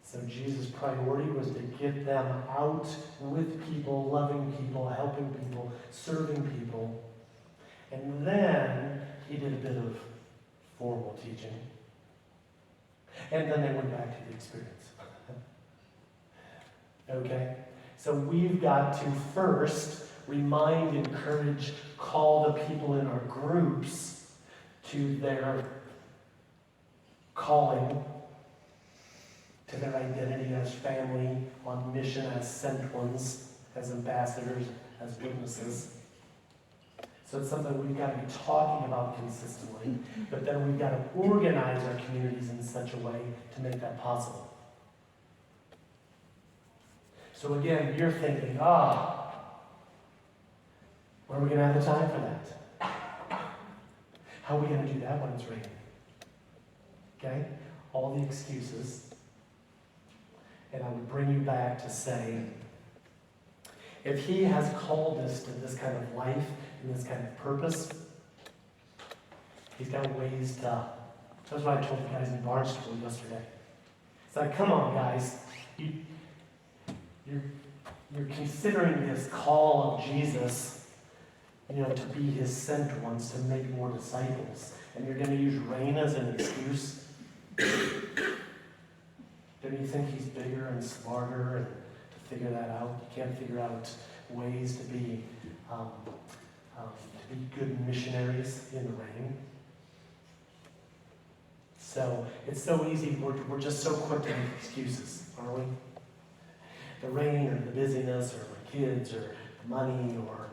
So Jesus' priority was to get them out with people, loving people, helping people, serving people. And then he did a bit of formal teaching. And then they went back to the experience. Okay? So we've got to first remind, encourage, call the people in our groups to their calling, to their identity as family, on mission as sent ones, as ambassadors, as witnesses. So it's something we've got to be talking about consistently, but then we've got to organize our communities in such a way to make that possible. So again, you're thinking, when are we going to have the time for that? How are we going to do that when it's raining? Okay? All the excuses. And I would bring you back to say, if he has called us to this kind of life and this kind of purpose, he's got ways to. That's what I told the guys in Barnstable yesterday. It's like, come on, guys. You're considering this call of Jesus, to be his sent ones, to make more disciples. And you're going to use rain as an excuse. Don't you think he's bigger and smarter and to figure that out? You can't figure out ways to be good missionaries in the rain. So it's so easy. We're just so quick to make excuses, aren't we? The rain or the busyness or my kids or the money or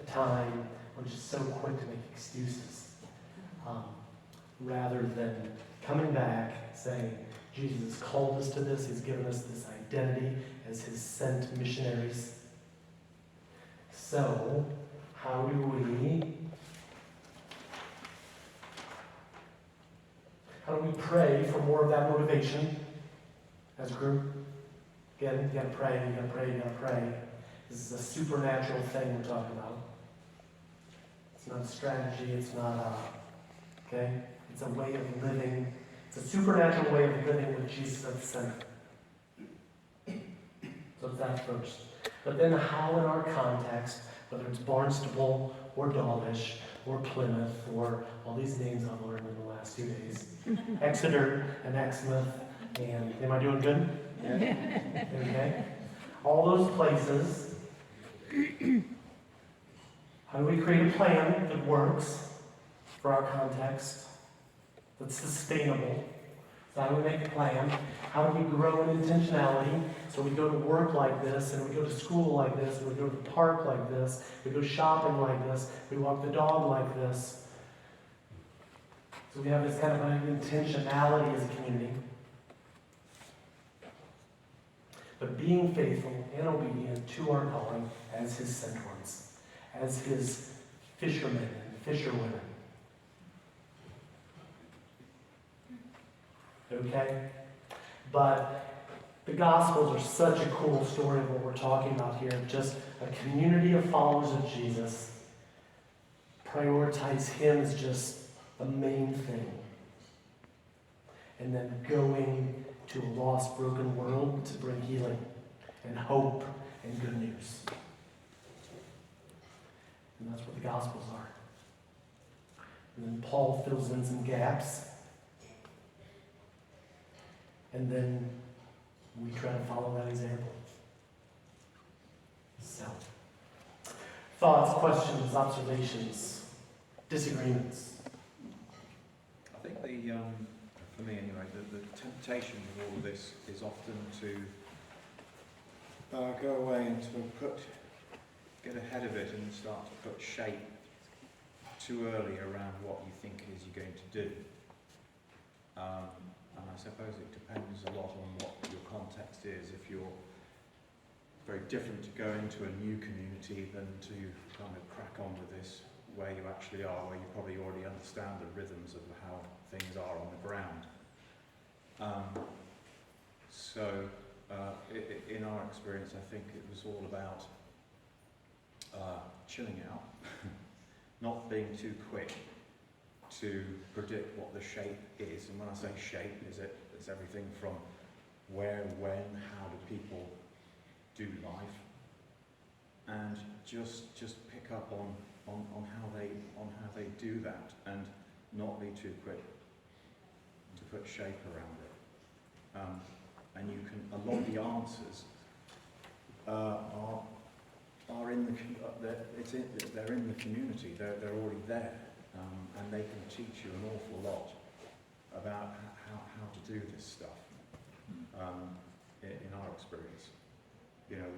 the time. We're just so quick to make excuses. Rather than coming back saying, Jesus has called us to this. He's given us this identity as his sent missionaries. So, how do we pray for more of that motivation as a group? Again, you gotta pray, you gotta pray, you gotta pray. This is a supernatural thing we're talking about. It's not a strategy, it's not okay? It's a way of living. It's a supernatural way of living with Jesus at the center. So it's that first. But then how in our context, whether it's Barnstable or Dawlish or Plymouth or all these names I've learned in the last 2 days, Exeter and Exmouth, and am I doing good? Yeah. Okay. All those places, how do we create a plan that works for our context, that's sustainable? So how do we make a plan? How do we grow in intentionality? So we go to work like this, and we go to school like this, and we go to the park like this, we go shopping like this, we walk the dog like this. So we have this kind of an intentionality as a community. But being faithful and obedient to our calling as his sent ones, as his fishermen and fisherwomen. Okay? But the Gospels are such a cool story of what we're talking about here. Just a community of followers of Jesus. Prioritize him as just the main thing. And then going to a lost, broken world to bring healing and hope and good news. And that's what the Gospels are. And then Paul fills in some gaps. And then we try to follow that example. So, Thoughts, questions, observations, disagreements? I think for me anyway, the temptation with all of this is often to go away and to get ahead of it and start to put shape too early around what you think it is you're going to do. And I suppose it depends a lot on what your context is. If you're very different to go into a new community than to kind of crack on with this where you actually are, where you probably already understand the rhythms of how things are on the ground. In our experience, I think it was all about chilling out, not being too quick to predict what the shape is. And when I say shape, it's everything from where, when, how do people do life, and just pick up on how they do that, and not be too quick to put shape around it. And you can, a lot of the answers are in they're in the community. They're already there, and they can teach you an awful lot about how to do this stuff. In our experience, you know,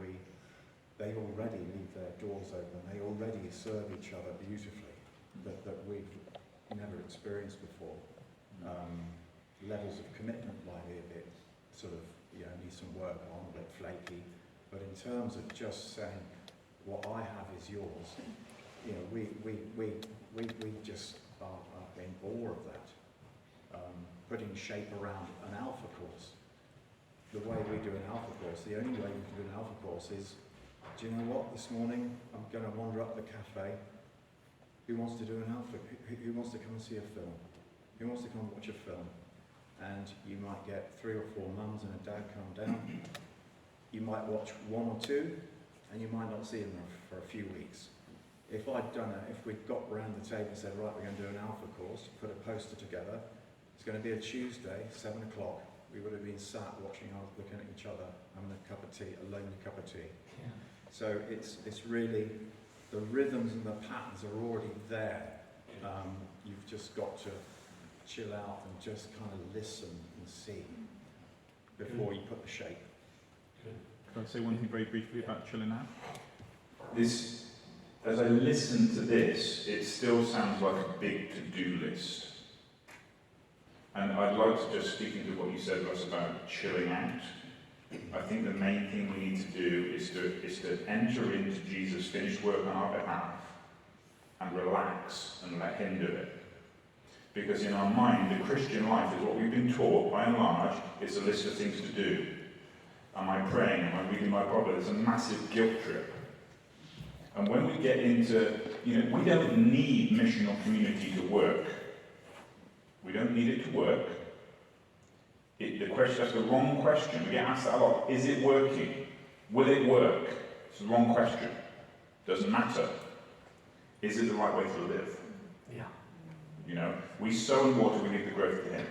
they already leave their doors open. They already serve each other beautifully that we've never experienced before. Levels of commitment might be a bit sort of, you know, need some work on, a bit flaky. But in terms of just saying, what I have is yours, you know, we just are in awe of that. Putting shape around an alpha course. The way we do an alpha course, the only way you can do an alpha course is, do you know what, this morning I'm going to wander up the cafe. Who wants to do an alpha? Who wants to come and see a film? Who wants to come and watch a film? And you might get 3 or 4 mums and a dad come down. You might watch 1 or 2, and you might not see them for a few weeks. If we'd got round the table and said, right, we're going to do an alpha course, put a poster together, it's going to be a Tuesday, 7 o'clock, we would have been sat watching, looking at each other, having a cup of tea, a lonely cup of tea. Yeah. So it's really, the rhythms and the patterns are already there. You've just got to chill out and just kind of listen and see before you put the shape. Can I say one thing very briefly about chilling out? As I listen to this, it still sounds like a big to-do list. And I'd like to just speak into what you said, Russ, about chilling out. I think the main thing we need to do is to enter into Jesus' finished work on our behalf and relax and let him do it. Because in our mind, the Christian life is what we've been taught, by and large, it's a list of things to do. Am I praying? Am I reading my Bible? There's a massive guilt trip. And when we get into, we don't need missional community to work. We don't need it to work. That's the wrong question. We get asked that a lot. Is it working? Will it work? It's the wrong question. Doesn't matter. Is it the right way to live? Yeah. We sow and water, we give the growth to him.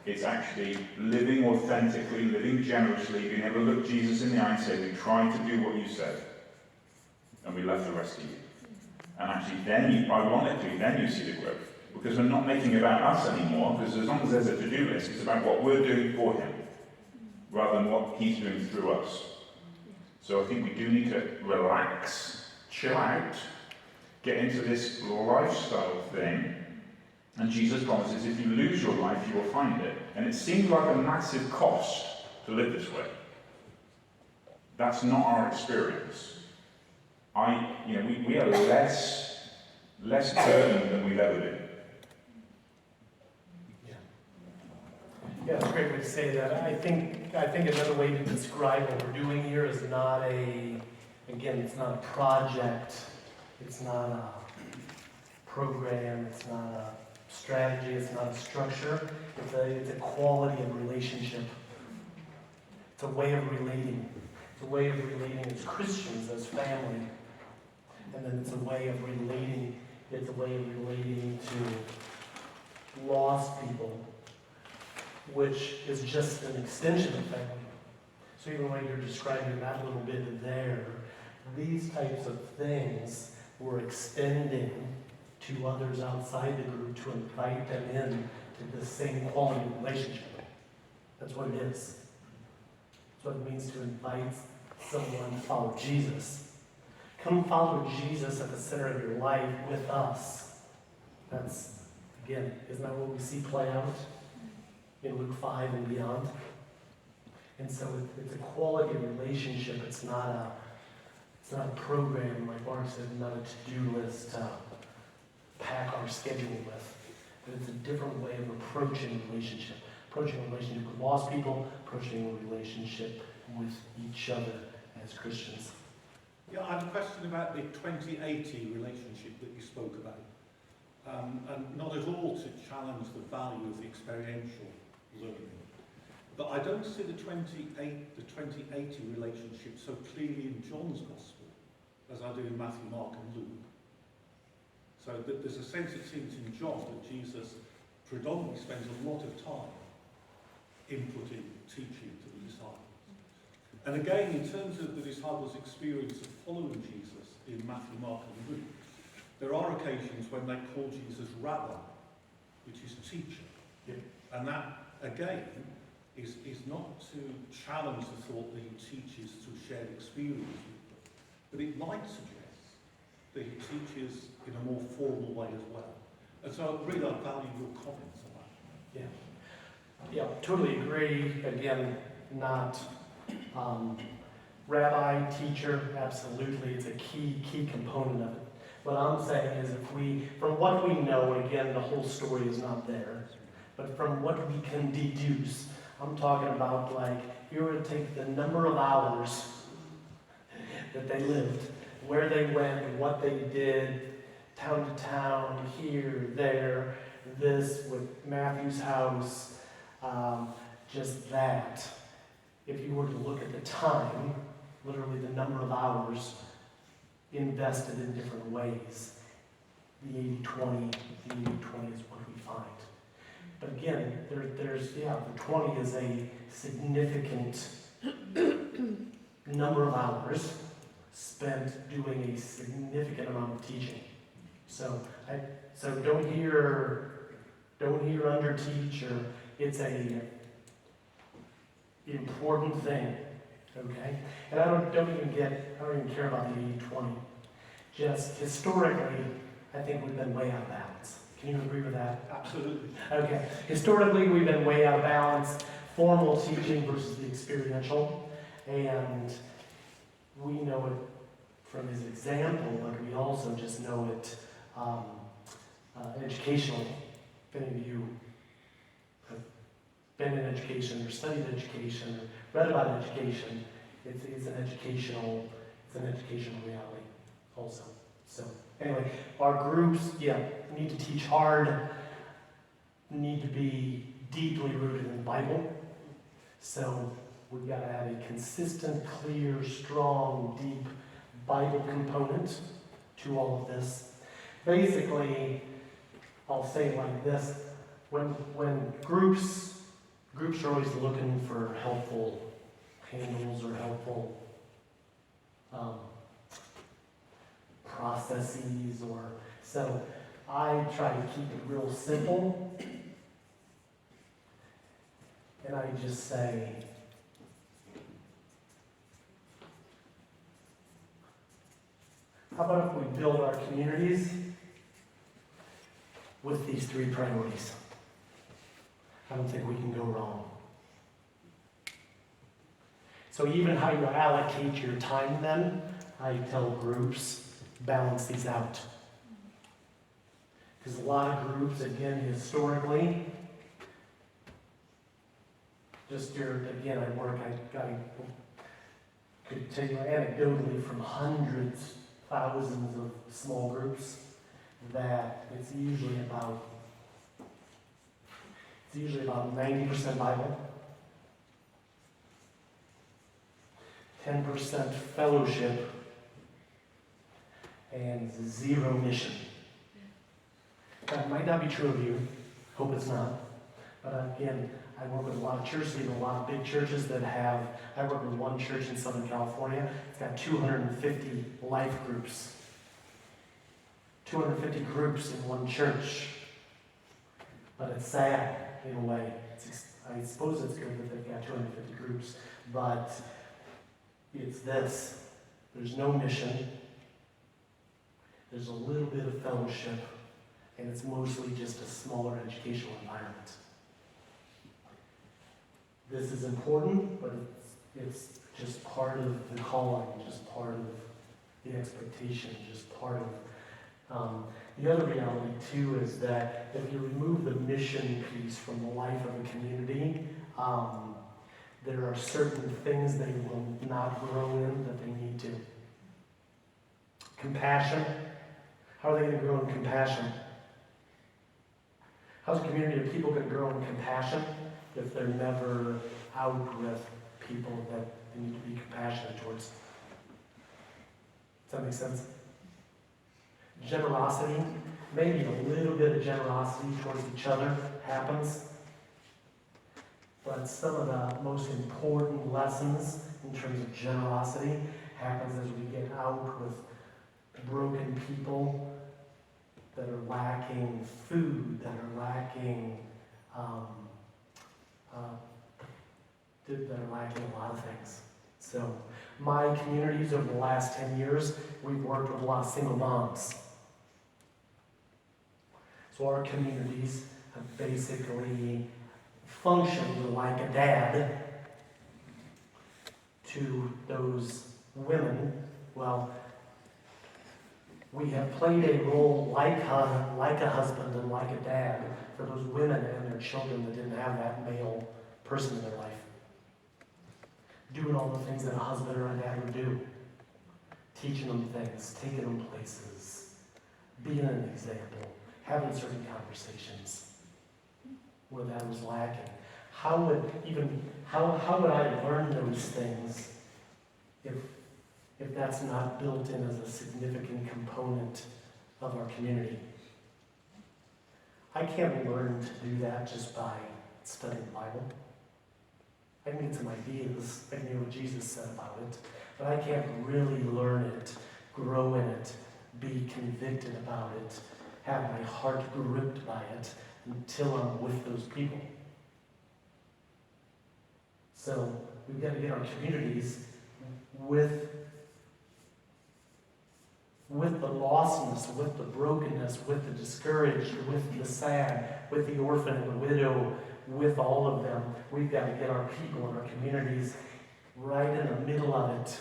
It's actually living authentically, living generously, being able to look Jesus in the eye and say, we tried to do what you said, and we left the rest to you. And actually ironically, then you see the growth. Because we're not making it about us anymore, because as long as there's a to-do list, it's about what we're doing for him, rather than what he's doing through us. So I think we do need to relax, chill out, get into this lifestyle thing, and Jesus promises if you lose your life, you will find it. And it seems like a massive cost to live this way. That's not our experience. We are less burdened than we've ever been. Yeah, that's a great way to say that. I think another way to describe what we're doing here is not it's not a project, it's not a program, it's not a strategy, it's not a structure, it's a quality of relationship. It's a way of relating. It's a way of relating as Christians, as family. And then it's a way of relating to lost people, which is just an extension of family. So even when you're describing that little bit there, These types of things we're extending to others outside the group to invite them in to the same quality of relationship. That's what it is. That's what it means to invite someone to follow Jesus. Come follow Jesus at the center of your life with us. That's, again, isn't that what we see play out in Luke 5 and beyond? And so it's a quality of relationship. It's not a program, like Mark said, not a to-do list to pack our schedule with. But it's a different way of approaching relationship. Approaching a relationship with lost people, approaching a relationship with each other as Christians. Yeah, I have a question about the 2080 relationship that you spoke about. And not at all to challenge the value of the experiential learning. But I don't see the 2080 relationship so clearly in John's Gospel as I do in Matthew, Mark and Luke. So that there's a sense, it seems, in John that Jesus predominantly spends a lot of time inputting, teaching to the disciples. And again, in terms of the disciples' experience of following Jesus in Matthew, Mark and Luke, there are occasions when they call Jesus Rabbi, which is teacher. Yep. And that, again, is not to challenge the thought that he teaches through shared experience with them, but it might suggest that he teaches in a more formal way as well. And so really I value your comments on that. Yeah, totally agree. Again, not rabbi, teacher, absolutely. It's a key component of it. What I'm saying is from what we know, and again, the whole story is not there, but from what we can deduce, I'm talking about like, if you were to take the number of hours that they lived, where they went, what they did, town to town, here, there, this with Matthew's house, just that. If you were to look at the time, literally the number of hours invested in different ways, the 80-20 is what we find. But again, the 20 is a significant number of hours spent doing a significant amount of teaching. So don't hear under teach, or it's a important thing, okay? And I don't even care about the 80-20. Just historically, I think we've been way out of balance. Can you agree with that? Absolutely. Okay. Historically, we've been way out of balance. Formal teaching versus the experiential. And we know it from his example, but we also just know it educationally. If any of you have been in education or studied education or read about education, it's an educational reality also. So anyway, our groups, need to teach hard, need to be deeply rooted in the Bible. So we've got to have a consistent, clear, strong, deep Bible component to all of this. Basically, I'll say it like this: when groups are always looking for helpful handles or helpful processes, so I try to keep it real simple, and I just say, how about if we build our communities with these three priorities? I don't think we can go wrong. So even how you allocate your time then, I tell groups, balance these out. Because a lot of groups, again, historically, I could tell you anecdotally from hundreds, thousands of small groups, that it's usually about 90% Bible, 10% fellowship, and 0 mission. That might not be true of you. Hope it's not. But again, I work with a lot of churches, even a lot of big churches that have, I work with one church in Southern California, it's got 250 life groups. 250 groups in one church. But it's sad in a way. I suppose it's good that they've got 250 groups, but it's this. There's no mission. There's a little bit of fellowship, and it's mostly just a smaller educational environment. This is important, but it's just part of the calling, just part of the expectation, just part of the other reality too is that if you remove the mission piece from the life of a community, there are certain things they will not grow in that they need to. Compassion. How are they going to grow in compassion? How's a community of people going to grow in compassion if they're never out with people that they need to be compassionate towards? Does that make sense? Generosity, maybe a little bit of generosity towards each other happens, but some of the most important lessons in terms of generosity happens as we get out with broken people that are lacking food, that are lacking a lot of things. So my communities over the last 10 years, we've worked with a lot of single moms. So our communities have basically functioned like a dad to those women. Well, we have played a role like a husband and like a dad for those women and their children that didn't have that male person in their life. Doing all the things that a husband or a dad would do. Teaching them things, taking them places, being an example, having certain conversations where that was lacking. How would I learn those things if that's not built in as a significant component of our community? I can't learn to do that just by studying the Bible. I can get some ideas, I can hear what Jesus said about it, but I can't really learn it, grow in it, be convicted about it, have my heart gripped by it until I'm with those people. So we've got to get our communities with the lostness, with the brokenness, with the discouraged, with the sad, with the orphan and the widow, with all of them. We've got to get our people and our communities right in the middle of it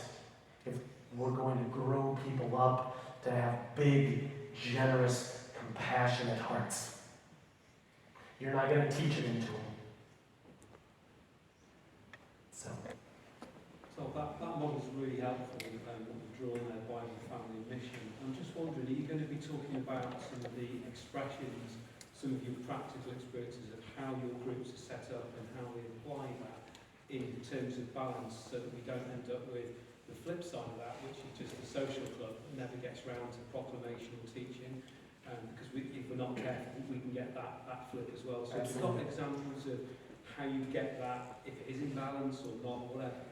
if we're going to grow people up to have big, generous, compassionate hearts. You're not going to teach it into them. So that model is really helpful and what we've drawn there, Bible, family, and mission. I'm just wondering, are you going to be talking about some of the expressions, some of your practical experiences of how your groups are set up and how we apply that in terms of balance so that we don't end up with the flip side of that, which is just a social club that never gets round to proclamation or teaching, because if we're not careful, we can get that flip as well. So we've got examples of how you get that, if it is in balance or not, whatever.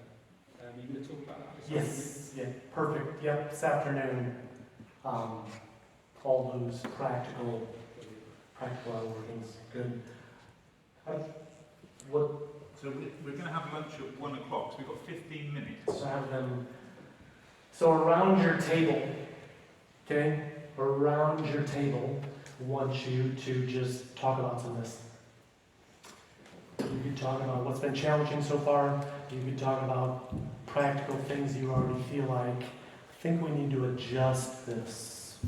Are you going to talk about that this afternoon? yes, yeah, perfect. Yep, this afternoon, all those practical workings. Good. So we're going to have lunch at 1 o'clock, so we've got 15 minutes. So have them. So around your table, okay? Around your table, I want you to just talk about some of this. You could talk about what's been challenging so far. You could talk about practical things you already feel like, I think we need to adjust this.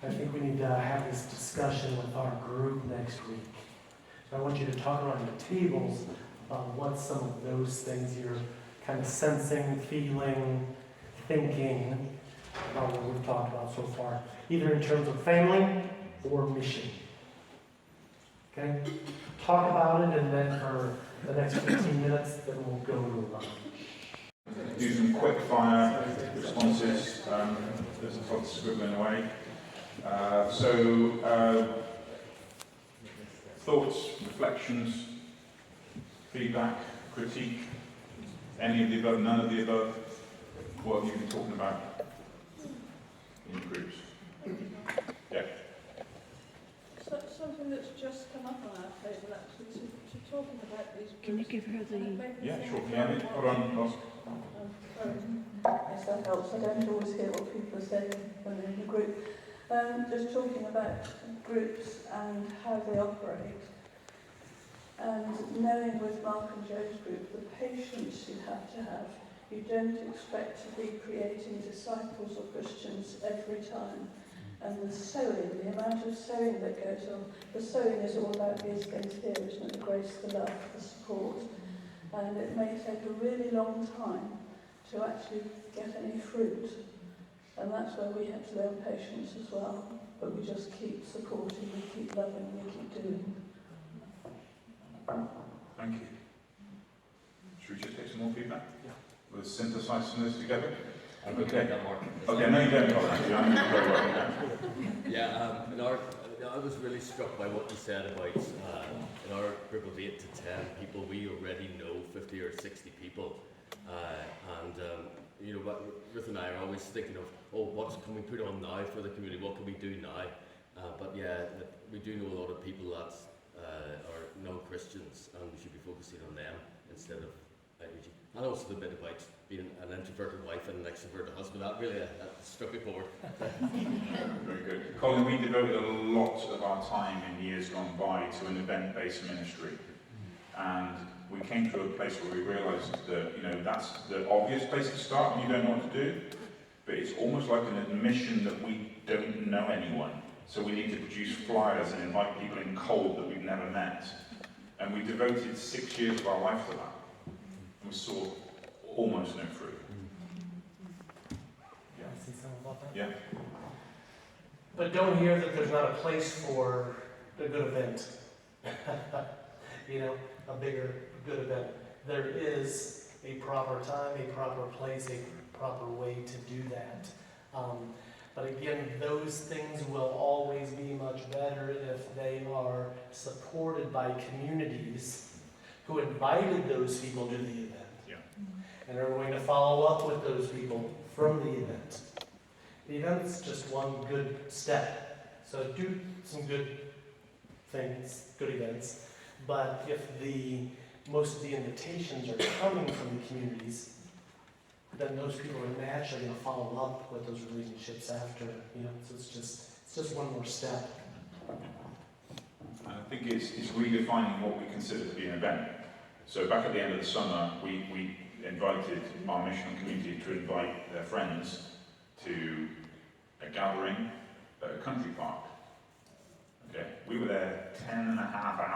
I think we need to have this discussion with our group next week. So I want you to talk around your tables about what some of those things you're kind of sensing, feeling, thinking about what we've talked about so far, either in terms of family or mission. Okay? Talk about it, and then for the next 15 minutes, then we'll go to lunch. Do some quick fire responses. There's Todd scribbling away. Thoughts, reflections, feedback, critique, any of the above, none of the above? What have you been talking about in your groups? Yeah. So, something that's just come up on our table actually, to talking about these groups. Can you give her the... Yeah, sure. Yeah, hold on, Ross. Yes, that helps. I don't always hear what people are saying when they're in a group. Just talking about groups and how they operate. And knowing with Mark and Joe's group the patience you have to have. You don't expect to be creating disciples or Christians every time. And the sowing, the amount of sowing that goes on. The sowing is all about these things here, isn't it? The grace, the love, the support. And it may take a really long time to actually get any fruit. And that's where we have to learn patience as well. But we just keep supporting, we keep loving, we keep doing. Thank you. Should we just take some more feedback? Yeah. We'll synthesize some of this together. Okay, that Mark. Okay, no, you don't, Colin. I'm very well. Yeah, I was really struck by what you said about in our group of 8 to 10 people, we already know 50 or 60 people. You know, Ruth and I are always thinking of, oh, what can we put on now for the community? What can we do now? But yeah, we do know a lot of people that are non-Christians, and we should be focusing on them instead of outreaching. And also the bit about being an introverted wife and an extroverted husband, that really struck a chord. Very good. Colin, we devoted a lot of our time in years gone by to an event-based ministry. And we came to a place where we realised that, you know, that's the obvious place to start when you don't know what to do. But it's almost like an admission that we don't know anyone. So we need to produce flyers and invite people in cold that we've never met. And we devoted 6 years of our life to that. And we saw almost no fruit. Yeah. I see something about that. Yeah. But don't hear that there's not a place for a good event. You know, a bigger, good event. There is a proper time, a proper place, a proper way to do that. But again, those things will always be much better if they are supported by communities who invited those people to the event. Yeah. And are going to follow up with those people from the event. The event's just one good step. So do some good things, good events. But if most of the invitations are coming from the communities, then those people are naturally going to follow up with those relationships after, you know, so it's just one more step. And I think it's redefining what we consider to be an event. So back at the end of the summer, we invited our missional community to invite their friends to a gathering at a country park. Okay, we were there 10.5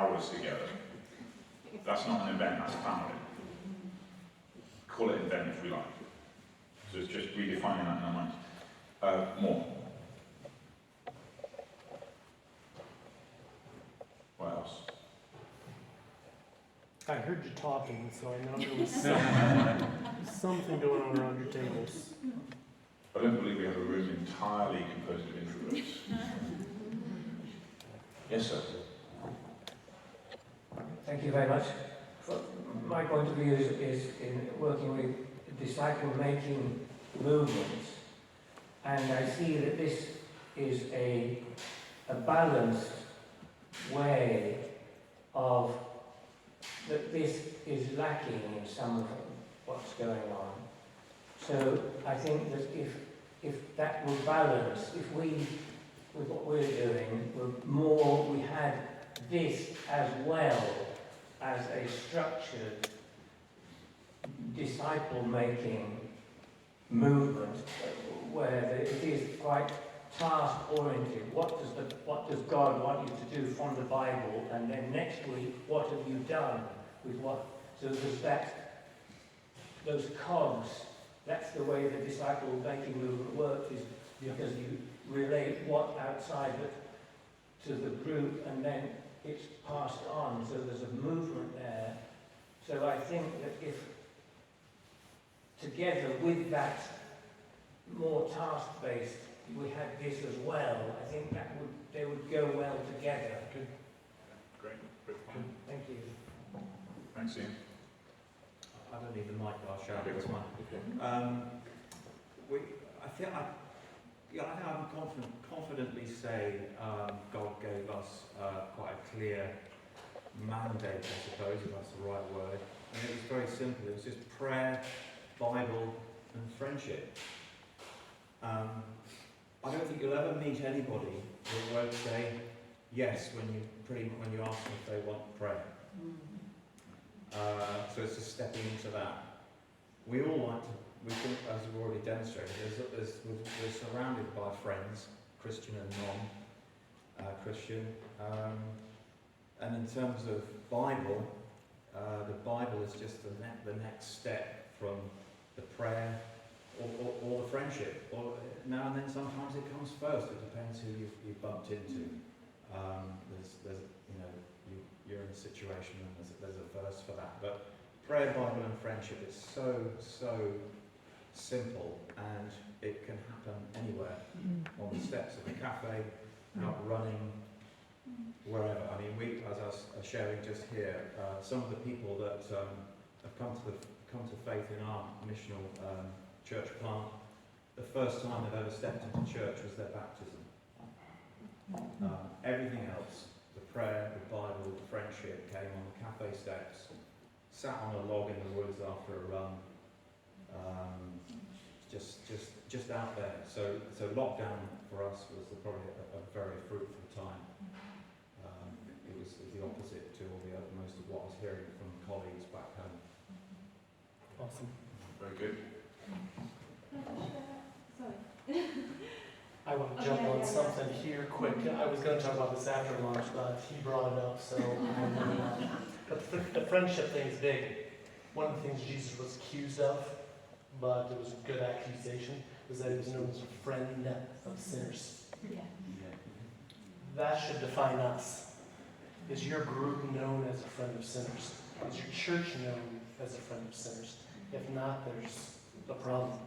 hours together. That's not an event, that's a family. Call it an event if we like. So it's just redefining that in our minds. More. What else? I heard you talking, so I know there was something going on around your tables. I don't believe we have a room entirely composed of introverts. Yes, sir. Thank you very much. My point of view is in working with disciple-making movements, and I see that this is a balanced way of that this is lacking in some of what's going on. So I think that if that were balanced, if we, with what we're doing, we had this as well as a structured disciple-making movement where it is quite task-oriented. What does God want you to do from the Bible? And then next week, what have you done with what? So there's those cogs. That's the way the disciple-making movement works, is because you relate what outside to the group, and then it's passed on. So there's a movement there. So I think that if together with that more task-based, we had this as well, I think they would go well together. Great. Thank you. Thanks, Ian. I don't need the mic, but I'll shout. Okay, It's fine. I think I can confidently say God gave us quite a clear mandate, I suppose, if that's the right word. And it was very simple. It was just prayer, Bible, and friendship. I don't think you'll ever meet anybody who won't say yes when you ask them if they want prayer. So it's just stepping into that. We all like to. We think, as we've already demonstrated, we're surrounded by friends, Christian and non-Christian. And in terms of Bible, the Bible is just the next step from the prayer or the friendship. Or now and then, sometimes it comes first. It depends who you've bumped into. You're in a situation and there's a verse for that. But prayer, Bible, and friendship is so simple, and it can happen anywhere. On the steps of a cafe, out running, wherever. I mean, as I was sharing just here, some of the people that have come to faith in our missional church plant, the first time they've ever stepped into church was their baptism. Everything else, the prayer, the Bible, the friendship, came on the cafe steps, sat on a log in the woods after a run, just out there. So lockdown for us was probably a very fruitful time. It was the opposite to all the other, most of what I was hearing from colleagues back home. Awesome. Very good. Sorry. I want to jump on something here quick. I was going to talk about this after lunch, but he brought it up, so but the friendship thing is big. One of the things Jesus was accused of, but it was a good accusation, was that he was known as a friend of sinners. Yeah. That should define us. Is your group known as a friend of sinners? Is your church known as a friend of sinners? If not, there's a problem.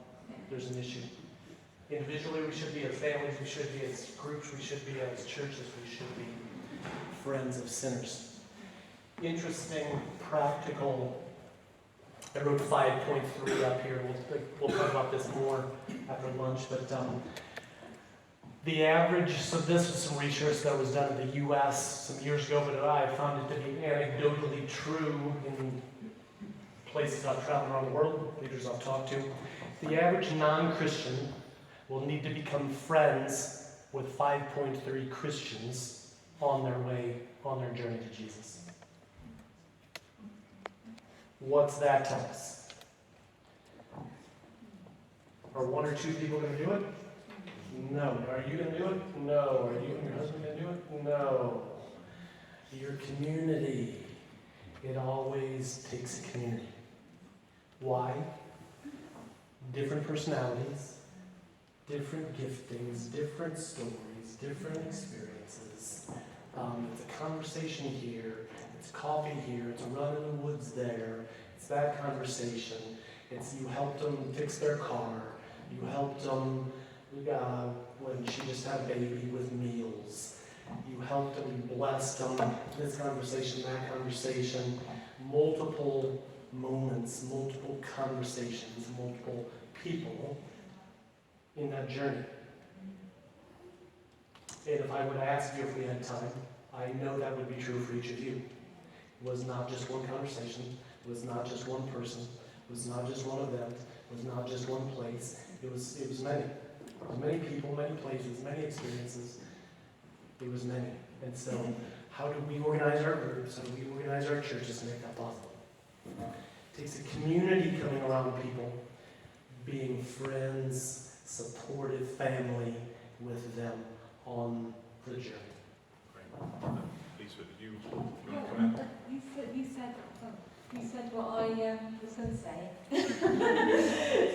There's an issue. Individually, we should be as families, we should be as groups, we should be as churches, we should be friends of sinners. Interesting, practical. I wrote 5.3 up here. We'll talk about this more after lunch, but the average, so this was some research that was done in the U.S. some years ago, but I found it to be anecdotally true in places I've traveled around the world, leaders I've talked to. The average non-Christian will need to become friends with 5.3 Christians on their journey to Jesus. What's that tell us? Are one or two people going to do it? No. Are you going to do it? No. Are you and your husband going to do it? No. Your community. It always takes a community. Why? Different personalities, different giftings, different stories, different experiences. It's a conversation here, it's coffee here, it's a run in the woods there, it's that conversation. It's you helped them fix their car, you helped them when she just had a baby with meals, you helped them, you blessed them, this conversation, that conversation, multiple moments, multiple conversations, multiple people in that journey. And if I would ask you if we had time, I know that would be true for each of you. It was not just one conversation, it was not just one person, it was not just one event, it was not just one place, it was many. It was many people, many places, many experiences. It was many. And so how do we organize our groups, how do we organize our churches to make that possible? It takes a community coming around people, being friends, supportive family with them on the journey. Lisa, did you want to come in? You said what I was going to say.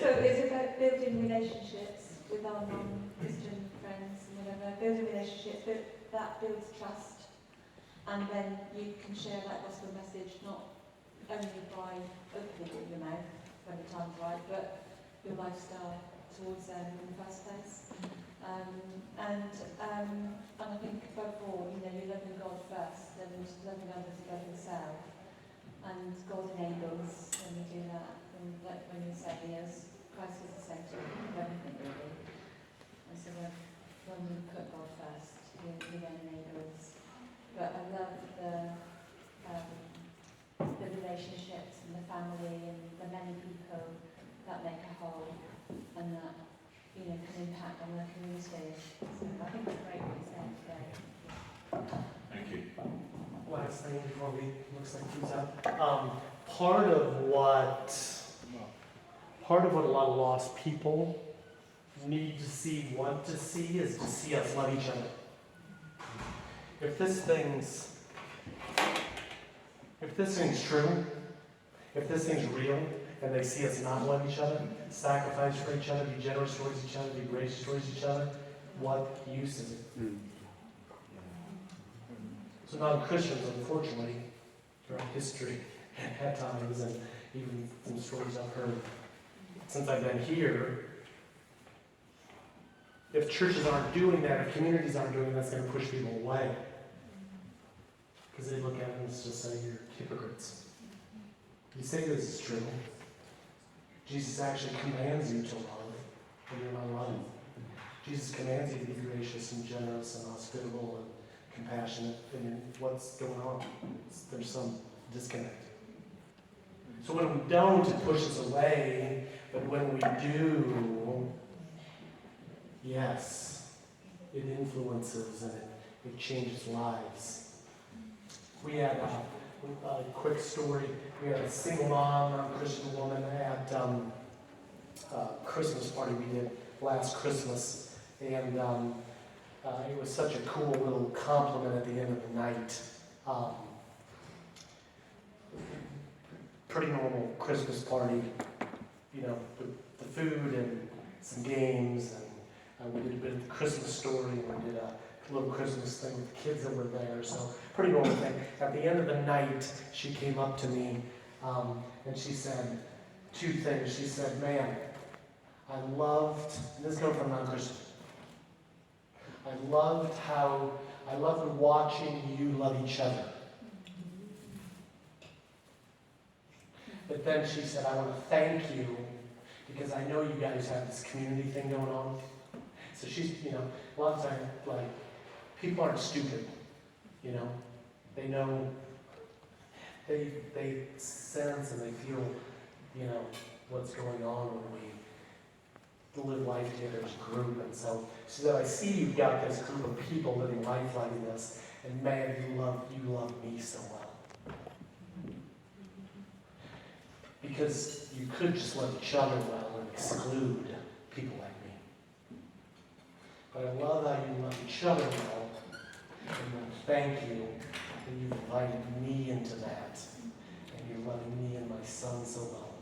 So it's about building relationships with our non-Christian friends and whatever. Building relationships that builds trust, and then you can share that gospel message not only by opening your mouth when the time's right, but your lifestyle towards them in the first place. And I think above all, you know, you're loving God first and loving others above yourself. And God enables when we do that. And like when you say, yes, Christ is the centre of everything really. And so when we put God first, he then enables. But I love the relationships and the family and the many people that make a whole and that, you know, can impact on the community. So I think it's great what you said today. Thank you. Last thing before we looks like who's up. Part of what a lot of lost people need to see, want to see, is to see us love each other. If this thing's true, if this thing's real, and they see us not love each other, sacrifice for each other, be generous towards each other, be gracious towards each other, what use is it? So non-Christians, unfortunately, throughout history, at times, and even some stories I've heard since I've been here, if churches aren't doing that, if communities aren't doing that, it's going to push people away. Because they look at them and just say, you're hypocrites. You say this is true. Jesus actually commands you to love, but you're not loving. Jesus commands you to be gracious and generous and hospitable and compassionate, and what's going on? There's some disconnect. So when we don't, it pushes away, but when we do, yes, it influences and it changes lives. We had a quick story. We had a single mom, non-Christian woman at a Christmas party we did last Christmas, and it was such a cool little compliment at the end of the night. Pretty normal Christmas party, you know, with the food and some games, and we did a bit of the Christmas story, and we did a little Christmas thing with the kids that were there, so pretty normal thing. At the end of the night, she came up to me, and she said two things. She said, man, I loved, and this comes from non-Christian, I loved watching you love each other. But then she said, I want to thank you because I know you guys have this community thing going on. So she's, you know, a lot of times, like, people aren't stupid, you know. They know, they sense and they feel, you know, what's going on when we live life together as a group. And so she said, I see you've got this group of people living life like this, and man, you love me so well. Because you could just love each other well and exclude people like me. But I love how you love each other well, and thank you that you've invited me into that, and you're loving me and my son so well.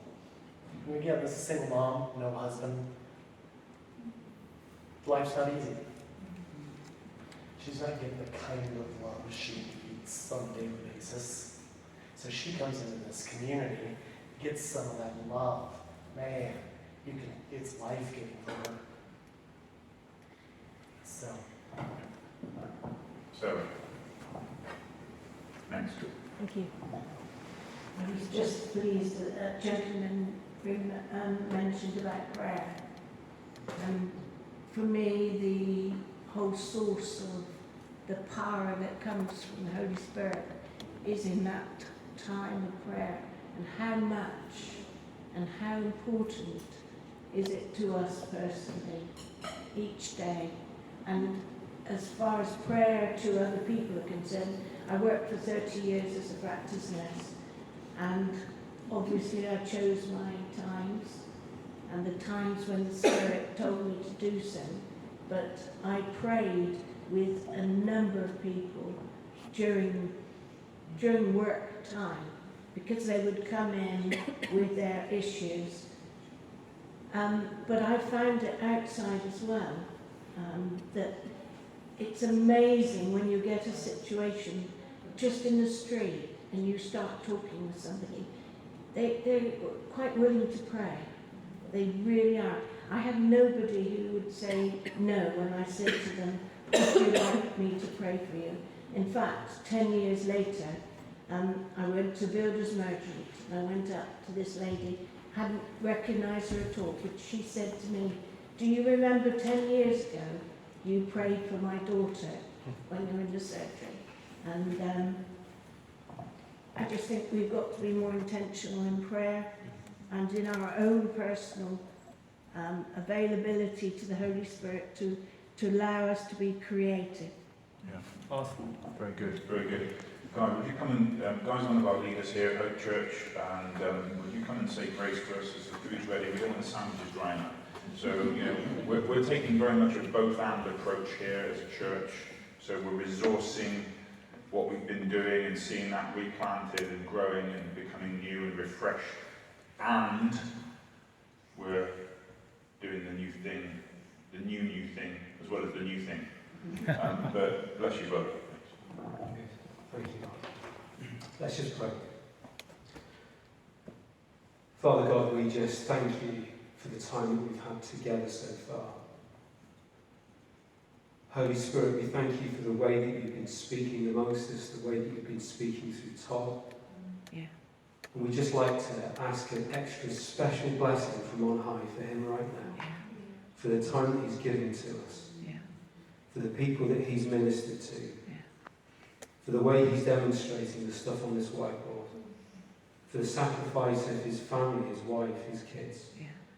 And again, this is a single mom, no husband. Life's not easy. She's not getting the kind of love she needs on a daily basis. So she comes into this community, gets some of that love. Man, it's life-giving for her. So. Next. Thank you. I was just pleased that a gentleman mentioned about prayer. For me, the whole source of the power that comes from the Holy Spirit is in that time of prayer, and how much and how important is it to us personally each day. And as far as prayer to other people are concerned, I worked for 30 years as a practice nurse, and obviously I chose my times and the times when the Spirit told me to do so, but I prayed with a number of people during work time, because they would come in with their issues. But I found it outside as well, that it's amazing when you get a situation just in the street and you start talking with somebody. They're quite willing to pray. They really are. I have nobody who would say no when I said to them, would you like me to pray for you? In fact, 10 years later, I went to Builders Merchant and I went up to this lady, hadn't recognised her at all, but she said to me, do you remember 10 years ago you prayed for my daughter when you were in the surgery? And I just think we've got to be more intentional in prayer and in our own personal availability to the Holy Spirit to allow us to be creative. Yeah. Awesome. Very good, very good. Guy, would you come and, Guy's one of our leaders here at Hope Church, and would you come and say grace for us as the food's ready? We don't want the sandwiches drying up. So, you know, we're taking very much a both and approach here as a church. So we're resourcing what we've been doing and seeing that replanted and growing and becoming new and refreshed. And we're doing the new thing, the new thing, as well as the new thing. But bless you both. Thank you. Let's just pray. Father God, we just thank you for the time that we've had together so far. Holy Spirit, we thank you for the way that you've been speaking amongst us, the way that you've been speaking through Todd. Yeah. And we'd just like to ask an extra special blessing from on high for him right now, for the time that he's given to us, for the people that he's ministered to, for the way he's demonstrating the stuff on this whiteboard, for the sacrifice of his family, his wife, his kids.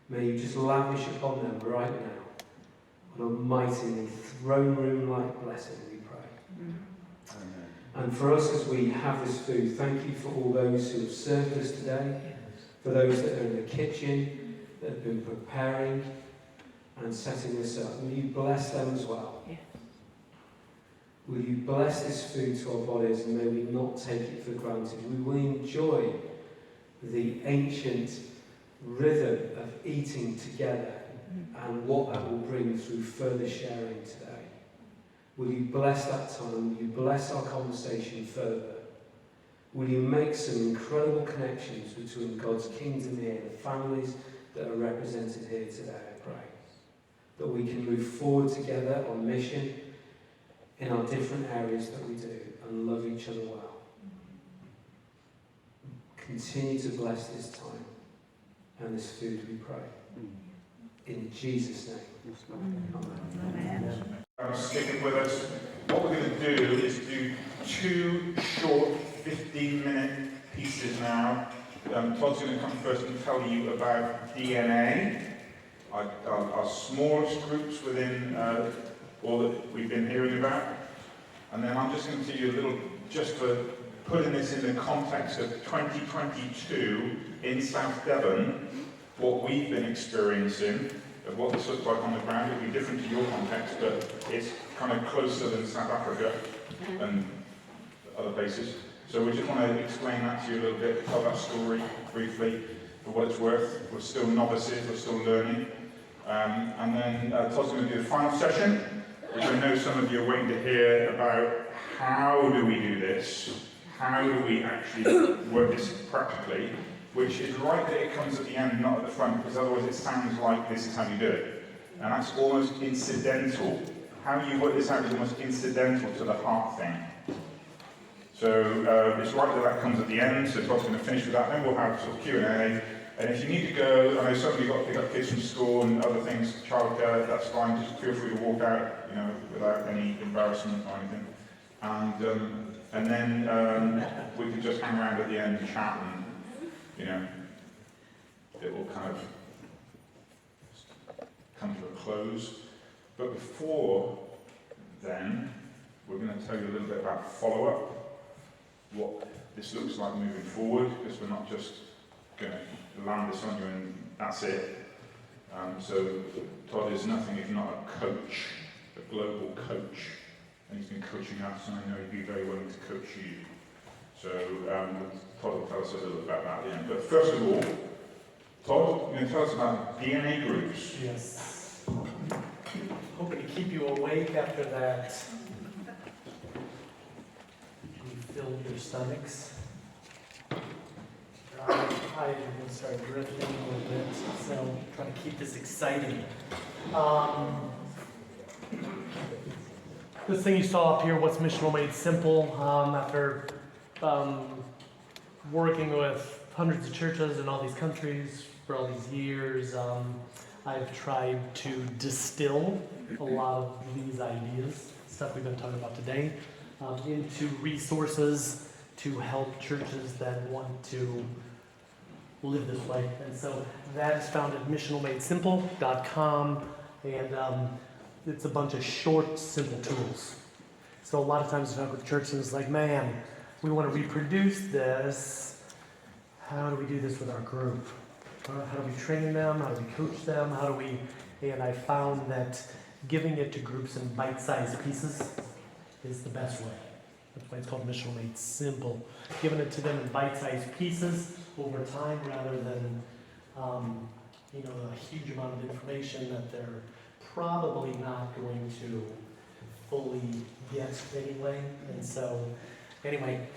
May you just lavish upon them right now an almighty throne room-like blessing, we pray. And for us as we have this food, thank you for all those who have served us today, for those that are in the kitchen, that have been preparing and setting this up. Will you bless them as well? Will you bless this food to our bodies, and may we not take it for granted. We will enjoy the ancient rhythm of eating together and what that will bring through further sharing today. Will you bless that time? Will you bless our conversation further? Will you make some incredible connections between God's kingdom here, the families that are represented here today, I pray. That we can move forward together on mission in our different areas that we do and love each other well. Continue to bless this time and this food, we pray. In Jesus' name. Amen. Sticking with us. What we're going to do is do 2 short 15-minute pieces now. Todd's going to come first and tell you about DNA, our smallest groups within all that we've been hearing about. And then I'm just going to tell you a little, just for putting this in the context of 2022 in South Devon, what we've been experiencing, of what this looks like on the ground. It'll be different to your context, but it's kind of closer than South Africa and other places. So we just want to explain that to you a little bit, tell that story briefly for what it's worth. We're still novices, we're still learning. And then Todd's going to do the final session, which I know some of you are waiting to hear about. How do we do this? How do we actually work this practically? Which is right that it comes at the end, not at the front, because otherwise it sounds like this is how you do it. And that's almost incidental. How you work this out is almost incidental to the heart thing. So it's right that that comes at the end, so Todd's going to finish with that, then we'll have sort of Q&A. And if you need to go, I know some of you got to pick up kids from school and other things, childcare, that's fine, just feel free to walk out, you know, without any embarrassment or anything. And then we can just hang around at the end and chat, and you know, it will kind of come to a close. But before then, we're going to tell you a little bit about follow-up, what this looks like moving forward, because we're not just going to land this on you and that's it. So Todd is nothing if not a coach, a global coach, and he's been coaching us, and I know he'd be very willing to coach you. So Todd will tell us a little about that at the end. But first of all, Todd, you're going to tell us about DNA groups. Yes. Hoping to keep you awake after that. Can you fill your stomachs? I will start drifting a little bit. So trying to keep this exciting. This thing you saw up here, what's missional made simple, after working with hundreds of churches in all these countries for all these years, I've tried to distill a lot of these ideas, stuff we've been talking about today, into resources to help churches that want to live this way. And so that is found at missionalmadesimple.com, and it's a bunch of short, simple tools. So a lot of times I talk with churches, it's like, man, we want to reproduce this. How do we do this with our group? How do we train them? How do we coach them? And I found that giving it to groups in bite-sized pieces is the best way. That's why it's called Missional Made Simple. Giving it to them in bite-sized pieces over time rather than, a huge amount of information that they're probably not going to fully get anyway. And so, anyway,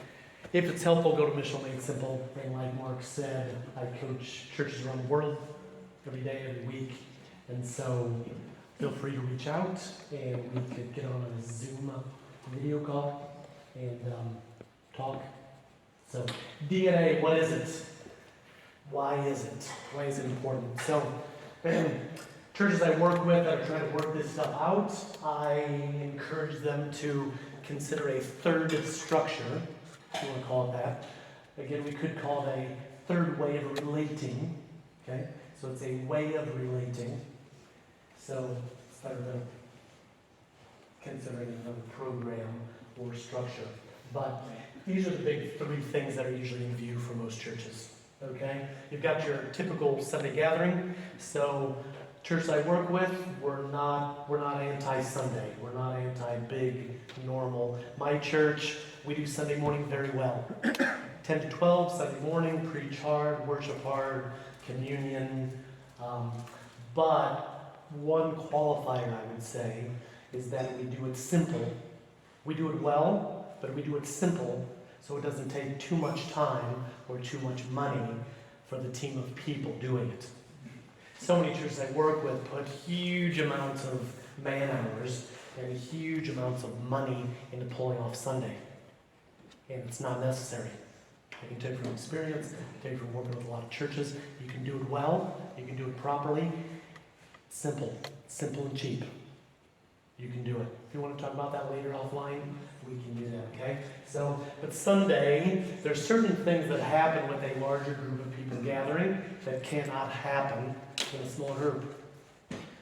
if it's helpful, go to Missional Made Simple. And like Mark said, I coach churches around the world every day, every week. And so feel free to reach out, and we could get on a Zoom video call and talk. So DNA, what is it? Why is it? Why is it important? So churches I work with that are trying to work this stuff out, I encourage them to consider a third structure, if you want to call it that. Again, we could call it a third way of relating. Okay? So it's a way of relating. So it's better than considering another program or structure. But these are the big three things that are usually in view for most churches. Okay? You've got your typical Sunday gathering. So churches I work with, we're not anti-Sunday. We're not anti-big, normal. My church, we do Sunday morning very well. 10 to 12, Sunday morning, preach hard, worship hard, communion. But one qualifier, I would say, is that we do it simple. We do it well, but we do it simple, so it doesn't take too much time or too much money for the team of people doing it. So many churches I work with put huge amounts of man hours and huge amounts of money into pulling off Sunday. And it's not necessary. I can tell you from experience, I can tell you from working with a lot of churches, you can do it well, you can do it properly. Simple and cheap. You can do it. If you want to talk about that later offline, we can do that, okay? So, but Sunday, there's certain things that happen with a larger group of people gathering that cannot happen in a small group.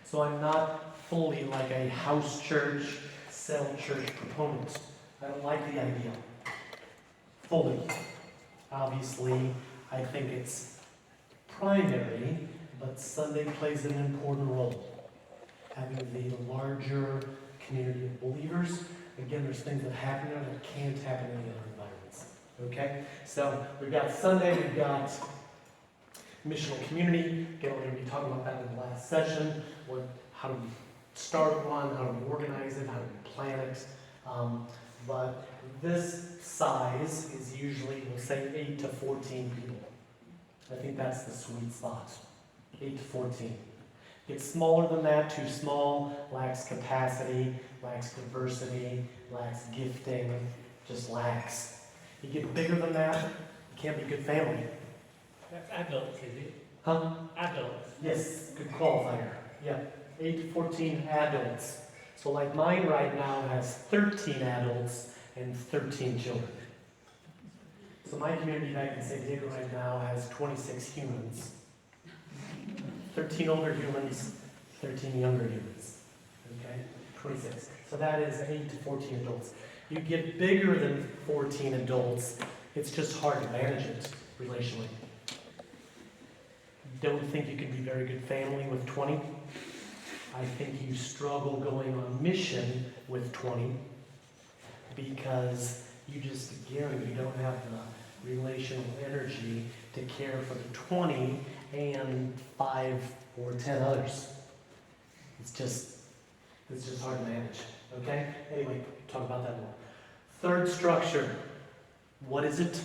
So I'm not fully like a house church, cell church proponent. I don't like the idea. Fully. Obviously, I think it's primary, but Sunday plays an important role. Having the larger community of believers. Again, there's things that happen there that can't happen in the other environments. Okay? So we've got Sunday, we've got missional community. Again, we're going to be talking about that in the last session. How do we start one? How do we organize it? How do we plan it? But this size is usually, we'll say 8 to 14 people. I think that's the sweet spot. 8 to 14. Gets smaller than that, too small, lacks capacity, lacks diversity, lacks gifting, just lacks. You get bigger than that, you can't be a good family. That's adults, is it? Huh? Adults. Yes, good qualifier. Yeah, 8 to 14 adults. So like mine right now has 13 adults and 13 children. So my community back in San Diego right now has 26 humans. 13 older humans, 13 younger humans. Okay? 26. So that is 8 to 14 adults. You get bigger than 14 adults, it's just hard to manage it relationally. Don't think you can be a very good family with 20. I think you struggle going on mission with 20 because you just, again, you don't have the relational energy to care for the 20 and 5 or 10 others. It's just hard to manage, okay? Anyway, talk about that more. Third structure, what is it?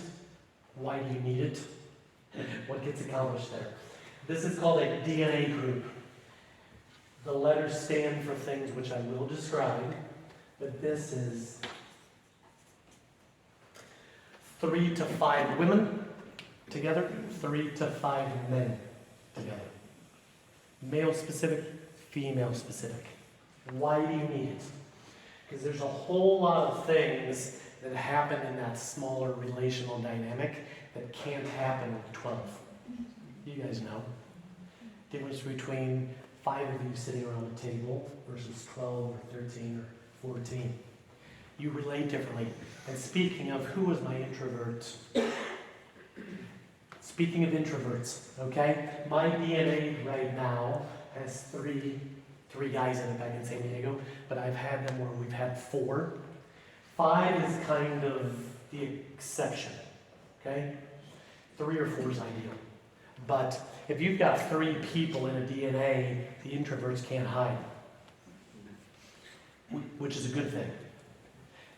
Why do you need it? What gets accomplished there? This is called a DNA group. The letters stand for things which I will describe, but this is 3 to 5 women together, 3 to 5 men together. Male specific, female specific. Why do you need it? Because there's a whole lot of things that happen in that smaller relational dynamic that can't happen with 12. You guys know. Difference between 5 of you sitting around a table versus 12 or 13 or 14. You relate differently. And speaking of, who was my introvert? Speaking of introverts, okay? My DNA right now has three guys in it back in San Diego, but I've had them where we've had 4. 5 is kind of the exception, okay? 3 or 4 is ideal. But if you've got 3 people in a DNA, the introverts can't hide, which is a good thing.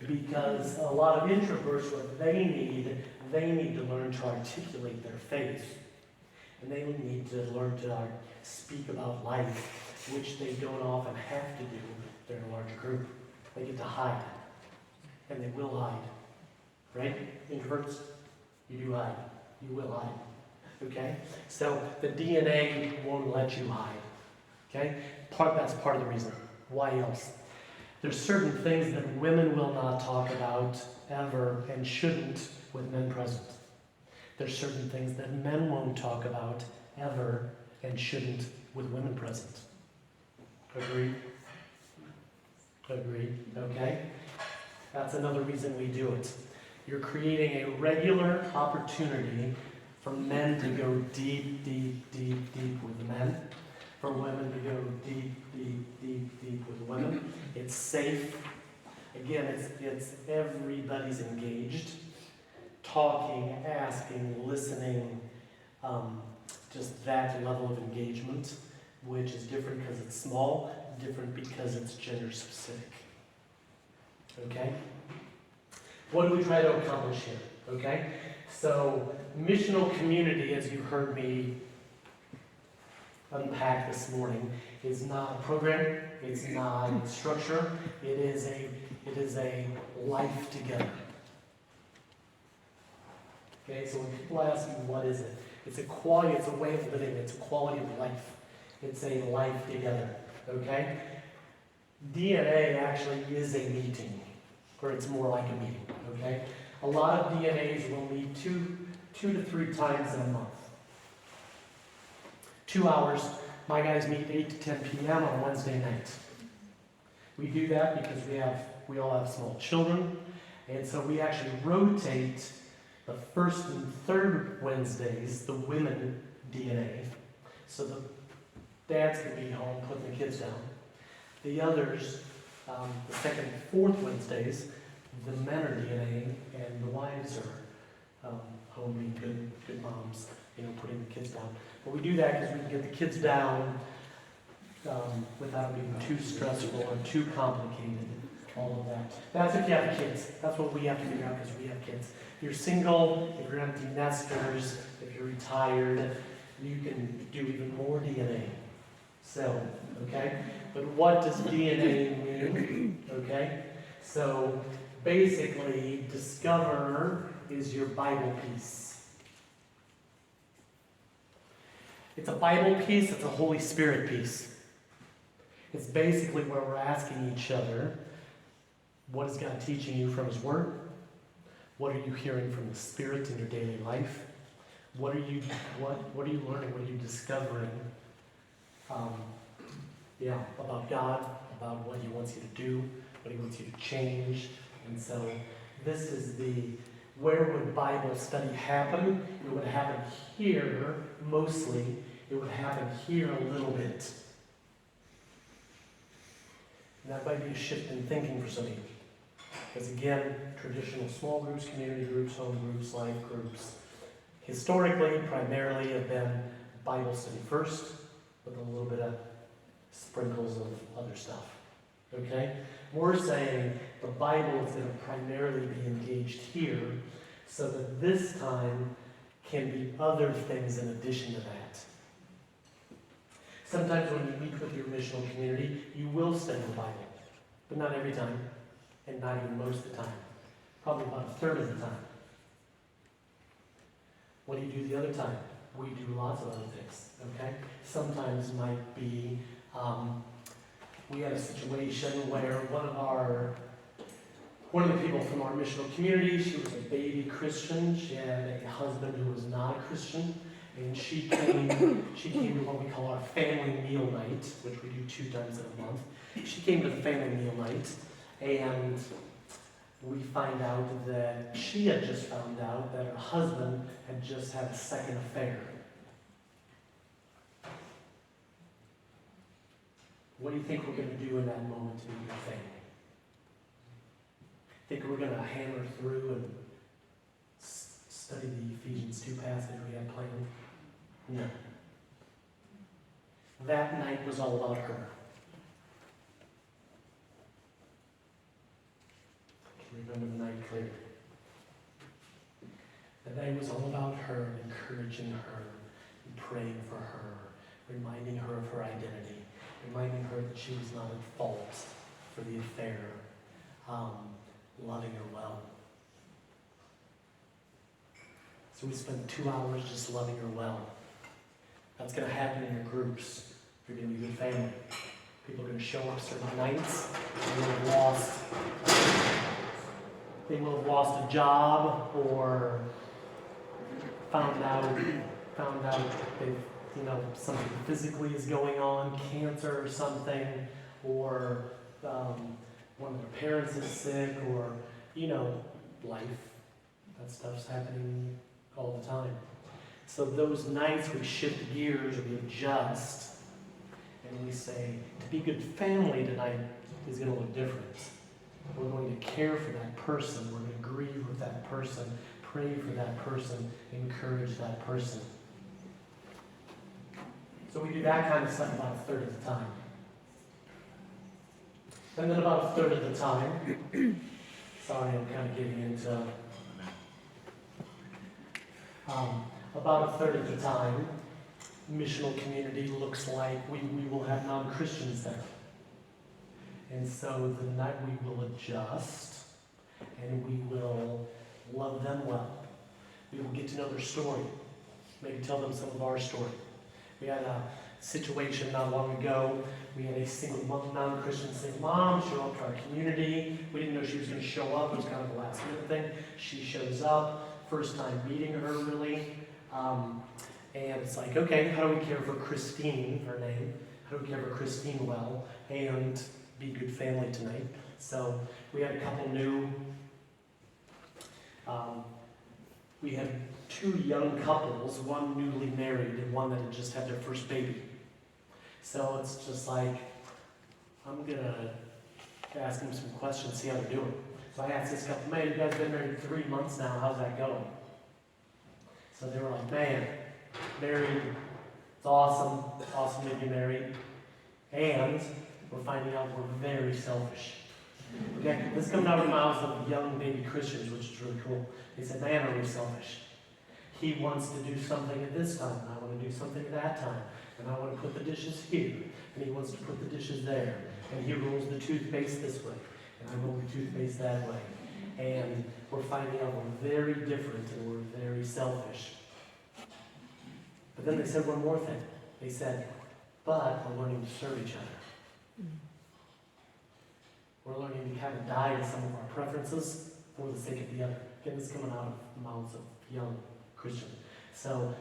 Because a lot of introverts, what they need to learn to articulate their faith. And they need to learn to speak about life, which they don't often have to do if they're in a larger group. They get to hide. And they will hide. Right? Introverts, you do hide. You will hide. Okay? So the DNA won't let you hide. Okay? That's part of the reason. Why else? There's certain things that women will not talk about ever and shouldn't with men present. There's certain things that men won't talk about ever and shouldn't with women present. Agreed? Agreed. Okay? That's another reason we do it. You're creating a regular opportunity for men to go deep, deep, deep, deep with men. For women to go deep, deep, deep, deep with women. It's safe. Again, it's everybody's engaged. Talking, asking, listening, just that level of engagement, which is different because it's small, different because it's gender specific. Okay? What do we try to accomplish here? Okay? So, missional community, as you heard me unpack this morning, is not a program, it's not a structure, it is a life together. Okay, so when people ask you what is it, it's a way of living, it's a quality of life. It's a life together. Okay? DNA actually is a meeting, or it's more like a meeting. Okay? A lot of DNAs will meet two to 3 times in a month. 2 hours. My guys meet 8 to 10 p.m. on Wednesday night. We do that because we all have small children, and so we actually rotate the first and third Wednesdays, the women DNA, so the dads can be home putting the kids down. The others, the second and fourth Wednesdays, the men are DNA, and the wives are home being good moms, putting the kids down. But we do that because we can get the kids down without being too stressful or too complicated, all of that. That's if you have kids. That's what we have to figure out because we have kids. If you're single, if you're empty nesters, if you're retired, you can do even more DNA. So, okay? But what does DNA mean? Okay? So, basically, discover is your Bible piece. It's a Bible piece, it's a Holy Spirit piece. It's basically where we're asking each other, what is God teaching you from His Word? What are you hearing from the Spirit in your daily life? What are you learning? What are you discovering? About God, about what He wants you to do, what He wants you to change. And so this is where would Bible study happen? It would happen here, mostly. It would happen here a little bit. And that might be a shift in thinking for some of you. Because again, traditional small groups, community groups, home groups, life groups, historically, primarily have been Bible study first, with a little bit of sprinkles of other stuff. Okay? We're saying the Bible is going to primarily be engaged here, so that this time can be other things in addition to that. Sometimes when you meet with your missional community, you will study the Bible, but not every time, and not even most of the time. Probably about a third of the time. What do you do the other time? We do lots of other things, okay? Sometimes might be, we had a situation where one of the people from our missional community, she was a baby Christian. She had a husband who was not a Christian. And she came to what we call our family meal night, which we do 2 times a month. She came to the family meal night, and we find out that she had just found out that her husband had just had a second affair. What do you think we're going to do in that moment to meet your family? Think we're going to hammer through and study the Ephesians 2 passage we had planned? No. That night was all about her. I can remember the night clearly. The night was all about her, encouraging her, and praying for her, reminding her of her identity, reminding her that she was not at fault for the affair, loving her well. So we spent 2 hours just loving her well. That's going to happen in your groups. You're going to be a good family. People are going to show up certain nights. They will have lost a job, or found out they've, something physically is going on, cancer or something, or one of their parents is sick, or life. That stuff's happening all the time. So those nights we shift gears, we adjust, and we say, to be good family tonight is going to look different. We're going to care for that person. We're going to grieve with that person, pray for that person, encourage that person. So we do that kind of stuff about a third of the time. And then about a third of the time, sorry, I'm kind of getting into about a third of the time, missional community looks like we will have non-Christians there. And so the night we will adjust, and we will love them well. We will get to know their story, maybe tell them some of our story. We had a situation not long ago. We had a non-Christian single mom show up to our community. We didn't know she was going to show up. It was kind of a last minute thing. She shows up, first time meeting her really. And it's like, okay, how do we care for Christine, her name? How do we care for Christine well and be good family tonight? So we had a couple new, we had 2 young couples, one newly married and one that had just had their first baby. So it's just like, I'm going to ask them some questions, see how they're doing. So I asked this couple, man, you guys been married 3 months now, how's that going? So they were like, man, married, it's awesome to be married, and we're finding out we're very selfish. Okay, this comes out of the mouths of young baby Christians, which is really cool. They said, man, are we selfish? He wants to do something at this time, and I want to do something at that time, and I want to put the dishes here, and he wants to put the dishes there, and he rolls the toothpaste this way, and I roll the toothpaste that way. And we're finding out we're very different and we're very selfish. But then they said one more thing. They said, but we're learning to serve each other. We're learning to kind of die to some of our preferences for the sake of the other. Again, this is coming out of the mouths of young Christians. So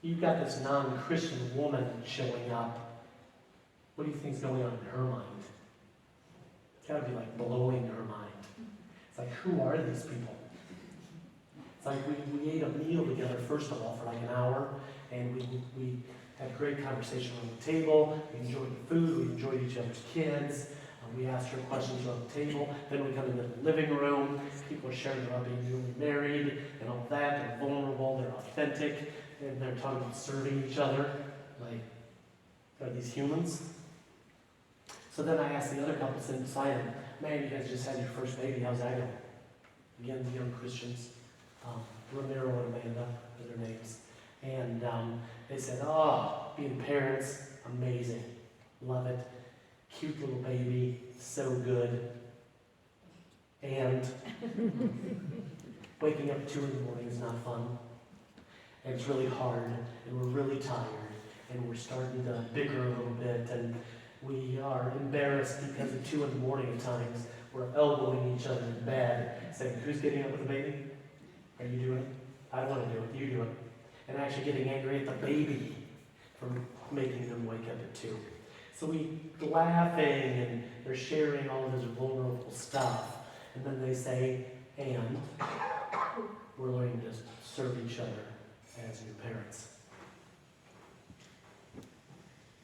you've got this non-Christian woman showing up. What do you think's going on in her mind? It's got to be like blowing her mind. It's like, who are these people? It's like we ate a meal together, first of all, for like an hour, and we had a great conversation around the table. We enjoyed the food. We enjoyed each other's kids. We asked her questions around the table. Then we come into the living room. People are sharing about being newly married and all that. They're vulnerable. They're authentic. And they're talking about serving each other. Like, are these humans? So then I asked the other couple sitting beside them, man, you guys just had your first baby. How's that going? Again, the young Christians. Ramiro and Amanda are their names. And they said, being parents, amazing. Love it. Cute little baby, so good. And waking up at 2 in the morning is not fun. And it's really hard, and we're really tired, and we're starting to bicker a little bit, and we are embarrassed because at 2 in the morning at times, we're elbowing each other in bed, saying, who's getting up with the baby? Are you doing it? I don't want to do it, you do it. And actually getting angry at the baby for making them wake up at 2. So we laughing, and they're sharing all of this vulnerable stuff, and then they say, and we're learning to serve each other as new parents.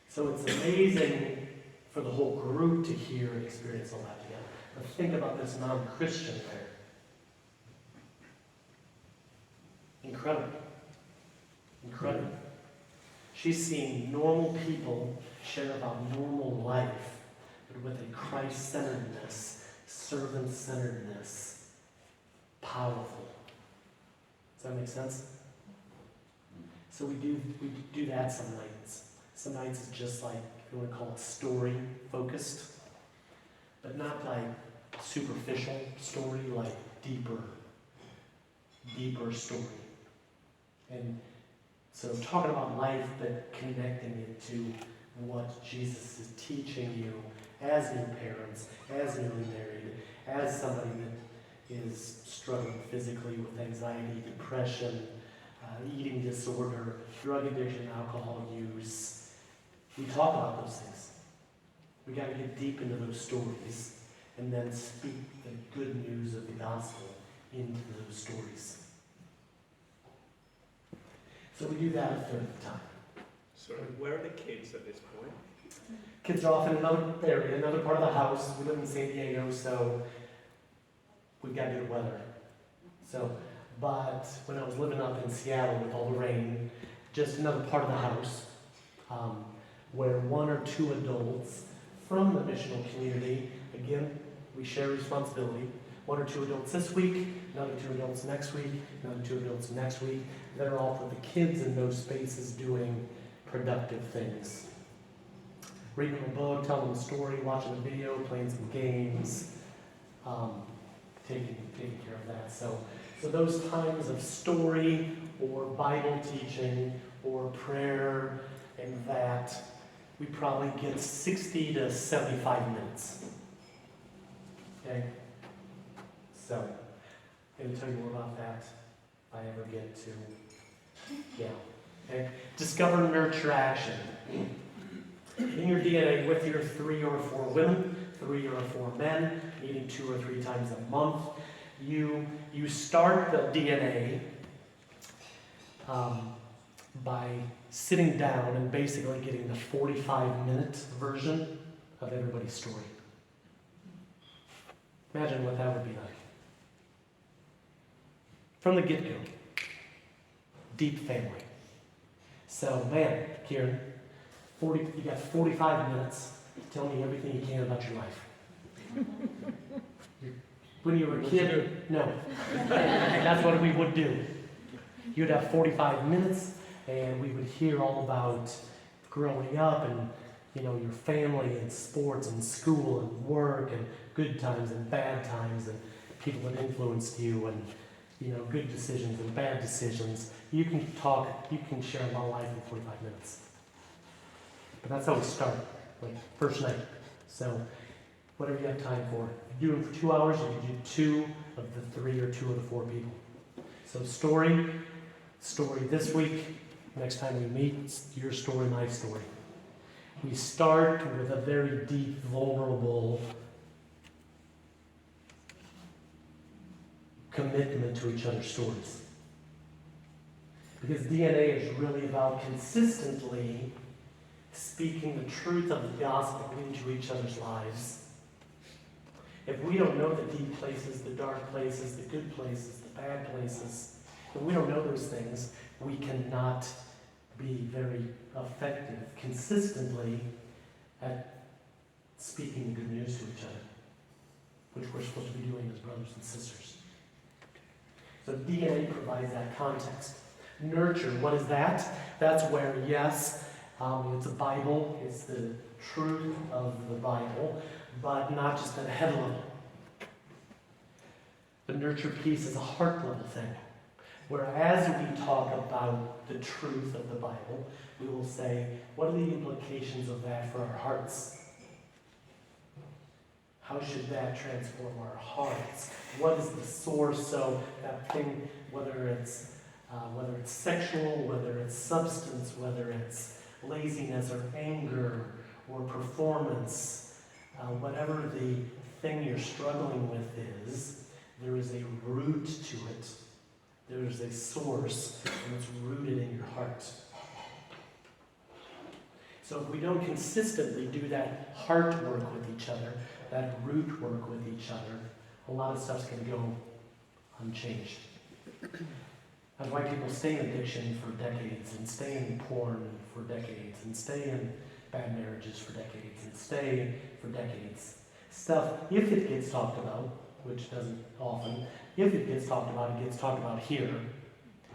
So it's amazing for the whole group to hear and experience all that together. But think about this non-Christian parent. Incredible. Incredible. She's seeing normal people share about normal life, but with a Christ-centeredness, servant-centeredness, powerful. Does that make sense? So we do that some nights. Some nights it's just like, if you want to call it story-focused, but not like superficial story, like deeper story. And so talking about life, but connecting it to what Jesus is teaching you as new parents, as newly married, as somebody that is struggling physically with anxiety, depression, eating disorder, drug addiction, alcohol use. We talk about those things. We got to get deep into those stories and then speak the good news of the gospel into those stories. So we do that a third of the time. Sorry, where are the kids at this point? Kids are off in another area, another part of the house. We live in San Diego, so we've got good weather. But when I was living up in Seattle with all the rain, just another part of the house where 1 or 2 adults from the missional community, again, we share responsibility. 1 or 2 adults this week, another 2 adults next week, another 2 adults next week. They're all for the kids in those spaces doing productive things. Reading a book, telling a story, watching a video, playing some games, taking care of that. So those times of story or Bible teaching or prayer and that, we probably get 60 to 75 minutes. Okay? So, I'm going to tell you more about that if I ever get to. Yeah. Okay? Discover, nurture, action. In your DNA with your 3 or 4 women, 3 or 4 men, meeting 2 or 3 times a month, you start the DNA by sitting down and basically getting the 45-minute version of everybody's story. Imagine what that would be like. From the get-go. Deep family. So, man, Kieran, you got 45 minutes to tell me everything you can about your life. When you were a kid, no. That's what we would do. You'd have 45 minutes, and we would hear all about growing up and, your family and sports and school and work and good times and bad times and people that influenced you and, good decisions and bad decisions. You can talk, you can share about life in 45 minutes. But that's how we start, like first night. So whatever you have time for. If you do it for 2 hours, you can do 2 of the 3 or 2 of the 4 people. So story this week. Next time we meet, it's your story, my story. We start with a very deep, vulnerable commitment to each other's stories. Because DNA is really about consistently speaking the truth of the gospel into each other's lives. If we don't know the deep places, the dark places, the good places, the bad places, if we don't know those things, we cannot be very effective consistently at speaking good news to each other, which we're supposed to be doing as brothers and sisters. So DNA provides that context. Nurture, what is that? That's where, yes, It's a Bible, it's the truth of the Bible, but not just at a head level. The nurture piece is a heart level thing. Whereas we talk about the truth of the Bible, we will say, what are the implications of that for our hearts? How should that transform our hearts? What is the source of that thing, whether it's sexual, whether it's substance, whether it's laziness or anger or performance, whatever the thing you're struggling with is, there is a root to it. There is a source, and it's rooted in your heart. So if we don't consistently do that heart work with each other, that root work with each other, a lot of stuff's going to go unchanged. That's why people stay in addiction for decades, and stay in porn for decades, and stay in bad marriages for decades, and stay for decades. Stuff, if it gets talked about, which doesn't often, if it gets talked about here,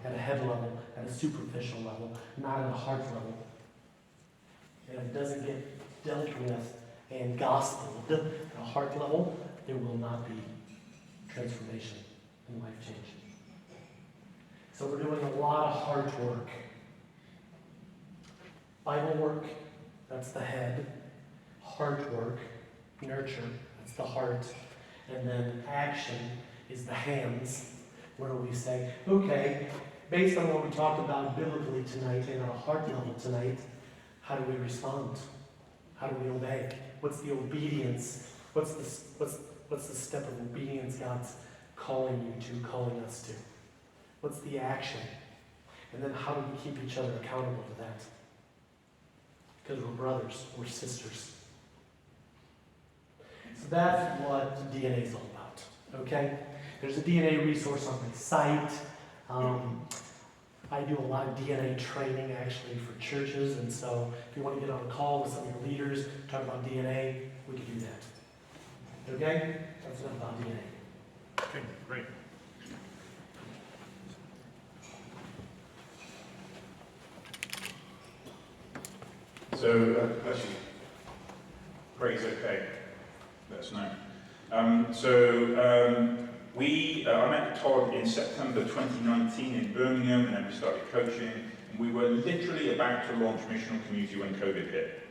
at a head level, at a superficial level, not at a heart level. And if it doesn't get dealt with and gospeled at a heart level, there will not be transformation and life change. So we're doing a lot of heart work. Bible work, that's the head. Heart work, nurture, that's the heart. And then action is the hands, where we say, okay, based on what we talked about biblically tonight and on a heart level tonight, how do we respond? How do we obey? What's the obedience? What's the step of obedience God's calling you to, calling us to? What's the action? And then how do we keep each other accountable to that? Because we're brothers, we're sisters. So that's what DNA is all about, okay? There's a DNA resource on my site. I do a lot of DNA training actually for churches, and so if you want to get on a call with some of your leaders, talk about DNA, we can do that. Okay? That's enough about DNA. Okay, great. So, bless you. Praise okay. Let us know. I met Todd in September 2019 in Birmingham, and then we started coaching. And we were literally about to launch Missional Community when COVID hit.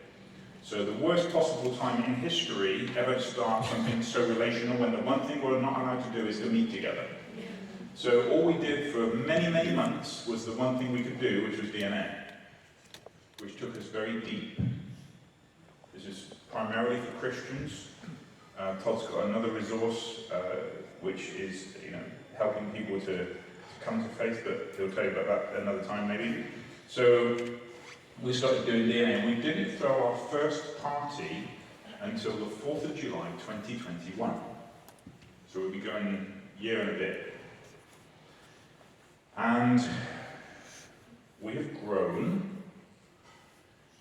So the worst possible time in history ever to start something so relational, when the one thing we're not allowed to do is to meet together. So all we did for many, many months was the one thing we could do, which was DNA, which took us very deep. This is primarily for Christians. Todd's got another resource, which is, helping people to come to faith, but he'll tell you about that another time maybe. So we started doing DNA, and we didn't throw our first party until the 4th of July 2021. So we'll be going a year and a bit. And we have grown,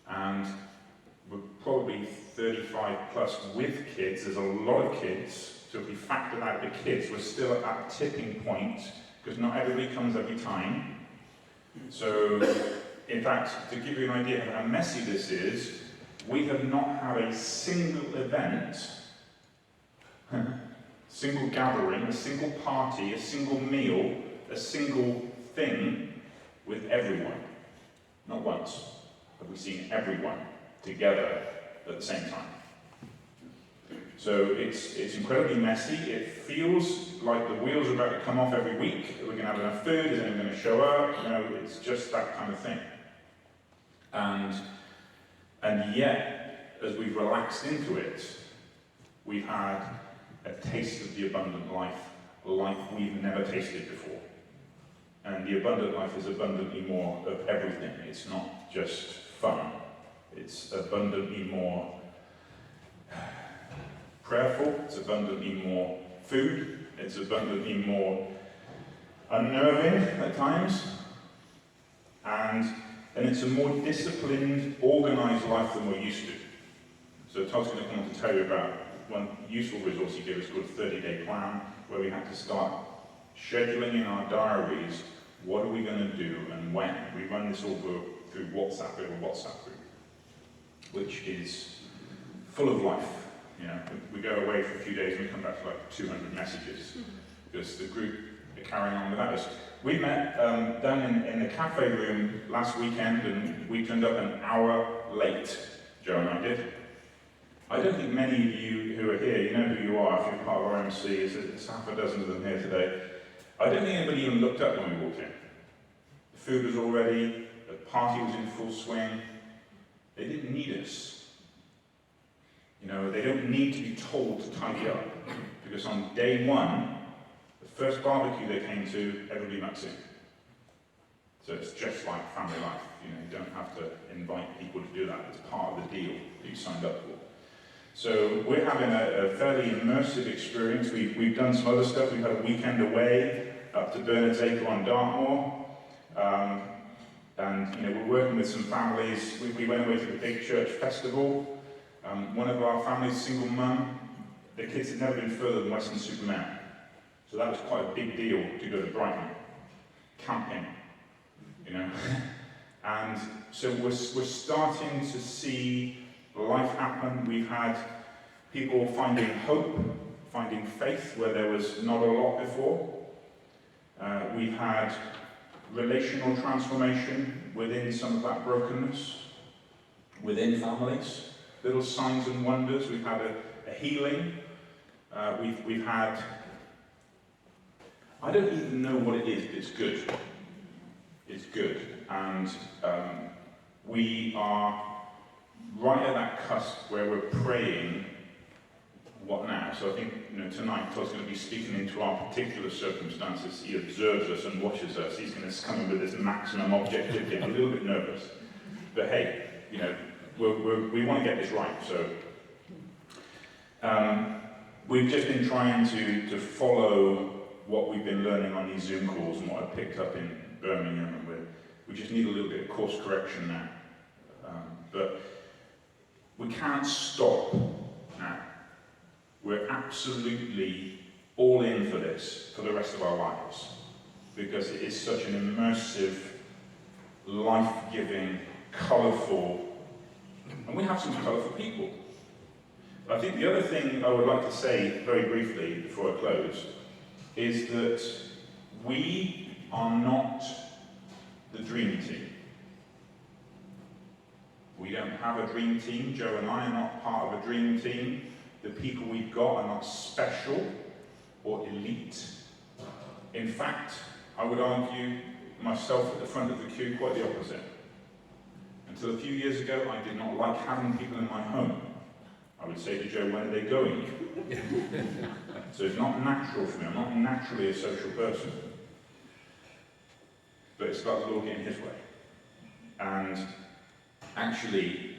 and we're probably 35 plus with kids. There's a lot of kids. So if we factor out the kids, we're still at that tipping point, because not everybody comes every time. So, in fact, to give you an idea of how messy this is, we have not had a single event, single gathering, a single party, a single meal, a single thing with everyone. Not once have we seen everyone together at the same time. So it's incredibly messy. It feels like the wheels are about to come off every week. Are we going to have enough food? Is anyone going to show up? It's just that kind of thing. And yet, as we've relaxed into it, we've had a taste of the abundant life like we've never tasted before. And the abundant life is abundantly more of everything. It's not just fun. It's abundantly more prayerful, it's abundantly more food, it's abundantly more unnerving at times, and it's a more disciplined, organised life than we're used to. So Todd's going to come on to tell you about one useful resource he gave us called a 30-day plan, where we had to start scheduling in our diaries what are we going to do and when. We run this all through WhatsApp, we have a WhatsApp group. which is full of life. You know, we go away for a few days and we come back to like 200 messages because the group are carrying on without us. We met down in the cafe room last weekend and we turned up an hour late, Joe and I did. I don't think many of you who are here, you know who you are if you're part of our MC, there's half a dozen of them here today. I don't think anybody even looked up when we walked in. The food was all ready, the party was in full swing. They didn't need us. You know, they don't need to be told to tidy up because on day one, the first barbecue they came to, everybody mucks in. So it's just like family life. You know, you don't have to invite people to do that. It's part of the deal that you signed up for. So we're having a fairly immersive experience. We've done some other stuff. We've had a weekend away up to Bernard's Acre on Dartmoor. And you know, we're working with some families. We went away to the Big Church Festival. One of our families, single mum, the kids had never been further than Weston-super-Mare. So that was quite a big deal to go to Brighton, camping, you know. And so we're starting to see life happen. We've had people finding hope, finding faith where there was not a lot before. We've had relational transformation within some of that brokenness, within families, little signs and wonders. We've had a healing. We've had, I don't even know what it is, but it's good. It's good. And we are right at that cusp where we're praying, what now? So I think, you know, tonight Todd's going to be speaking into our particular circumstances. He observes us and watches us. He's going to come in with this maximum objectivity. I'm a little bit nervous. But hey, you know, we want to get this right. So we've just been trying to follow what we've been learning on these Zoom calls and what I picked up in Birmingham, and we just need a little bit of course correction now. But we can't stop now. We're absolutely all in for this for the rest of our lives because it is such an immersive, life-giving, colourful, and we have some colourful people. But I think the other thing I would like to say very briefly before I close is that we are not the dream team. We don't have a dream team. Joe and I are not part of a dream team. The people we've got are not special or elite. In fact, I would argue myself at the front of the queue quite the opposite. Until a few years ago, I did not like having people in my home. I would say to Joe, when are they going? So it's not natural for me. I'm not naturally a social person. But it's about the Lord getting his way. And actually,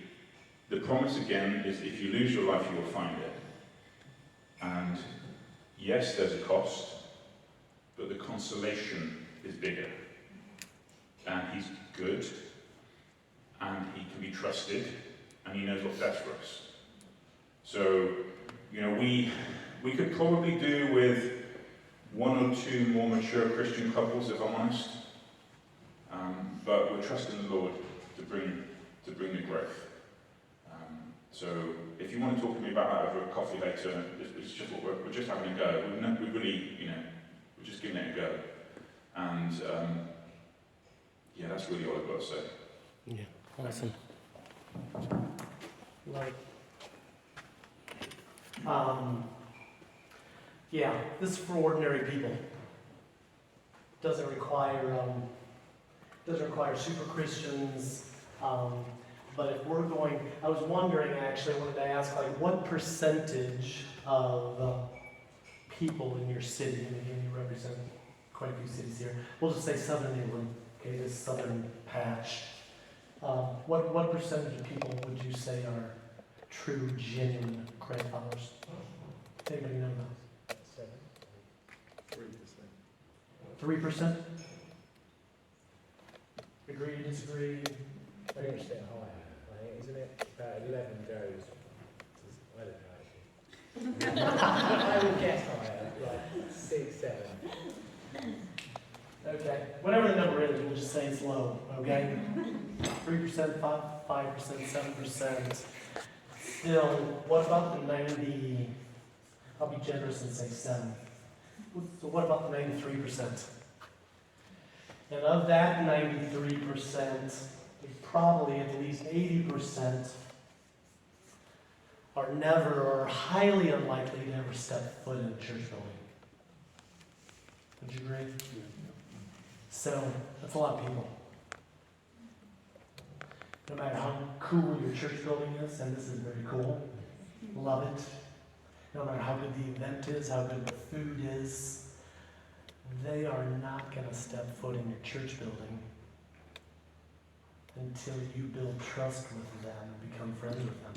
the promise again is if you lose your life, you will find it. And yes, there's a cost, but the consolation is bigger. And he's good, and he can be trusted, and he knows what's best for us. So, you know, we could probably do with one or two more mature Christian couples, if I'm honest. But we're trusting the Lord to bring the growth. So if you want to talk to me about that over a coffee later, it's just what we're just having a go. We really, you know, we're just giving it a go. And yeah, that's really all I've got to say. Yeah, awesome. Like, yeah, this is for ordinary people. Doesn't require super Christians. But if we're going, I was wondering actually, I wanted to ask, like, what percentage of people in your city, and again, you represent quite a few cities here, we'll just say Southern England, okay, this southern patch. What percentage of people would you say are true, genuine Christ followers? Anybody know that? 3%. 3%? Agree, disagree? I think it's a bit higher, I think, isn't it? About 11 goes. I don't know actually. I would guess higher, like 6, 7. Okay, whatever the number is, we'll just say it's low, okay? 3%, 5%, 7%. Still, what about the 90, I'll be generous and say 7. So what about the 93%? And of that 93%, probably at least 80% are never or highly unlikely to ever step foot in a church building. Would you agree? So, that's a lot of people. No matter how cool your church building is, and this is very cool, love it. No matter how good the event is, how good the food is, they are not going to step foot in your church building until you build trust with them and become friends with them.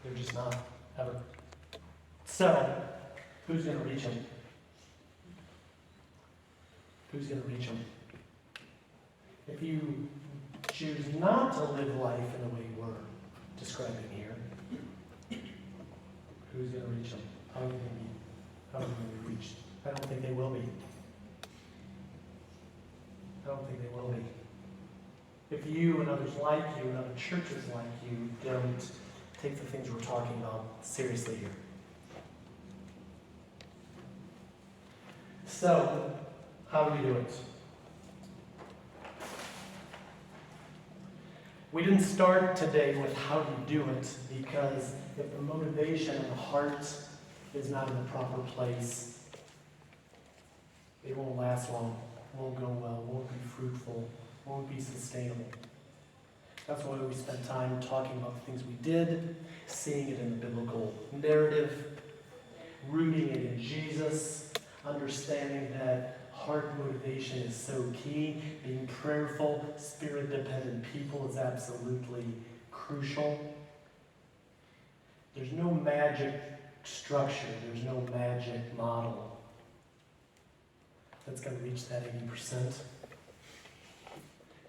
They're just not, ever. So, who's going to reach them? Who's going to reach them? If you choose not to live life in the way we're describing here, who's going to reach them? How are they going to be reached? I don't think they will be. I don't think they will be. If you and others like you and other churches like you don't take the things we're talking about seriously here. So, how do we do it? We didn't start today with how do you do it, because if the motivation and the heart is not in the proper place, it won't last long, won't go well, won't be fruitful, won't be sustainable. That's why we spent time talking about the things we did, seeing it in the biblical narrative, rooting it in Jesus, understanding that heart motivation is so key. Being prayerful, spirit-dependent people is absolutely crucial. There's no magic structure, there's no magic model that's going to reach that 80%.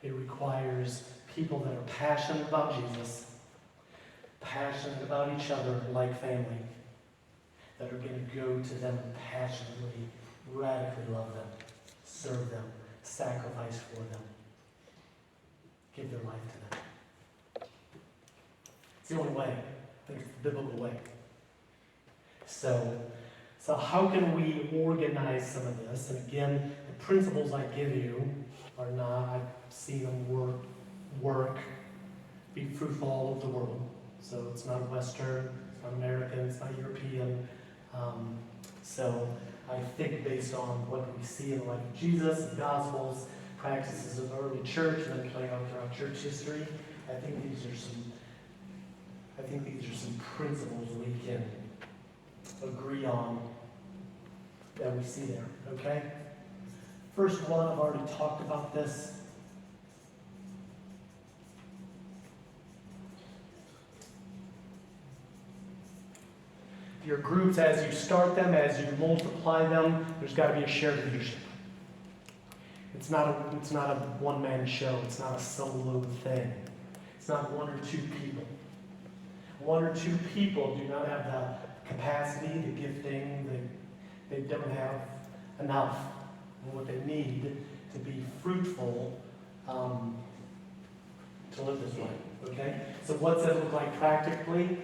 It requires people that are passionate about Jesus, passionate about each other like family, that are going to go to them and passionately, radically love them, serve them, sacrifice for them, give their life to them. It's the only way. I think it's the biblical way. So how can we organize some of this? And again, the principles I give you are not, I've seen them work, be fruitful all over the world. So it's not Western, it's not American, it's not European. So I think based on what we see in the life of Jesus, the Gospels, practices of the early church, and then play out throughout church history, I think these are some principles we can agree on that we see there, okay? First one, I've already talked about this. Your groups, as you start them, as you multiply them, there's got to be a shared leadership. It's not a one-man show. It's not a solo thing. It's not one or two people. One or two people do not have the capacity, the gifting, they don't have enough of what they need to be fruitful to live this way, okay? So what's that look like practically?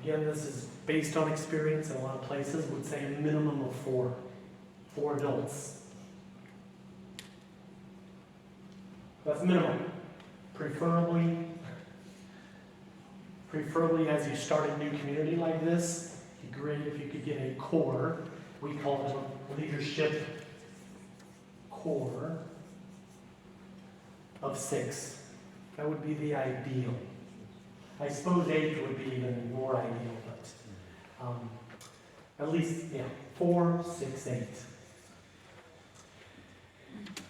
Again, this is based on experience in a lot of places, would say a minimum of four adults. That's minimum. Preferably as you start a new community like this, it'd be great if you could get a core. We call it a leadership core of 6. That would be the ideal. I suppose 8 would be even more ideal, but at least, 4, 6, 8.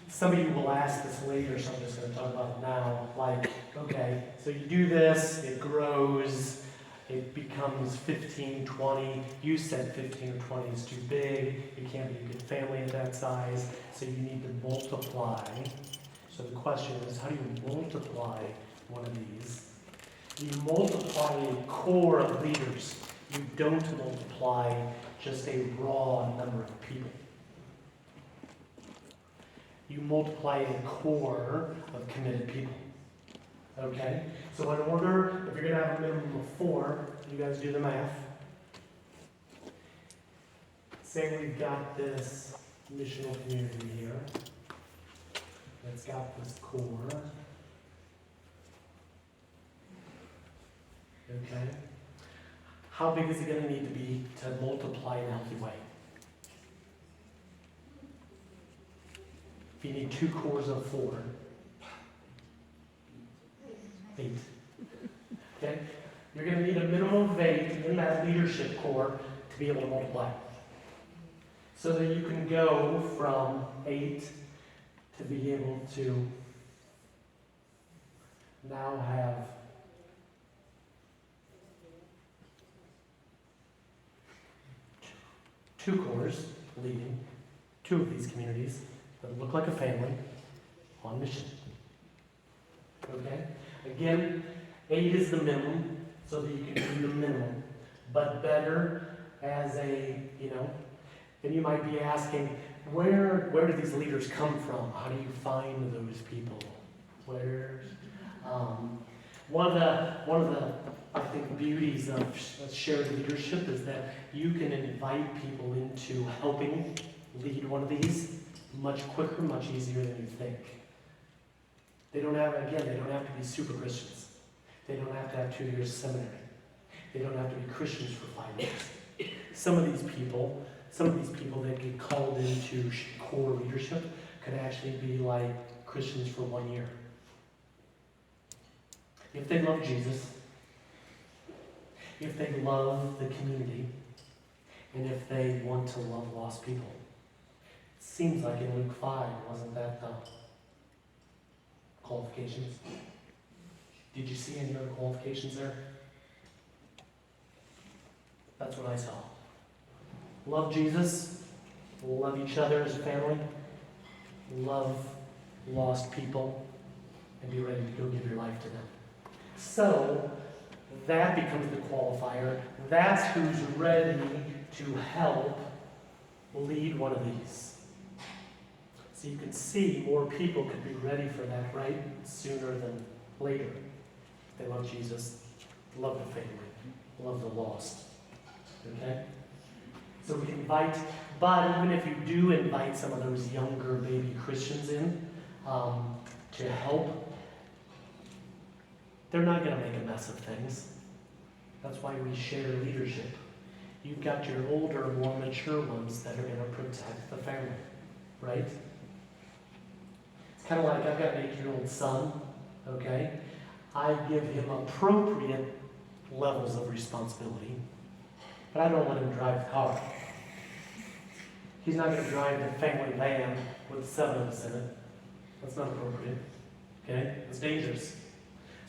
Some of you will ask this later, so I'm just going to talk about it now. Like, okay, so you do this, it grows, it becomes 15, 20. You said 15 or 20 is too big. You can't be a good family at that size, so you need to multiply. So the question is, how do you multiply one of these? You multiply a core of leaders. You don't multiply just a raw number of people. you multiply a core of committed people. Okay? So in order, if you're going to have a minimum of 4, you guys do the math. Say we've got this missional community here. It's got this core. Okay? How big is it going to need to be to multiply in a healthy way? If you need 2 cores of 4, 8. Okay? You're going to need a minimum of 8 in that leadership core to be able to multiply. So that you can go from 8 to be able to now have 2 cores leading 2 of these communities that look like a family on mission. Okay? Again, 8 is the minimum, so that you can do the minimum, but better as a, then you might be asking, where do these leaders come from? How do you find those people? One of the I think beauties of shared leadership is that you can invite people into helping lead one of these much quicker, much easier than you think. They don't have to be super Christians. They don't have to have 2 years seminary. They don't have to be Christians for 5 years. Some of these people that get called into core leadership could actually be like Christians for 1 year. If they love Jesus, if they love the community, and if they want to love lost people. It seems like in Luke 5, wasn't that the qualifications? Did you see any other qualifications there? That's what I saw. Love Jesus, love each other as a family, love lost people, and be ready to go give your life to them. So, that becomes the qualifier. That's who's ready to help lead one of these. So you can see more people could be ready for that right sooner than later. They love Jesus, love the family, love the lost. Okay? So we invite, but even if you do invite some of those younger baby Christians in to help, they're not going to make a mess of things. That's why we share leadership. You've got your older, more mature ones that are going to protect the family, right? It's kind of like I've got an 8-year-old son, okay? I give him appropriate levels of responsibility, but I don't let him drive the car. He's not going to drive the family van with 7 of us in it. That's not appropriate, okay? It's dangerous.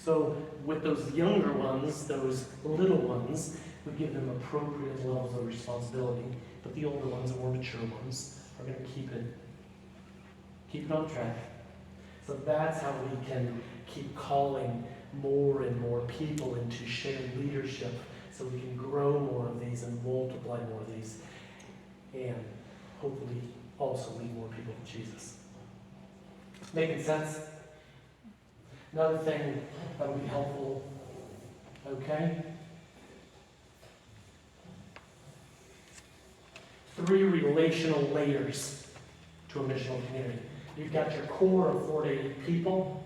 So with those younger ones, those little ones, we give them appropriate levels of responsibility, but the older ones, the more mature ones, are going to keep it on track. So that's how we can keep calling more and more people into shared leadership, so we can grow more of these and multiply more of these, and hopefully also lead more people to Jesus. Making sense? Another thing that would be helpful, okay? 3 relational layers to a missional community. You've got your core of 4 to 8 people.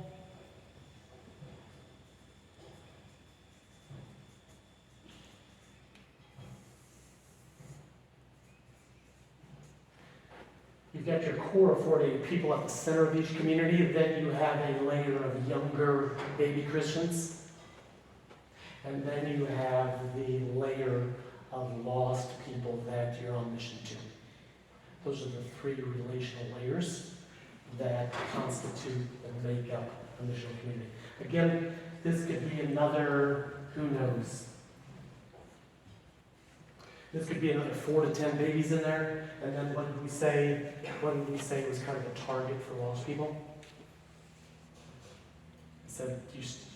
You've got your core of 4 to 8 people at the center of each community. Then you have a layer of younger baby Christians. And then you have the layer of lost people that you're on mission to. Those are the 3 relational layers that constitute and make up a missional community. Again, this could be another, who knows? This could be another 4 to 10 babies in there. And then what did we say was kind of a target for lost people? I said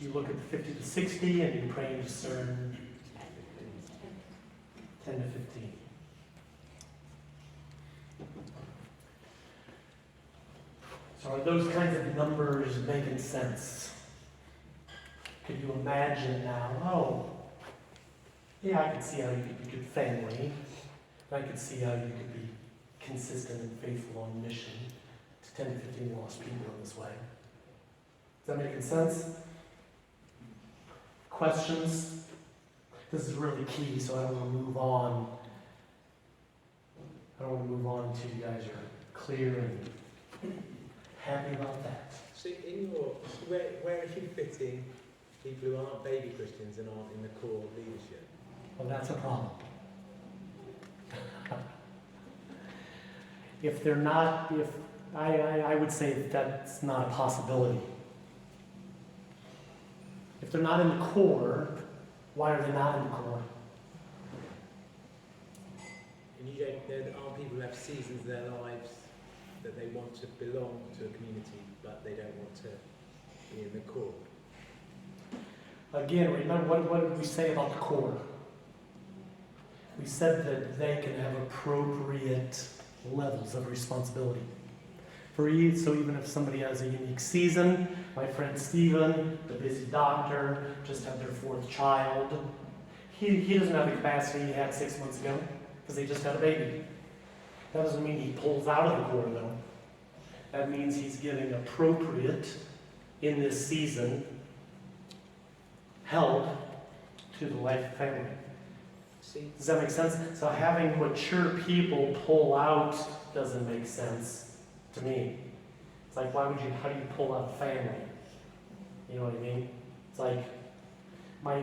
you look at the 50 to 60 and you pray and discern 10 to 15. So are those kinds of numbers making sense? Could you imagine now, oh, yeah, I could see how you could be good family. I could see how you could be consistent and faithful on mission to 10 to 15 lost people in this way. Does that make sense? Questions? This is really key, so I don't want to move on. I don't want to move on until you guys are clear and happy about that. So in your, where are you fitting people who aren't baby Christians and aren't in the core leadership? Well, that's a problem. If they're not, if I would say that's not a possibility. If they're not in the core, why are they not in the core? And you don't, there aren't people who have seasons of their lives that they want to belong to a community, but they don't want to be in the core. Again, remember what did we say about the core? We said that they can have appropriate levels of responsibility. So even if somebody has a unique season, my friend Stephen, the busy doctor, just had their 4th child. He doesn't have the capacity he had 6 months ago because they just had a baby. That doesn't mean he pulls out of the core though. That means he's giving appropriate, in this season, help to the life of family. Does that make sense? So having mature people pull out doesn't make sense to me. It's like, how do you pull out family? You know what I mean? It's like, my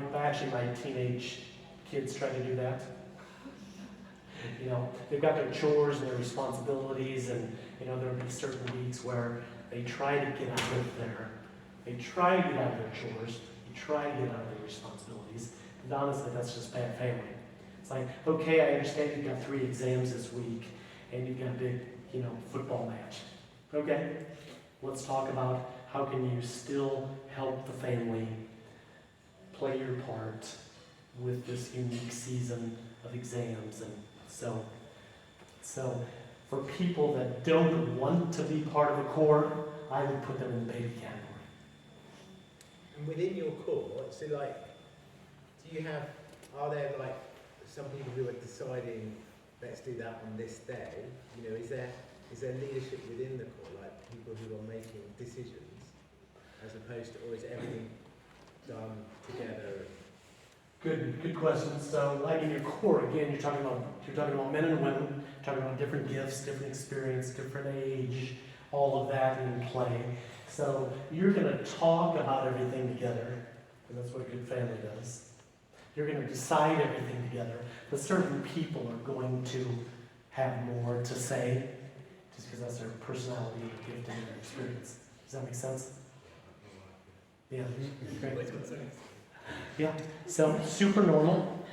teenage kids try to do that. You know, they've got their chores and their responsibilities, and you know, there'll be certain weeks where they try to get out of their chores, they try to get out of their responsibilities, and honestly, that's just bad family. It's like, okay, I understand you've got 3 exams this week, and you've got a big, football match. Okay, let's talk about how can you still help the family play your part with this unique season of exams. And so for people that don't want to be part of the core, I would put them in the baby category. And within your core, so like, are there like some people who are deciding, let's do that on this day? You know, is there leadership within the core, like people who are making decisions, as opposed to, or is everything done together? Good question. So, like in your core, again, you're talking about men and women, talking about different gifts, different experience, different age, all of that in play. So you're going to talk about everything together, because that's what a good family does. You're going to decide everything together, but certain people are going to have more to say, just because that's their personality, their gift, and their experience. Does that make sense? Yeah. Great. Yeah. So super normal.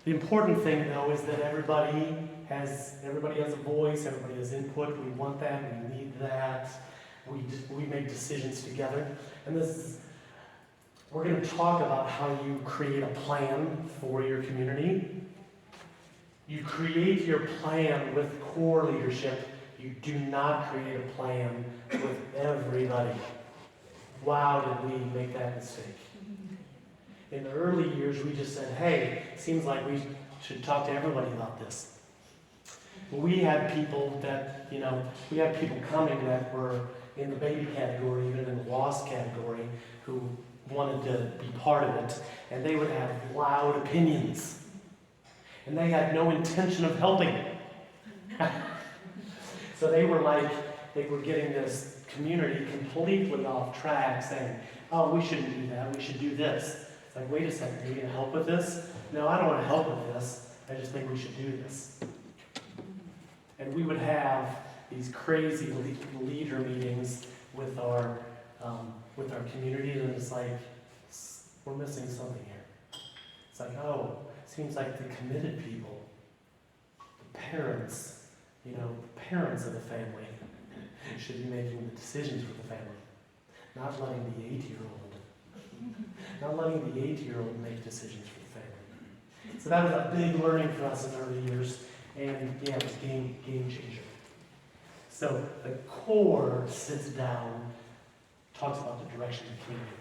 The important thing, though, is that everybody has a voice. Everybody has input. We want that. We need that. We make decisions together, and we're going to talk about how you create a plan for your community. You create your plan with core leadership. You do not create a plan with everybody. Wow, did we make that mistake? In the early years, we just said, hey, it seems like we should talk to everybody about this. But we had people coming that were in the baby category, even in the lost category, who wanted to be part of it, and they would have loud opinions. And they had no intention of helping. So they were getting this community completely off track, saying, oh, we shouldn't do that, we should do this. It's like, wait a second, are you going to help with this? No, I don't want to help with this. I just think we should do this. And we would have these crazy leader meetings with our community, and it's like, we're missing something here. It's like, oh, it seems like the committed people, the parents of the family, should be making the decisions for the family, not letting the 8-year-old make decisions for the family. So that was a big learning for us in early years, and yeah, it was a game changer. So the core sits down, talks about the direction of the community.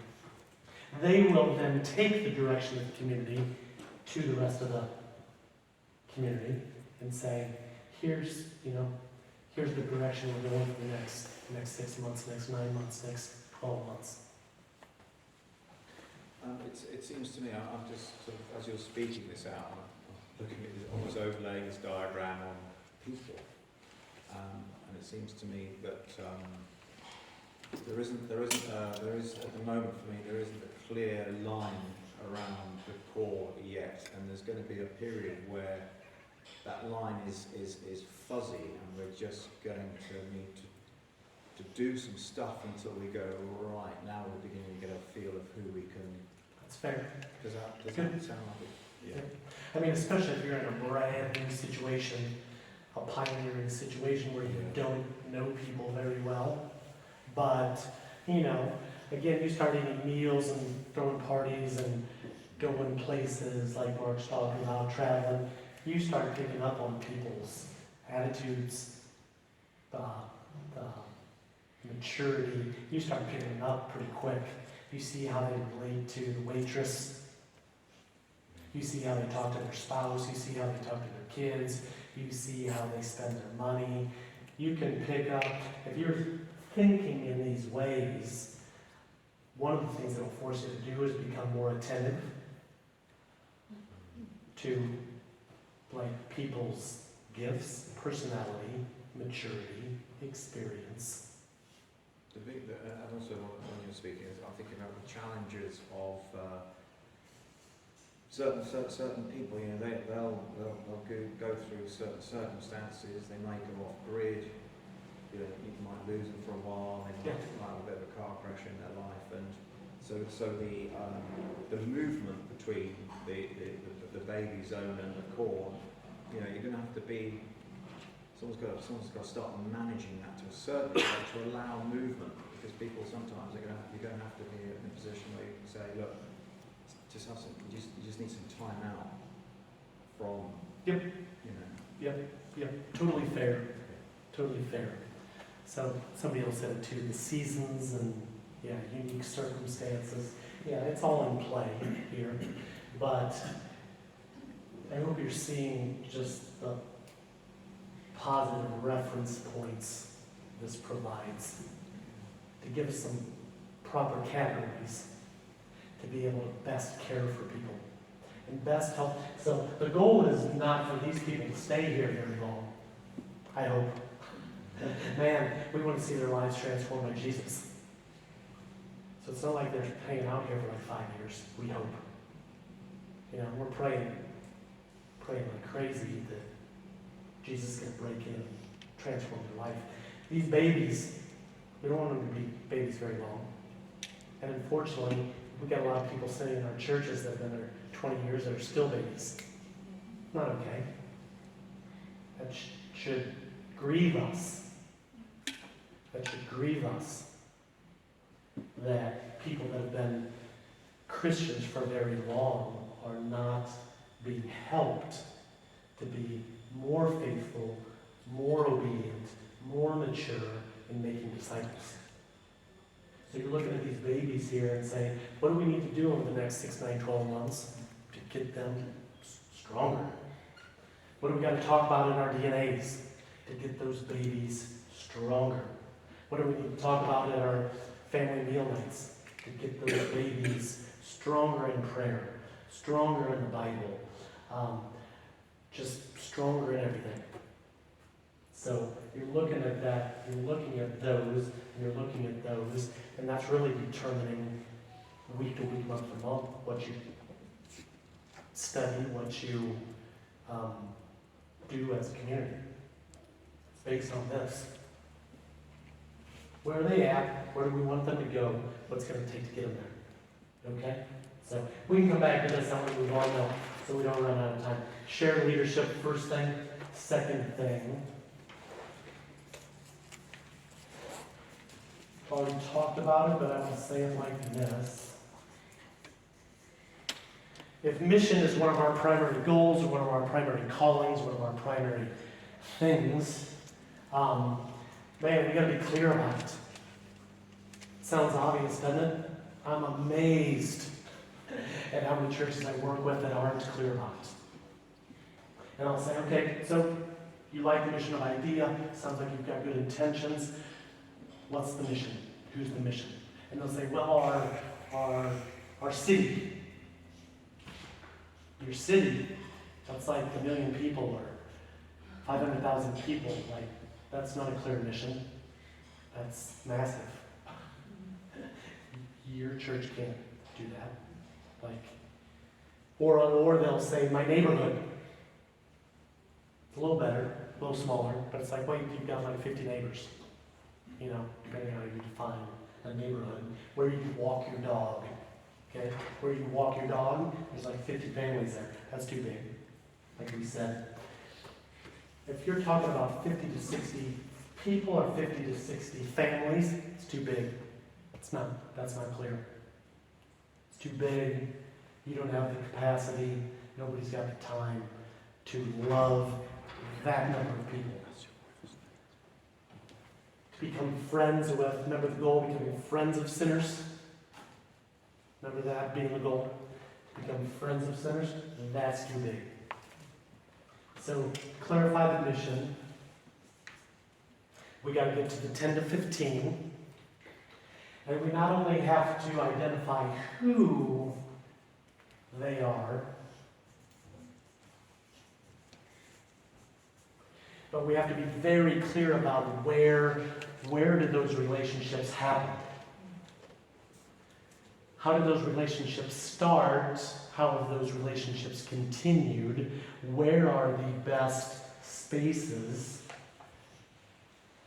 They will then take the direction of the community to the rest of the community and say, here's the direction we're going for the next 6 months, next 9 months, next 12 months. It seems to me, I'm just sort of, as you're speaking this out, I'm looking at this, almost overlaying this diagram on people, and it seems to me that there is at the moment for me there isn't a clear line around the core yet, and there's going to be a period where that line is fuzzy, and we're just going to need to do some stuff until we go, right, now we're beginning to get a feel of who we can. That's fair. Does that sound like it? Yeah. I mean, especially if you're in a brand new situation, a pioneering situation where you don't know people very well. But, again, you start eating meals and throwing parties and going places like Mark's talking about, traveling, you start picking up on people's attitudes, the maturity. You start picking it up pretty quick. You see how they relate to the waitress. You see how they talk to their spouse. You see how they talk to their kids. You see how they spend their money. You can pick up, if you're thinking in these ways, one of the things that will force you to do is become more attentive to people's gifts, personality, maturity, experience. And also when you're speaking, I'm thinking about the challenges of certain people. They'll go through certain circumstances. They may go off grid. You might lose them for a while. They might have a bit of a car crash in their life, and so the movement between the baby zone and the core. You're going to have to be. Someone's got to start managing that to a certain extent to allow movement, because people sometimes you're going to have to be in a position where you can say, look, just have some, you just need some time out from. Yep. Totally fair. Totally fair. So somebody else said it too. The seasons and unique circumstances. Yeah, it's all in play here, but I hope you're seeing just the positive reference points this provides to give us some proper categories to be able to best care for people and best help. So the goal is not for these people to stay here very long, I hope. Man, we want to see their lives transformed by Jesus. So it's not like they're hanging out here for like 5 years, we hope. We're praying like crazy that Jesus is going to break in and transform their life. These babies, we don't want them to be babies very long. And unfortunately, we've got a lot of people sitting in our churches that have been there 20 years that are still babies. Not okay. That should grieve us. That should grieve us that people that have been Christians for very long are not being helped to be more faithful, more obedient, more mature in making disciples. So you're looking at these babies here and saying, what do we need to do over the next 6, 9, 12 months to get them stronger? What do we got to talk about in our DNAs to get those babies stronger? What do we need to talk about at our family meal nights to get those babies stronger in prayer, stronger in the Bible, just stronger in everything? So you're looking at that, you're looking at those, and you're looking at those, and that's really determining week to week, month to month, what you study, what you do as a community. It's based on this. Where are they at? Where do we want them to go? What's going to take to get them there? Okay? So we can come back to this. I'm going to move on now so we don't run out of time. Shared leadership, first thing. Second thing. Already talked about it, but I want to say it like this. If mission is one of our primary goals, or one of our primary callings, one of our primary things, Man, we gotta be clear about it. Sounds obvious, doesn't it? I'm amazed at how many churches I work with that aren't clear about it. And I'll say, okay, so you like the mission of IDEA, sounds like you've got good intentions. What's the mission? Who's the mission? And they'll say, well, our city. Your city, that's like 1 million people or 500,000 people. Like, that's not a clear mission. That's massive. Your church can't do that. Like, or they'll say, my neighborhood. It's a little better, a little smaller, but it's like, well, you've got like 50 neighbors. You know, depending on how you define a neighborhood, where you can walk your dog. Okay? Where you can walk your dog, there's like 50 families there. That's too big, like we said. If you're talking about 50 to 60 people or 50 to 60 families, it's too big. That's not clear. It's too big. You don't have the capacity. Nobody's got the time to love that number of people. To become friends with, remember the goal, becoming friends of sinners? Remember that being the goal? To become friends of sinners? That's too big. So, clarify the mission. We got to get to the 10 to 15. And we not only have to identify who they are, but we have to be very clear about where did those relationships happen? How did those relationships start? How have those relationships continued? Where are the best spaces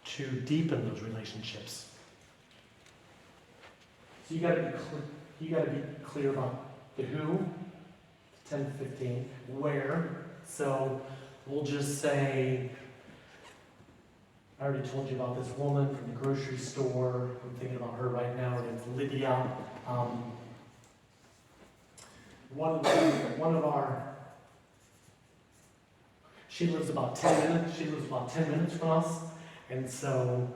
to deepen those relationships? So you got to be clear about the who, 10 to 15, where. So we'll just say, I already told you about this woman from the grocery store. I'm thinking about her right now. Her name's Lydia. She lives about 10 minutes. She lives about 10 minutes from us, and so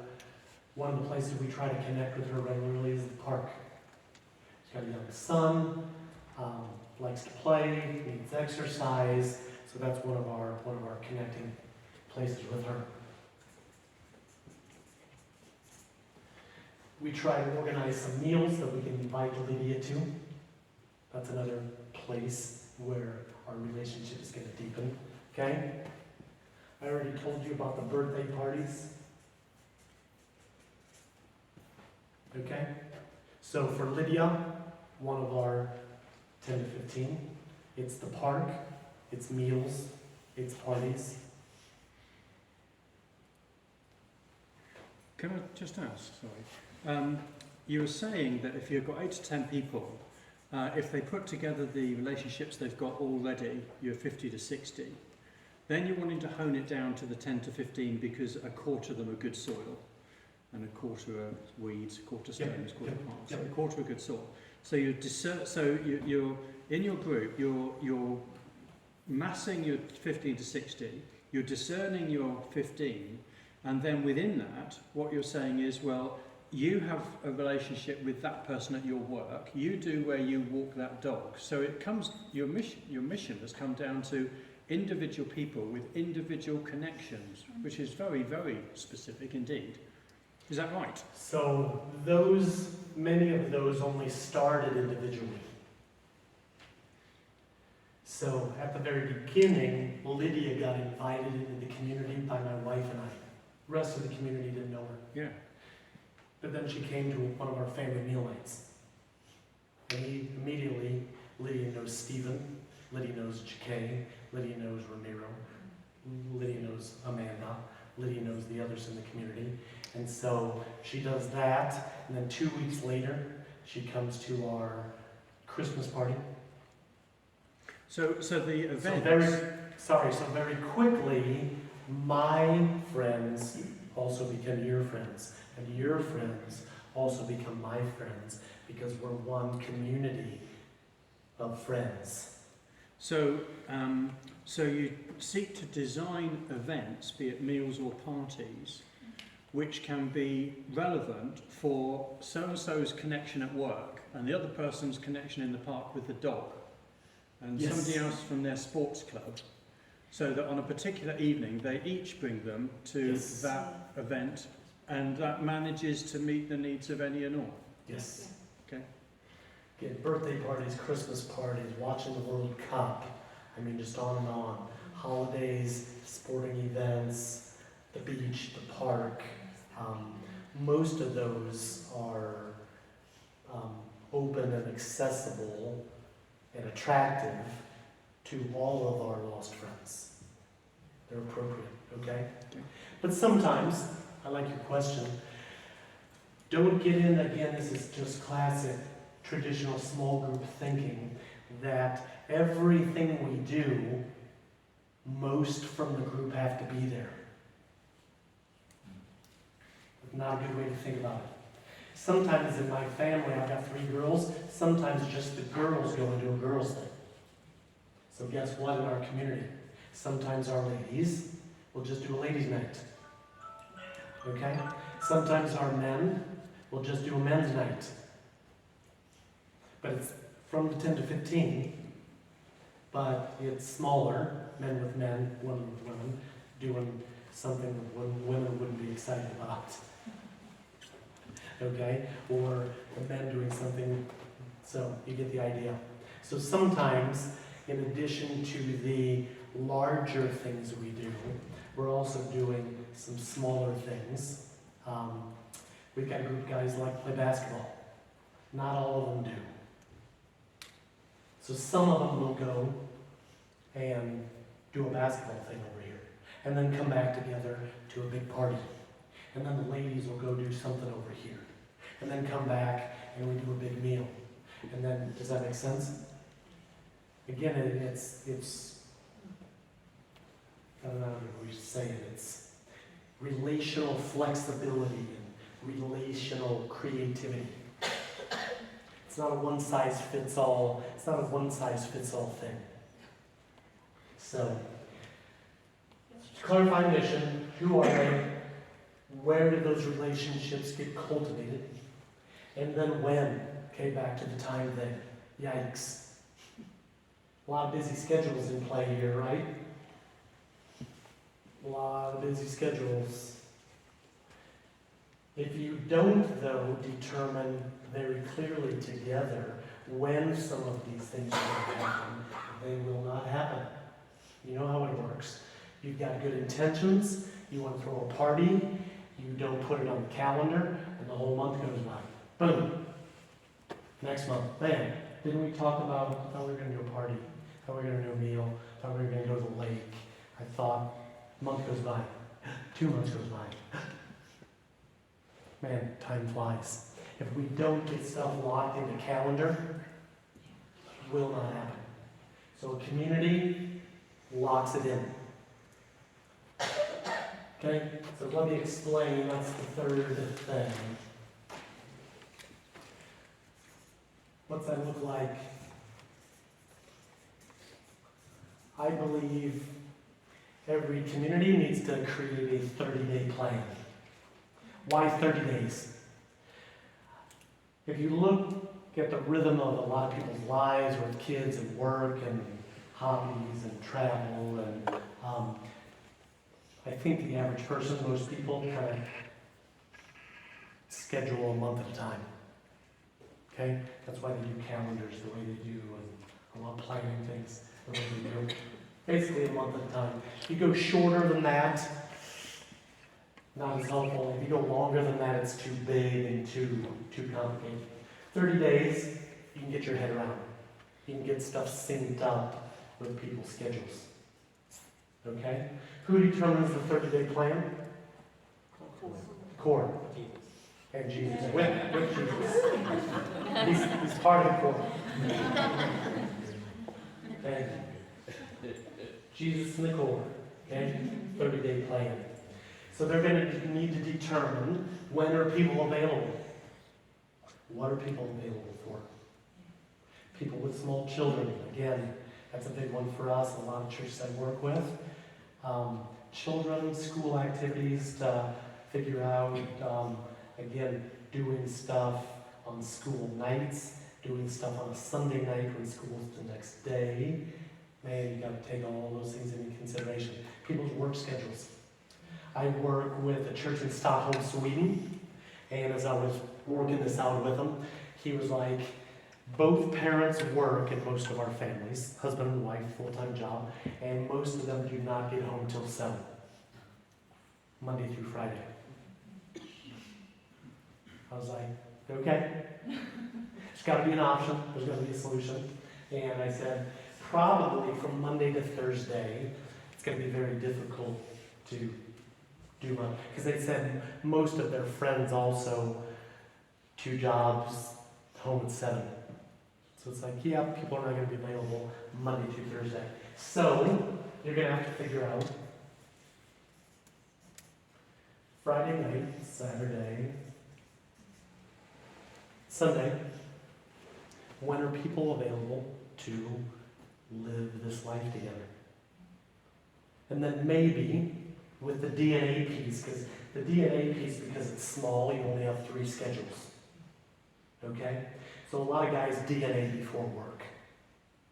one of the places we try to connect with her regularly is the park. She's got a young son, likes to play, needs exercise, so that's one of our connecting places with her. We try to organize some meals that we can invite Lydia to. That's another place where our relationship is going to deepen. Okay? I already told you about the birthday parties. Okay? So for Lydia, one of our 10 to 15, it's the park, it's meals, it's parties. Can I just ask, sorry? You were saying that if you've got 8 to 10 people, if they put together the relationships they've got already, you're 50 to 60, then you're wanting to hone it down to the 10 to 15 because a quarter of them are good soil, and a quarter are weeds, a quarter stones, quarter plants, so a quarter are good soil. So you're in your group, you're massing your 15 to 60, you're discerning your 15, and then within that, what you're saying is, well, you have a relationship with that person at your work. You do where you walk that dog. So it comes. Your mission has come down to individual people with individual connections, which is very, very specific indeed. Is that right? So many of those only started individually. So at the very beginning, Lydia got invited into the community by my wife and I. The rest of the community didn't know her. Yeah. But then she came to one of our family meal nights. And immediately, Lydia knows Stephen, Lydia knows Jacquet, Lydia knows Ramiro, Lydia knows Amanda, Lydia knows the others in the community. And so she does that, and then 2 weeks later, she comes to our Christmas party. So the event... So very quickly, my friends also become your friends. And your friends also become my friends because we're one community of friends. So you seek to design events, be it meals or parties, which can be relevant for so-and-so's connection at work and the other person's connection in the park with the dog and Yes. somebody else from their sports club, so that on a particular evening they each bring them to Yes. that event, and that manages to meet the needs of any and all. Yes. Okay. Get birthday parties, Christmas parties, watching the World Cup. I mean, just on and on. Holidays, sporting events, the beach, the park. Most of those are open and accessible and attractive to all of our lost friends. They're appropriate, okay? But sometimes, I like your question, don't get in, again, this is just classic traditional small group thinking, that everything we do, most from the group have to be there. Not a good way to think about it. Sometimes in my family, I've got 3 girls, sometimes just the girls go and do a girls' thing. So guess what in our community? Sometimes our ladies will just do a ladies' night. Okay? Sometimes our men will just do a men's night. But it's from 10 to 15, but it's smaller, men with men, women with women, doing something that women wouldn't be excited about. Okay? Or the men doing something, so you get the idea. So sometimes, in addition to the larger things we do, we're also doing some smaller things. We've got a group of guys who like to play basketball. Not all of them do. So some of them will go and do a basketball thing over here, and then come back together to a big party. And then the ladies will go do something over here, and then come back and we do a big meal. And then, does that make sense? Again, it's I don't know how we say it, it's relational flexibility and relational creativity. It's not a one-size-fits-all, it's not a one-size-fits-all thing. So, to clarify mission, who are they? Where did those relationships get cultivated? And then when? Okay, back to the time thing. Yikes. A lot of busy schedules in play here, right? A lot of busy schedules. If you don't, though, determine very clearly together when some of these things are going to happen, they will not happen. You know how it works. You've got good intentions, you want to throw a party, you don't put it on the calendar, and the whole month goes by. Boom. Next month, bam. Didn't we talk about how we were going to do a party, how we were going to do a meal, how we were going to go to the lake? I thought, a month goes by, 2 months goes by. Man, time flies. If we don't get stuff locked in the calendar, it will not happen. So a community locks it in. Okay, so let me explain, that's the third thing. What's that look like? I believe every community needs to create a 30-day plan. Why 30 days? If you look at the rhythm of a lot of people's lives with kids and work and hobbies and travel, and I think the average person, most people, kind of schedule a month at a time. Okay? That's why they do calendars the way they do, and a lot of planning things the way they do. Basically a month at a time. If you go shorter than that, not as helpful. If you go longer than that, it's too big and too complicated. 30 days, you can get your head around. You can get stuff synced up with people's schedules. Okay? Who determines the 30-day plan? The core. And Jesus. With Jesus. He's part of the core. Okay? Jesus and the core. Okay? 30-day plan. So they're going to need to determine when are people available. What are people available for? People with small children. Again, that's a big one for us, a lot of churches I work with. Children, school activities to figure out, again, doing stuff on school nights, doing stuff on a Sunday night when school's the next day. Man, you gotta take all those things into consideration. People's work schedules. I work with a church in Stockholm, Sweden, and as I was working this out with him, he was like, both parents work in most of our families, husband and wife, full-time job, and most of them do not get home till 7, Monday through Friday. I was like, okay, there's got to be an option, there's got to be a solution. And I said, probably from Monday to Thursday, it's going to be very difficult to do much. Because they said most of their friends also, 2 jobs, home at 7. So it's like, yeah, people are not going to be available Monday to Thursday. So you're going to have to figure out Friday night, Saturday, Sunday, when are people available to live this life together? And then maybe with the DNA piece, because the DNA piece, because it's small, you only have 3 schedules. Okay? So a lot of guys DNA before work.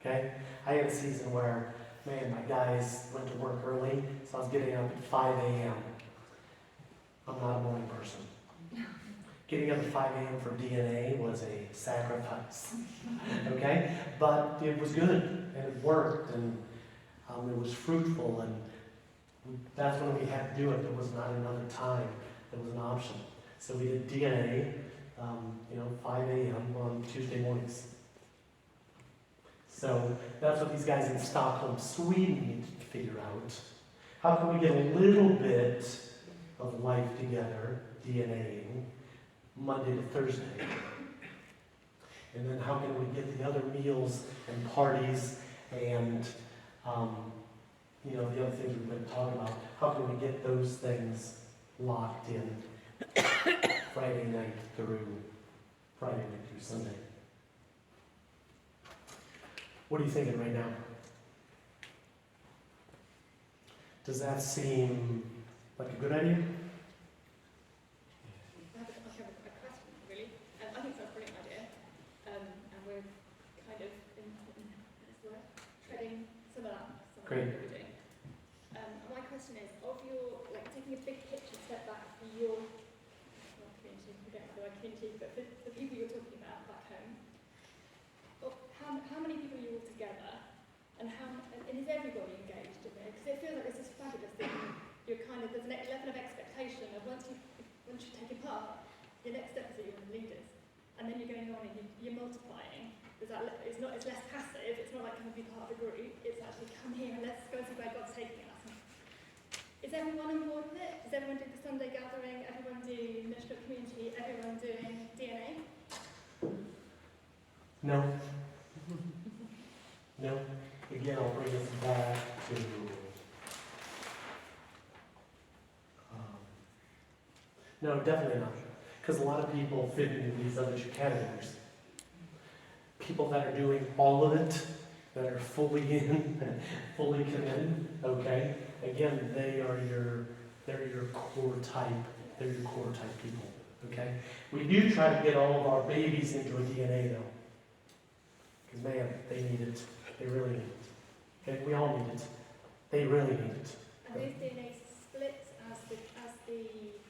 Okay? I had a season where, man, my guys went to work early, so I was getting up at 5 a.m. I'm not a morning person. Getting up at 5 a.m. for DNA was a sacrifice. Okay? But it was good, and it worked, and it was fruitful, and that's when we had to do it. There was not another time. There was an option. So we did DNA, 5 a.m. on Tuesday mornings. So that's what these guys in Stockholm, Sweden need to figure out. How can we get a little bit of life together, DNAing, Monday to Thursday? And then how can we get the other meals and parties and, the other things we've been talking about, how can we get those things locked in Friday night through Sunday? What are you thinking right now? Does that seem like a good idea? I have a question, really. I think that's a brilliant idea. And we're kind of treading some of that, Great. what we're doing. My question is, taking a big picture step back for your community, we don't have the right community, but for the people you're talking about back home, how many people are you all together, and is everybody engaged in it? Because it feels like this is fabulous that there's an level of expectation of once you're taking part, your next step is that you're leaders, and then you're going on and you're multiplying. It's less passive. It's not like come and be part of a group. It's actually come here and let's go and see where God's taking us. Is everyone on board with it? Does everyone do the Sunday gathering? Everyone do missional community? Everyone doing DNA? No. No. Again, I'll bring us back to no, definitely not. Because a lot of people fit into these other 2 categories. People that are doing all of it, that are fully in, fully committed, okay? Again, they're your core type. They're your core type people, okay? We do try to get all of our babies into a DNA though. Because man, they need it. They really need it. Okay, we all need it. They really need it. And these DNA split as the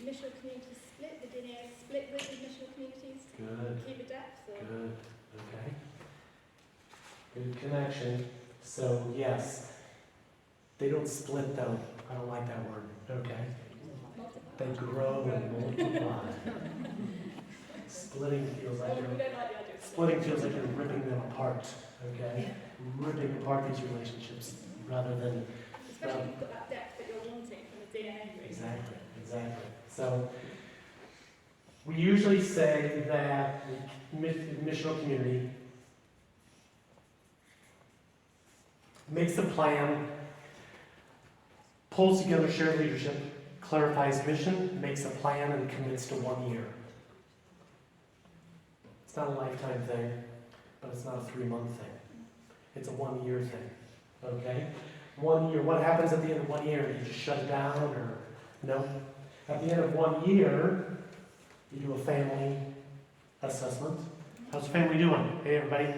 missional communities split, the DNA split with the missional communities to Good. keep the depth? Or? Good. Okay. Good connection. So yes, they don't split though. I don't like that word. Okay. They grow and multiply. Splitting feels like you're ripping them apart. Okay. Ripping apart these relationships rather than. Especially if you've got that depth that you're wanting from the DNA. Exactly. So we usually say that the missional community makes a plan, pulls together shared leadership, clarifies mission, makes a plan, and commits to 1 year. It's not a lifetime thing, but it's not a 3-month thing. It's a 1 year thing. Okay? 1 year. What happens at the end of 1 year? Do you just shut it down or no? At the end of 1 year, you do a family assessment. How's the family doing? Hey everybody,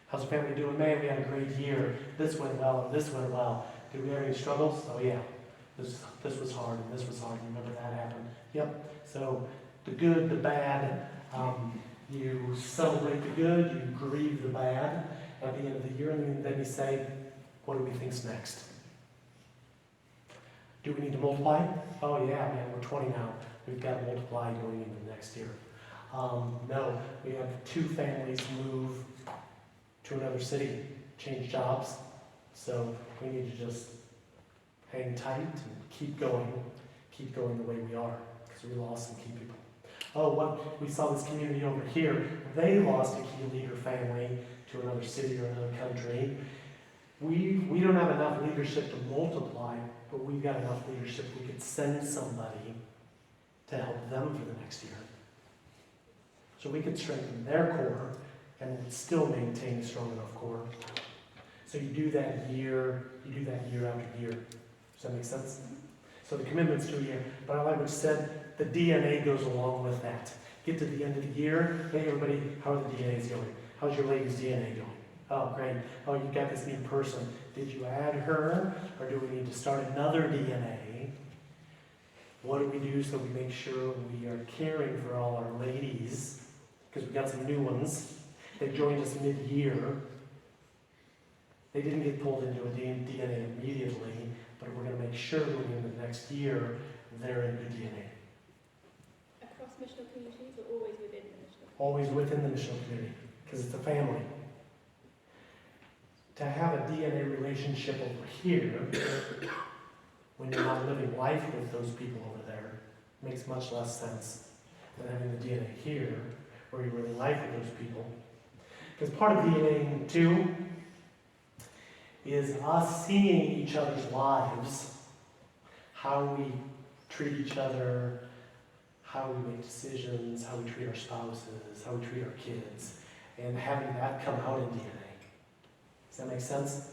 how's the family doing? Man, we had a great year. This went well, and this went well. Did we have any struggles? Oh yeah, this was hard, and this was hard. Remember that happened? Yep. So the good, the bad, you celebrate the good, you grieve the bad at the end of the year, and then you say, what do we think's next? Do we need to multiply? Oh yeah, man, we're 20 now. We've got to multiply going into next year. No, we have 2 families move to another city, change jobs. So we need to just hang tight and keep going the way we are, because we lost some key people. Oh, what we saw this community over here, they lost a key leader family to another city or another country. We don't have enough leadership to multiply, but we've got enough leadership we could send somebody to help them for the next year. So we could strengthen their core and still maintain a strong enough core. So you do that year after year. Does that make sense? So the commitment's to a year. But I like what you said, the DNA goes along with that. Get to the end of the year, hey everybody, how are the DNAs going? How's your lady's DNA going? Oh, great. Oh, you got this new person. Did you add her, or do we need to start another DNA? What do we do so we make sure we are caring for all our ladies? Because we got some new ones. They joined us mid-year. They didn't get pulled into a DNA immediately, but we're going to make sure that in the next year, they're in good DNA. Across missional communities or always within the missional community? Always within the missional community, because it's a family. To have a DNA relationship over here, when you're not living life with those people over there, makes much less sense than having the DNA here, where you're living life with those people. Because part of DNA, too, is us seeing each other's lives, how we treat each other, how we make decisions, how we treat our spouses, how we treat our kids, and having that come out in DNA. Does that make sense?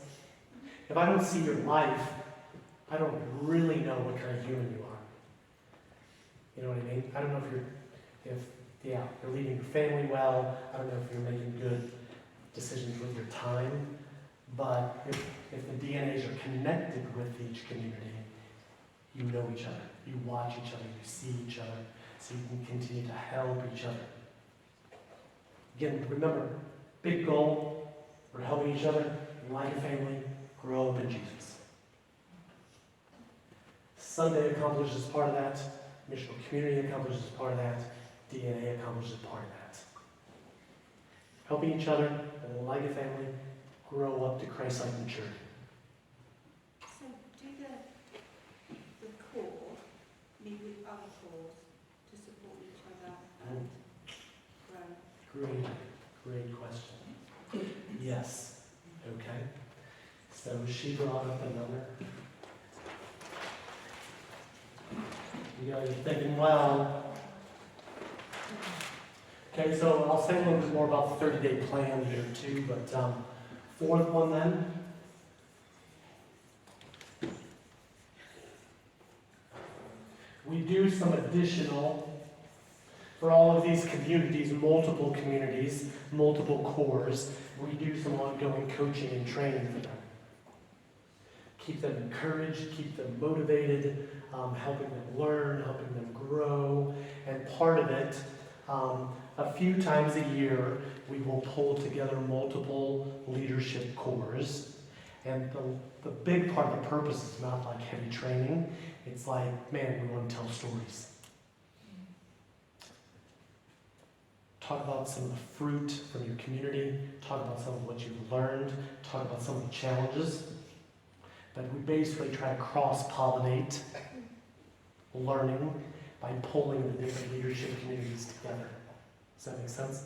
If I don't see your life, I don't really know what kind of human you are. You know what I mean? I don't know if you're leading your family well. I don't know if you're making good decisions with your time. But if the DNAs are connected with each community, you know each other, you watch each other, you see each other, so you can continue to help each other. Again, remember, big goal, we're helping each other, like a family, grow up in Jesus. Sunday accomplishes part of that, missional community accomplishes part of that, DNA accomplishes part of that. Helping each other, like a family, grow up to Christ-like maturity. So do the core meet with other cores to support each other and grow? Great question. Yes. Okay. So she brought up another. You guys are thinking, well. Okay, so I'll say a little bit more about the 30-day plan here too, but fourth one then. We do some additional, for all of these communities, multiple cores, we do some ongoing coaching and training for them. Keep them encouraged, keep them motivated, helping them learn, helping them grow, and part of it, a few times a year, we will pull together multiple leadership cores. And the big part of the purpose is not like heavy training. It's like, man, we want to tell stories. Talk about some of the fruit from your community. Talk about some of what you've learned. Talk about some of the challenges. But we basically try to cross-pollinate learning by pulling the different leadership communities together. Does that make sense?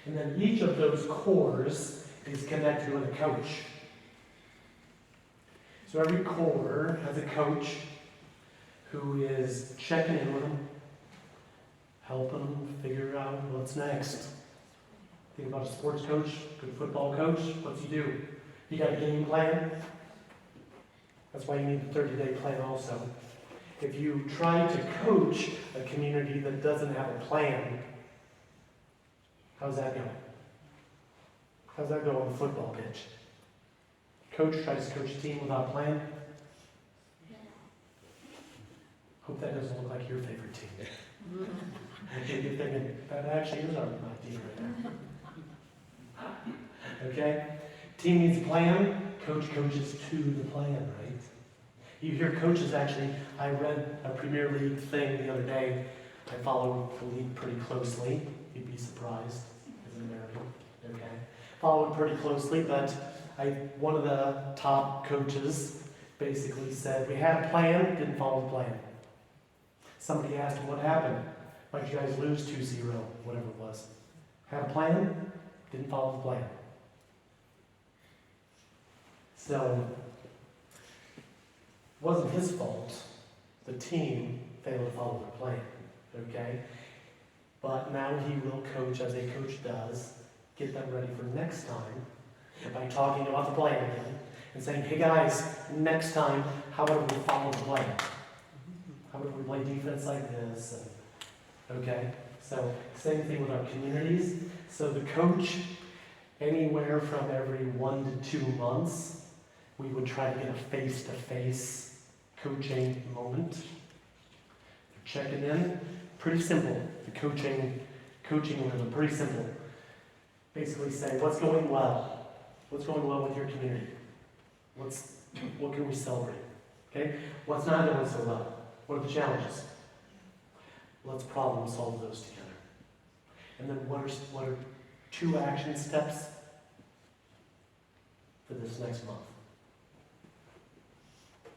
And then each of those cores is connected with a coach. So every core has a coach who is checking in with them, helping them figure out what's next. Think about a sports coach, good football coach, what's he do? You got a game plan? That's why you need the 30-day plan also. If you try to coach a community that doesn't have a plan, how's that going? How's that go on the football pitch? Coach tries to coach a team without a plan. Hope that doesn't look like your favorite team. Okay, you're thinking, that actually is my team right there. Okay? Team needs a plan. Coach coaches to the plan, right? You hear coaches actually, I read a Premier League thing the other day. I follow the league pretty closely. You'd be surprised as an American. Okay? Follow it pretty closely, but one of the top coaches basically said, we had a plan, didn't follow the plan. Somebody asked him what happened. Why'd you guys lose 2-0, whatever it was? Had a plan, didn't follow the plan. So, it wasn't his fault. The team failed to follow the plan, okay? But now he will coach, as a coach does, get them ready for next time by talking about the plan again and saying, hey guys, next time, how about we follow the plan? How about we play defense like this? Okay, so same thing with our communities. So the coach, anywhere from every 1 to 2 months, we would try to get a face-to-face coaching moment. Checking in, pretty simple. The coaching rhythm, pretty simple. Basically say, what's going well? What's going well with your community? What can we celebrate? Okay? What's not going so well? What are the challenges? Let's problem solve those together. And then what are 2 action steps for this next month?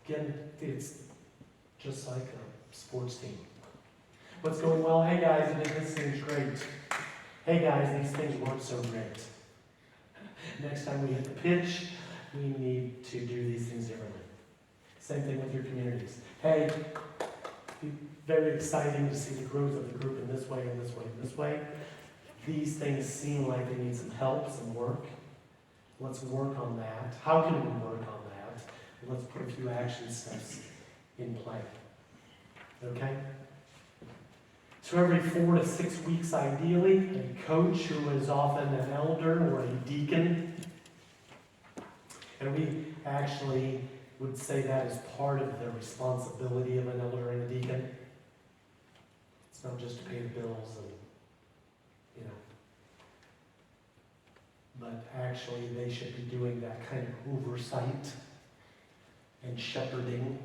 Again, it's just like a sports team. What's going well? Hey guys, I think this thing's great. Hey guys, these things weren't so great. Next time we hit the pitch, we need to do these things differently. Same thing with your communities. Hey, very exciting to see the growth of the group in this way, and this way, and this way. These things seem like they need some help, some work. Let's work on that. How can we work on that? Let's put a few action steps in play. Okay? So every 4 to 6 weeks, ideally, a coach who is often an elder or a deacon, and we actually would say that is part of the responsibility of an elder and a deacon. It's not just to pay the bills and, but actually they should be doing that kind of oversight and shepherding.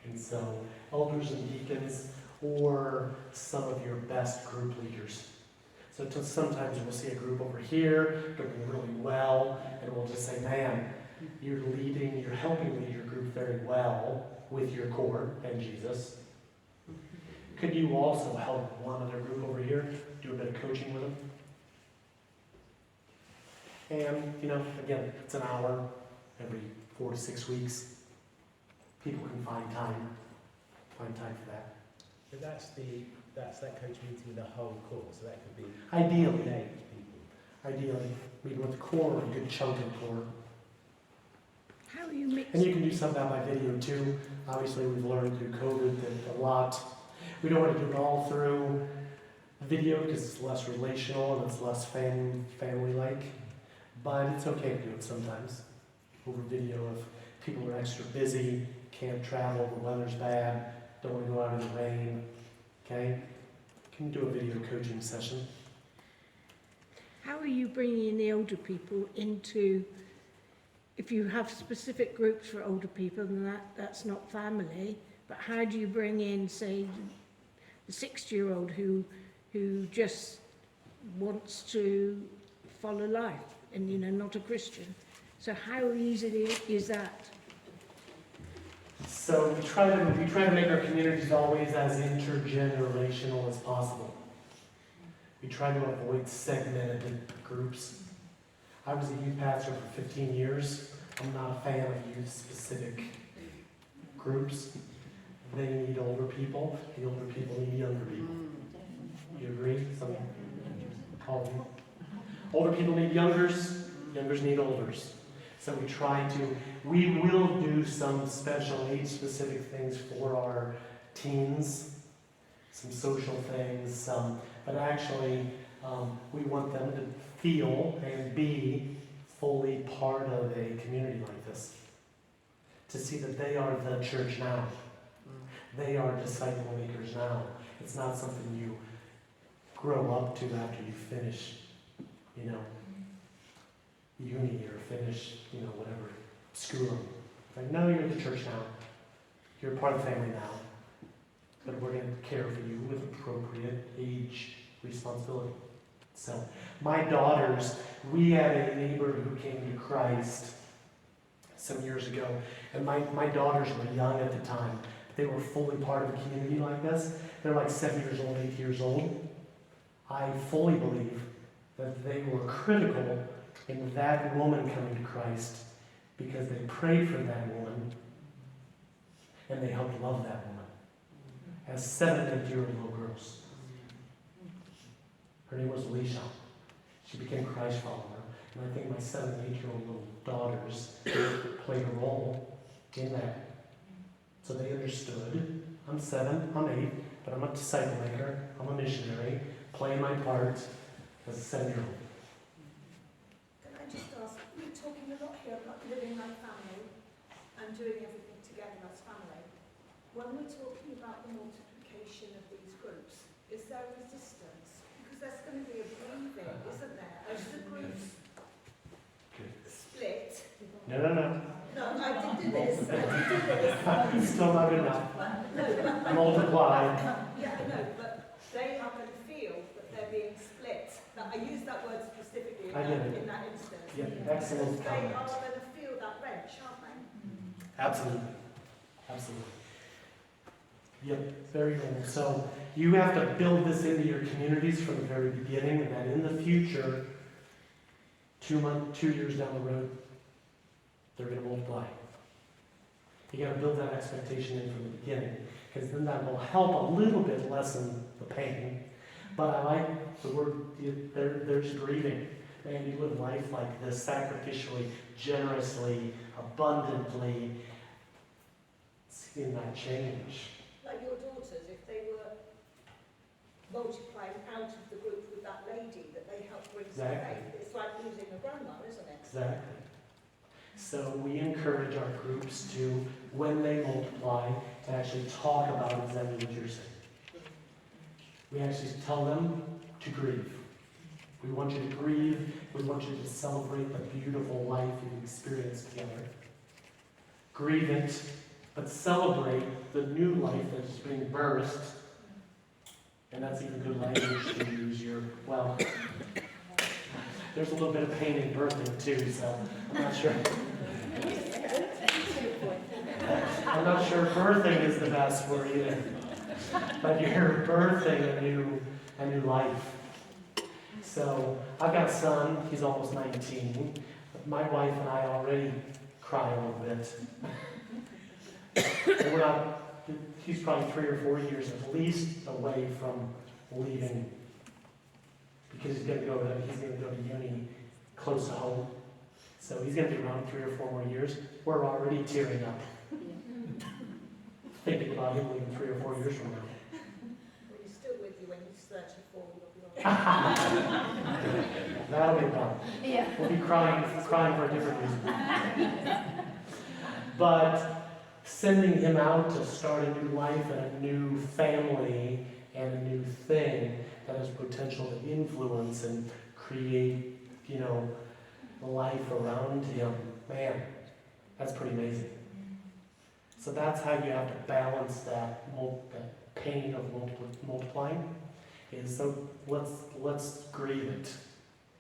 And so elders and deacons, or some of your best group leaders. So sometimes we'll see a group over here doing really well, and we'll just say, man, you're helping lead your group very well with your core and Jesus. Could you also help one other group over here, do a bit of coaching with them? And, again, it's an hour every 4 to 6 weeks. People can find time for that. But that's that coach meeting the whole course, so that could be Ideally, 8 people. Ideally, meeting with the core, a good chunk of core. How are you mixing? And you can do some of that by video too. Obviously, we've learned through COVID that a lot, we don't want to do it all through video because it's less relational and it's less family-like. But it's okay to do it sometimes over video if people are extra busy, can't travel, the weather's bad, don't want to go out in the rain. Okay? Can do a video coaching session. How are you bringing the older people into, if you have specific groups for older people, then that's not family, but how do you bring in, say, the 60-year-old who just wants to follow life and, not a Christian? So how easy is that? So we try to make our communities always as intergenerational as possible. We try to avoid segmented groups. I was a youth pastor for 15 years. I'm not a fan of youth-specific groups. They need older people. The older people need younger people. You agree? All of you. Older people need youngers. Youngers need olders. So we will do some special age-specific things for our teens, some social things, but actually we want them to feel and be fully part of a community like this. To see that they are the church now. They are disciple makers now. It's not something you grow up to after you finish, uni or finish, whatever, school. Like, no, you're the church now. You're part of the family now. But we're going to care for you with appropriate age responsibility. So, my daughters, we had a neighbor who came to Christ some years ago, and my daughters were young at the time. They were fully part of a community like this. They're like 7 years old, 8 years old. I fully believe that they were critical in that woman coming to Christ because they prayed for that woman and they helped love that woman as 7 and 8-year-old little girls. Her name was Alicia. She became a Christ follower. And I think my 7 and 8-year-old little daughters played a role in that. So they understood. I'm 7, I'm 8, but I'm a disciple maker, I'm a missionary, playing my part as a 7-year-old. Can I just ask, we're talking a lot here about living like family and doing everything together as family. When we're talking about the multiplication of these groups, is there resistance? Because there's going to be a breathing, isn't there? As the groups split. No. No, I did do this. I did do this. Still not enough. No, Multiply. Yeah, I know, but they are going to feel that they're being split. Now, I use that word specifically in that instance. Yeah, excellent They comment. are going to feel that wrench, aren't they? Absolutely. Absolutely. Yep, very cool. So you have to build this into your communities from the very beginning, and that in the future, 2 years down the road, they're going to multiply. You got to build that expectation in from the beginning, because then that will help a little bit lessen the pain. But I like the word, there's grieving. Man, you live life like this, sacrificially, generously, abundantly, seeing that change. Like your daughters, if they were multiplying out of the group with that lady that they helped bring some faith, it's like losing a grandma, isn't it? Exactly. So we encourage our groups to, when they multiply, to actually talk about exactly what you're saying. We actually tell them to grieve. We want you to grieve. We want you to celebrate the beautiful life you've experienced together. Grieve it, but celebrate the new life that is being birthed. And that's even good language to use. There's a little bit of pain in birthing too, so I'm not sure. I'm not sure birthing is the best word either. But you're birthing a new life. So I've got a son, he's almost 19. My wife and I already cry a little bit. And he's probably 3 or 4 years at least away from leaving, because he's going to go to uni close to home. So he's going to be around 3 or 4 more years. We're already tearing up, thinking about him leaving 3 or 4 years from now. Well, he's still with you when he's 34. That'll be fun. Yeah. We'll be crying for a different reason. But sending him out to start a new life and a new family and a new thing that has potential to influence and create, life around him, man, that's pretty amazing. So that's how you have to balance that pain of multiplying. So let's grieve it.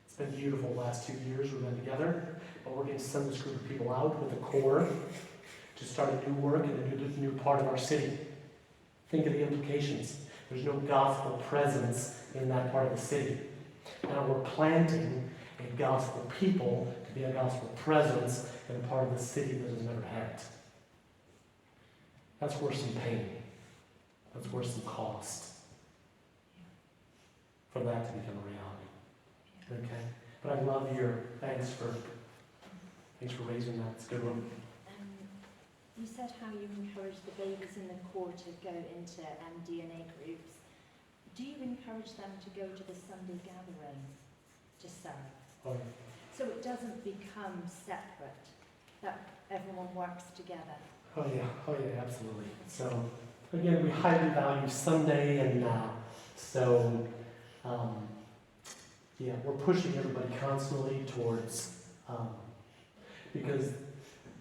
It's been beautiful the last 2 years we've been together, but we're going to send this group of people out with a core to start a new work in a new part of our city. Think of the implications. There's no gospel presence in that part of the city. Now we're planting a gospel people to be a gospel presence in a part of the city that has never had it. That's worth some pain. That's worth some cost for that to become a reality. Okay? But I love your thanks for Thanks for raising that. It's a good one. You said how you encourage the babies in the core to go into DNA groups. Do you encourage them to go to the Sunday gathering to serve? Oh, yeah. So it doesn't become separate, that everyone works together? Oh yeah, absolutely. So, again, we highly value Sunday, and yeah, we're pushing everybody constantly towards, because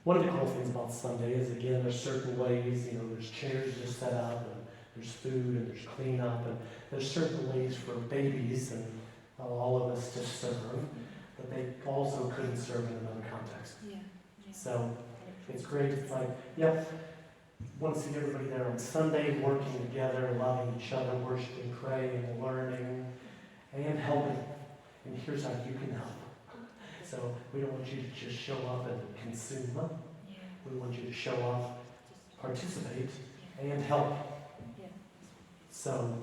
one of the cool things about Sunday is, again, there's certain ways, there's chairs that are set up, and there's food, and there's cleanup, and there's certain ways for babies and all of us to serve, but they also couldn't serve in another context. Yeah. So, it's great. It's like, yep, want to see everybody there on Sunday, working together, loving each other, worshiping, praying, learning, and helping. And here's how you can help. So we don't want you to just show up and consume. We want you to show up, participate, and help. So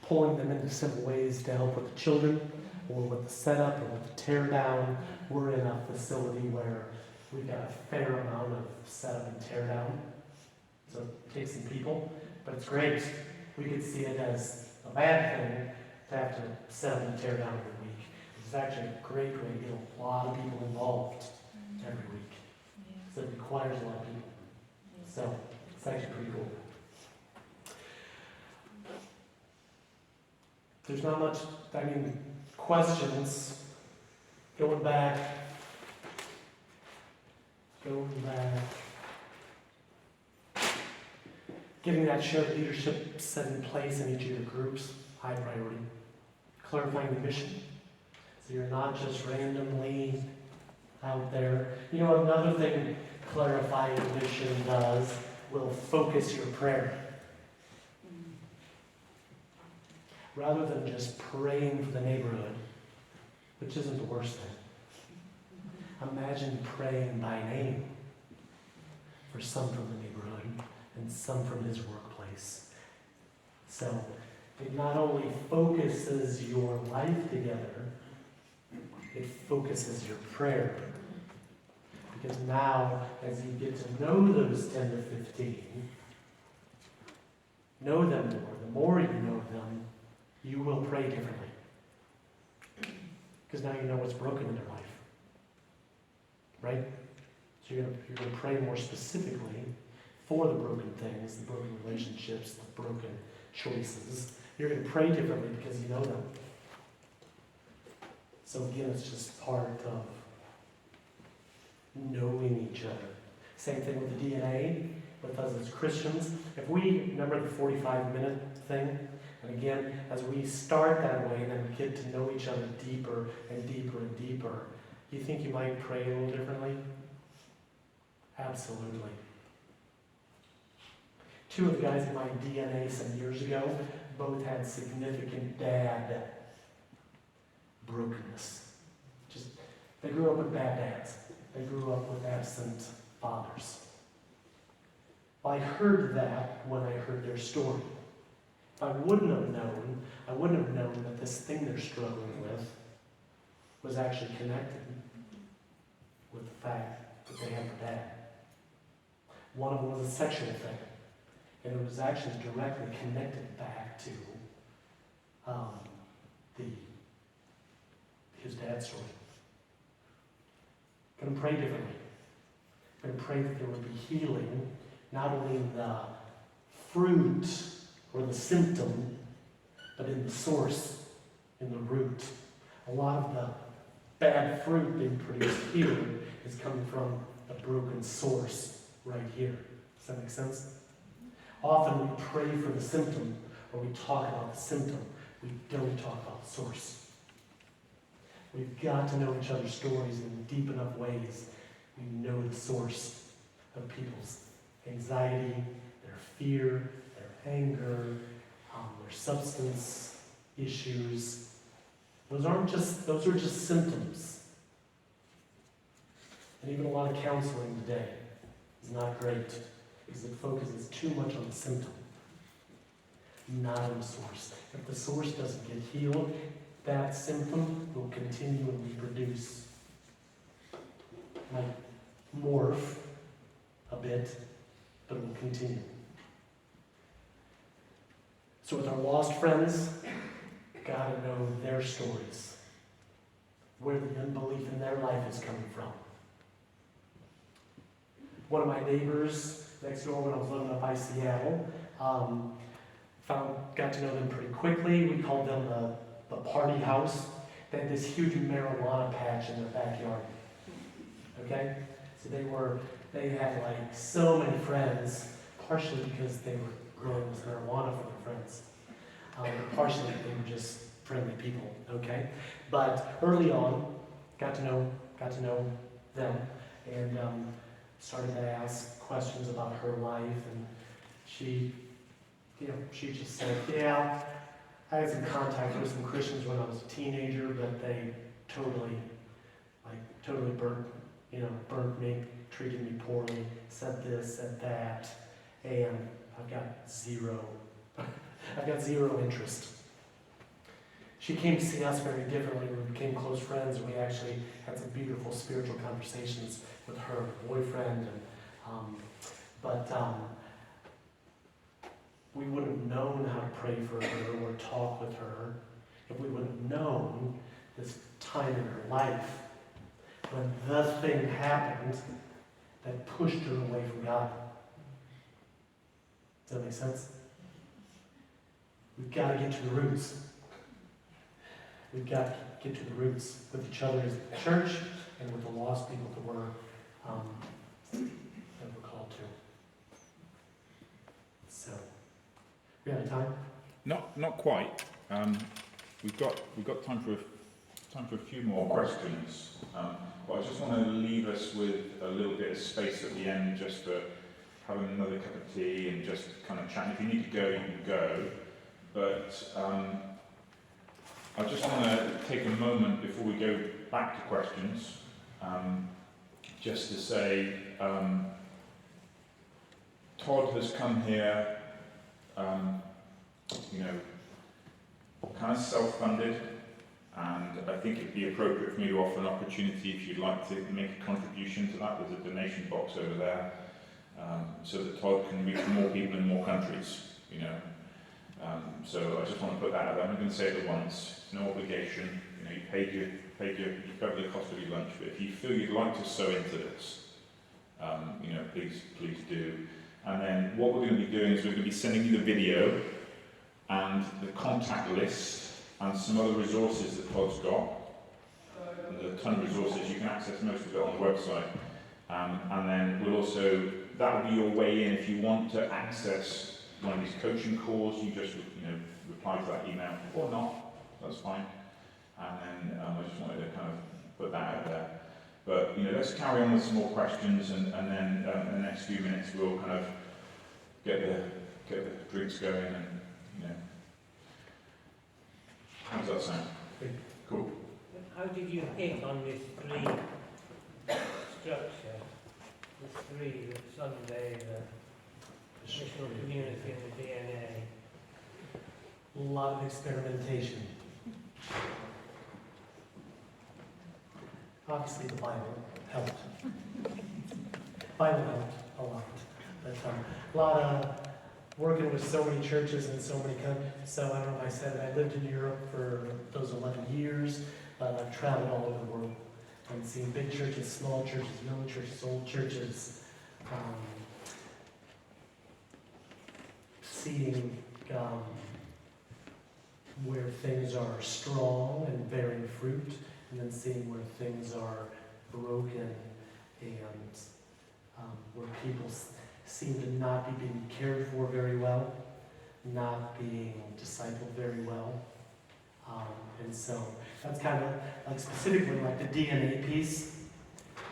pulling them into simple ways to help with the children, or with the setup, or with the tear down. We're in a facility where we've got a fair amount of setup and tear down. So it takes some people, but it's great. We could see it as a bad thing to have to set up and tear down every week. It's actually a great way to get a lot of people involved every week. So it requires a lot of people. So it's actually pretty cool. There's not much, questions. Going back. Getting that shared leadership set in place in each of your groups, high priority. Clarifying the mission. So you're not just randomly out there. Another thing clarifying the mission does will focus your prayer. Rather than just praying for the neighborhood, which isn't the worst thing. Imagine praying by name for some from the neighborhood and some from his workplace. So it not only focuses your life together, it focuses your prayer. Because now, as you get to know those 10 to 15, know them more, the more you know them, you will pray differently. Because now you know what's broken in their life. Right? So you're going to pray more specifically for the broken things, the broken relationships, the broken choices. You're going to pray differently because you know them. So again, it's just part of knowing each other. Same thing with the DNA, with us as Christians. If we remember the 45-minute thing, and again, as we start that way, and then we get to know each other deeper and deeper and deeper, you think you might pray a little differently? Absolutely. Two of the guys in my DNA some years ago both had significant dad brokenness. They grew up with bad dads. They grew up with absent fathers. I heard that when I heard their story. If I wouldn't have known that this thing they're struggling with was actually connected with the fact that they had a dad. One of them was a sexual thing, and it was actually directly connected back to his dad's story. I'm going to pray differently. I'm going to pray that there would be healing, not only in the fruit or the symptom, but in the source, in the root. A lot of the bad fruit being produced here is coming from a broken source right here. Does that make sense? Often we pray for the symptom, or we talk about the symptom. We don't talk about the source. We've got to know each other's stories in deep enough ways. We know the source of people's anxiety, their fear, their anger, their substance issues. Those are just symptoms. And even a lot of counseling today is not great because it focuses too much on the symptom, not on the source. If the source doesn't get healed, that symptom will continue and reproduce. might morph a bit, but it will continue. So with our lost friends, gotta know their stories, where the unbelief in their life is coming from. One of my neighbors next door when I was living up by Seattle, got to know them pretty quickly. We called them the party house. They had this huge marijuana patch in their backyard. Okay? So they had like so many friends, partially because they were growing this marijuana for their friends. Partially they were just friendly people, okay? But early on, got to know them, and started to ask questions about her life, and she just said, yeah, I had some contact with some Christians when I was a teenager, but they totally burnt me, treated me poorly, said this, said that, and I've got zero interest. She came to see us very differently. We became close friends, and we actually had some beautiful spiritual conversations with her boyfriend. But we wouldn't have known how to pray for her or talk with her if we would have known this time in her life when the thing happened that pushed her away from God. Does that make sense? We've got to get to the roots. We've got to get to the roots with each other as a church and with the lost people that we're called to. So, we have time? Not quite. We've got time for a few more questions. But I just want to leave us with a little bit of space at the end, just for having another cup of tea and just kind of chatting. If you need to go, you can go. But I just want to take a moment before we go back to questions, just to say, Todd has come here, kind of self-funded, and I think it'd be appropriate for me to offer an opportunity if you'd like to make a contribution to that. There's a donation box over there, so that Todd can reach more people in more countries, So I just want to put that out there. I'm not going to say it at once. No obligation. You covered the cost of your lunch. But if you feel you'd like to sow into this, please do. And then what we're going to be doing is we're going to be sending you the video and the contact list and some other resources that Todd's got. There's a ton of resources. You can access most of it on the website. And then that will be your way in if you want to access one of these coaching calls. You just reply to that email or not, that's fine. And then I just wanted to kind of put that out there. But let's carry on with some more questions, and then in the next few minutes we'll kind of get the drinks going, and how does that sound? Cool. How did you hit on this three structure? This three, the Sunday, the missional community, and the DNA. A lot of experimentation. Obviously the Bible helped. Bible helped a lot. But a lot of working with so many churches and so many countries. So I don't know if I said it, I lived in Europe for those 11 years, but I've traveled all over the world and seen big churches, small churches, young churches, old churches, seeing where things are strong and bearing fruit, and then seeing where things are broken and where people seem to not be being cared for very well, not being discipled very well. And so that's kind of like specifically like the DNA piece.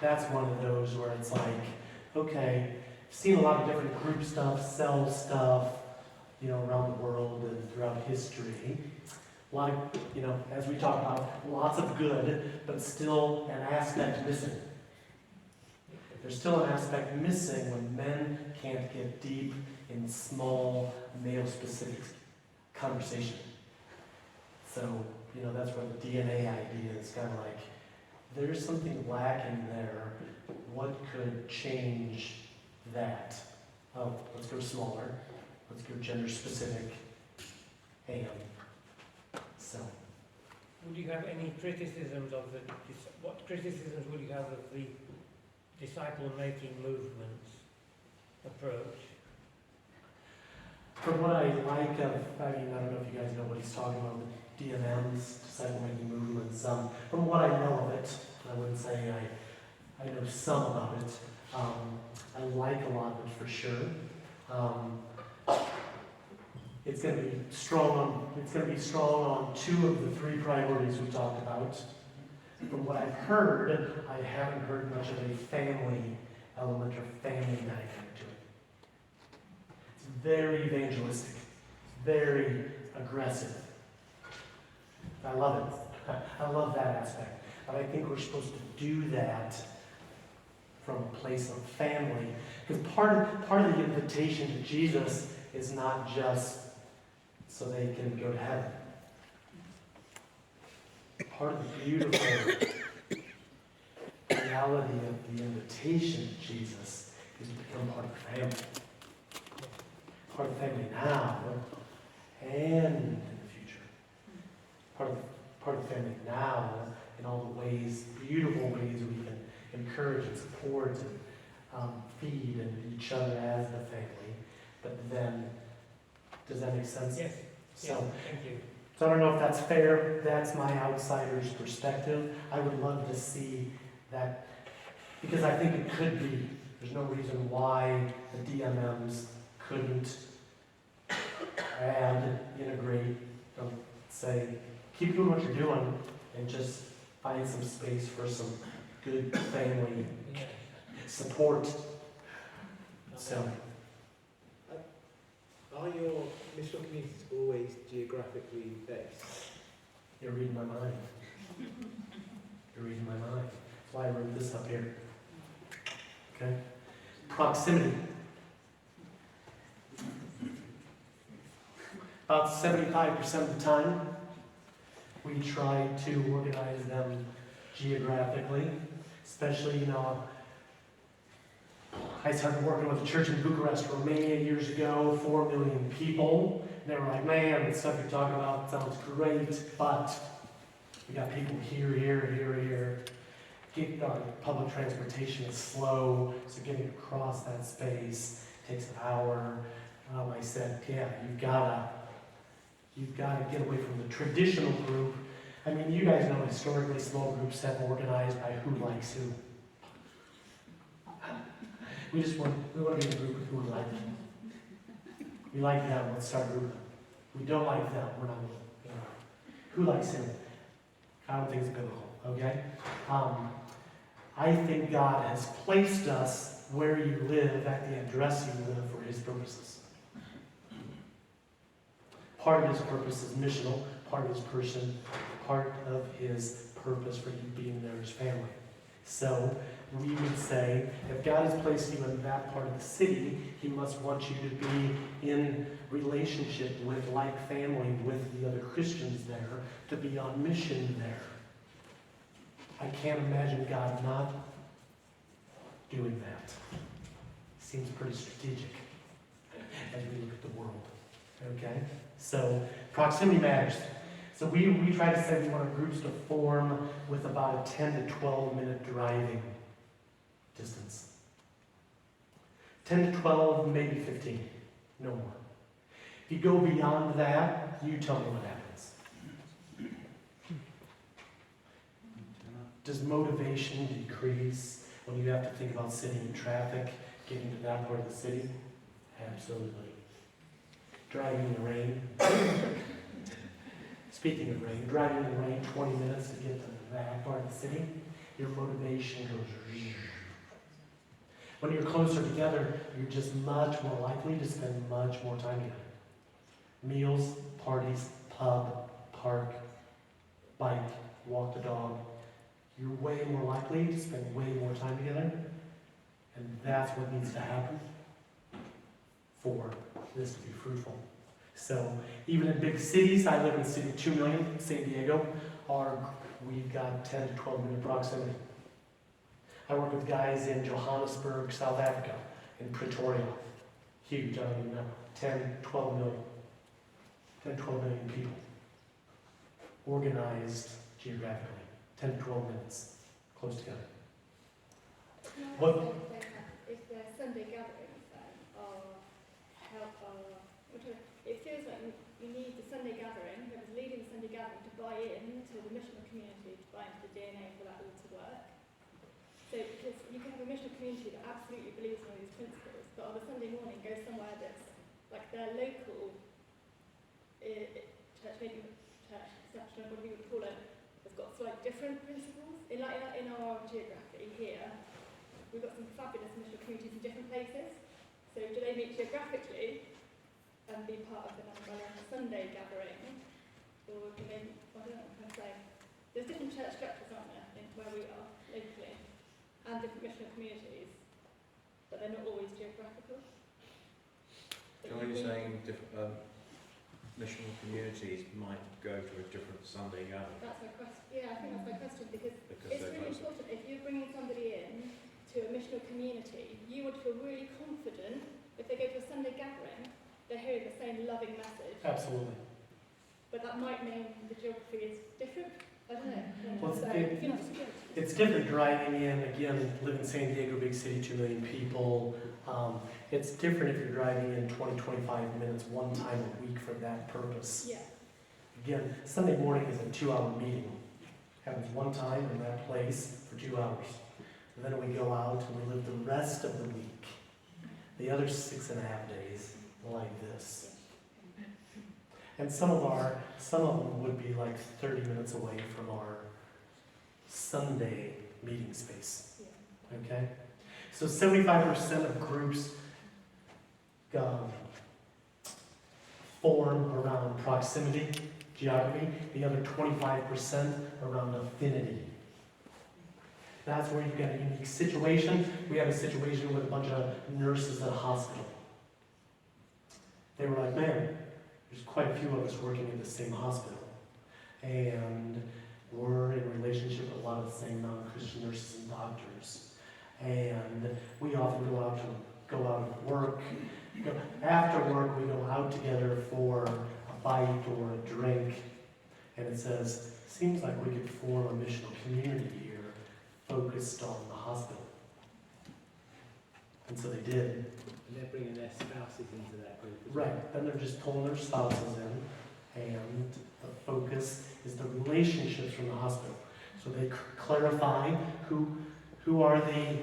That's one of those where it's like, okay, I've seen a lot of different group stuff, cell stuff, around the world and throughout history. A lot of, as we talk about, lots of good, but still an aspect missing. There's still an aspect missing when men can't get deep in small, male-specific conversation. So, that's where the DNA idea is kind of like, there's something lacking there what could change that? Oh, let's go smaller. Let's go gender specific. And so. Would you have any criticisms of what criticisms would you have of the disciple-making movement's approach? From what I like of, I don't know if you guys know what he's talking about, the DMMs, disciple-making movements. From what I know of it, I wouldn't say I know some about it. I like a lot of it for sure. It's going to be strong on 2 of the 3 priorities we talked about. From what I've heard, I haven't heard much of a family element or family dynamic to it. It's very evangelistic, very aggressive. I love it. I love that aspect. But I think we're supposed to do that from a place of family. Because part of the invitation to Jesus is not just so they can go to heaven. Part of the beautiful reality of the invitation to Jesus is to become part of the family. Part of the family now and in the future. Part of the family now in all the ways, beautiful ways we can encourage and support and feed and each other as the family. But then, does that make sense? Yes. So, yes, thank you. So I don't know if that's fair. That's my outsider's perspective. I would love to see that, because I think it could be. There's no reason why the DMMs couldn't add, integrate, say, keep doing what you're doing and just find some space for some good family support. So. Are your missional communities always geographically based? You're reading my mind. You're reading my mind. That's why I wrote this up here. Okay? Proximity. About 75% of the time, we try to organize them geographically, especially, I started working with a church in Bucharest, Romania years ago, 4 million people. And they were like, man, the stuff you're talking about sounds great, but we got people here. Public transportation is slow, so getting across that space takes an hour. I said, yeah, you've got to get away from the traditional group. I mean, you guys know historically small groups have organized by who likes who. We want to be in a group with who we like. We like them, let's start a group. We don't like them, we're not going to. Who likes him? I don't think it's biblical, okay? I think God has placed us where you live at the address you live for his purposes. Part of his purpose is missional, part of his purpose for you being there as family. So, we would say, if God has placed you in that part of the city, he must want you to be in relationship with, like family, with the other Christians there, to be on mission there. I can't imagine God not doing that. Seems pretty strategic as we look at the world. Okay? So, proximity matters. So we try to say we want our groups to form with about a 10 to 12 minute driving distance. 10 to 12, maybe 15, no more. If you go beyond that, you tell me what happens. Does motivation decrease when you have to think about sitting in traffic, getting to that part of the city? Absolutely. Driving in the rain. Speaking of rain, driving in the rain 20 minutes to get to that part of the city, your motivation goes. When you're closer together, you're just much more likely to spend much more time together. Meals, parties, pub, park, bike, walk the dog. You're way more likely to spend way more time together. And that's what needs to happen for this to be fruitful. So even in big cities, I live in a city of 2 million, San Diego, we've got 10 to 12 minute proximity. I work with guys in Johannesburg, South Africa, in Pretoria. Huge, I don't even know, 10, 12 million. 10, 12 million people. Organized geographically, 10 to 12 minutes, close together. What? If their Sunday gatherings then it feels like you need the Sunday gathering, whoever's leading the Sunday gathering, to buy into the missional community, to buy into the DNA for that all to work. So because you can have a missional community that absolutely believes in all these principles, but on a Sunday morning go somewhere that's like their local church, maybe church, section, whatever you would call it, has got slightly different principles. In our geography here, we've got some fabulous missional communities in different places. So do they meet geographically and be part of an umbrella Sunday gathering? Or do they, I don't know what I'm trying to say. There's different church structures, aren't there, in where we are locally, and different missional communities, but they're not always geographical. Are you saying missional communities might go to a different Sunday gathering? That's my question. Yeah, I think that's my question, because Because it's really important. If you're bringing somebody in to a missional community, you would feel really confident if they go to a Sunday gathering, they're hearing the same loving message. Absolutely. But that might mean the geography is different. I don't know. Well, So, it's different driving in, again, live in San Diego, big city, 2 million people. It's different if you're driving in 20, 25 minutes one time a week for that purpose. Yeah. Again, Sunday morning is a 2-hour meeting. Happens one time in that place for 2 hours. And then we go out and we live the rest of the week, the other 6.5 days, like this. And some of them would be like 30 minutes away from our Sunday meeting space. Okay? So 75% of groups form around proximity, geography, the other 25% around affinity. That's where you get a unique situation. We had a situation with a bunch of nurses at a hospital. They were like, man, there's quite a few of us working in the same hospital. And we're in relationship with a lot of the same non-Christian nurses and doctors. And we often go out and work. After work, we go out together for a bite or a drink. And it says, seems like we could form a missional community here focused on the hospital. And so they did. And they're bringing their spouses into that group as Right, then they're just pulling their spouses in, and the focus is the relationships from the hospital. So they clarify who are the,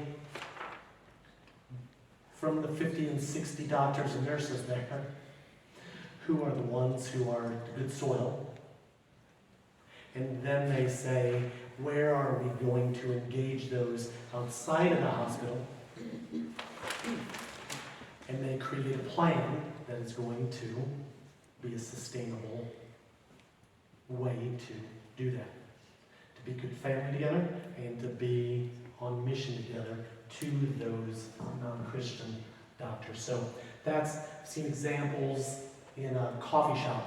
from the 50 and 60 doctors and nurses there, who are the ones who are good soil. And then they say, where are we going to engage those outside of the hospital? And they create a plan that is going to be a sustainable way to do that. To be good family together and to be on mission together to those non-Christian doctors. So I've seen examples in a coffee shop.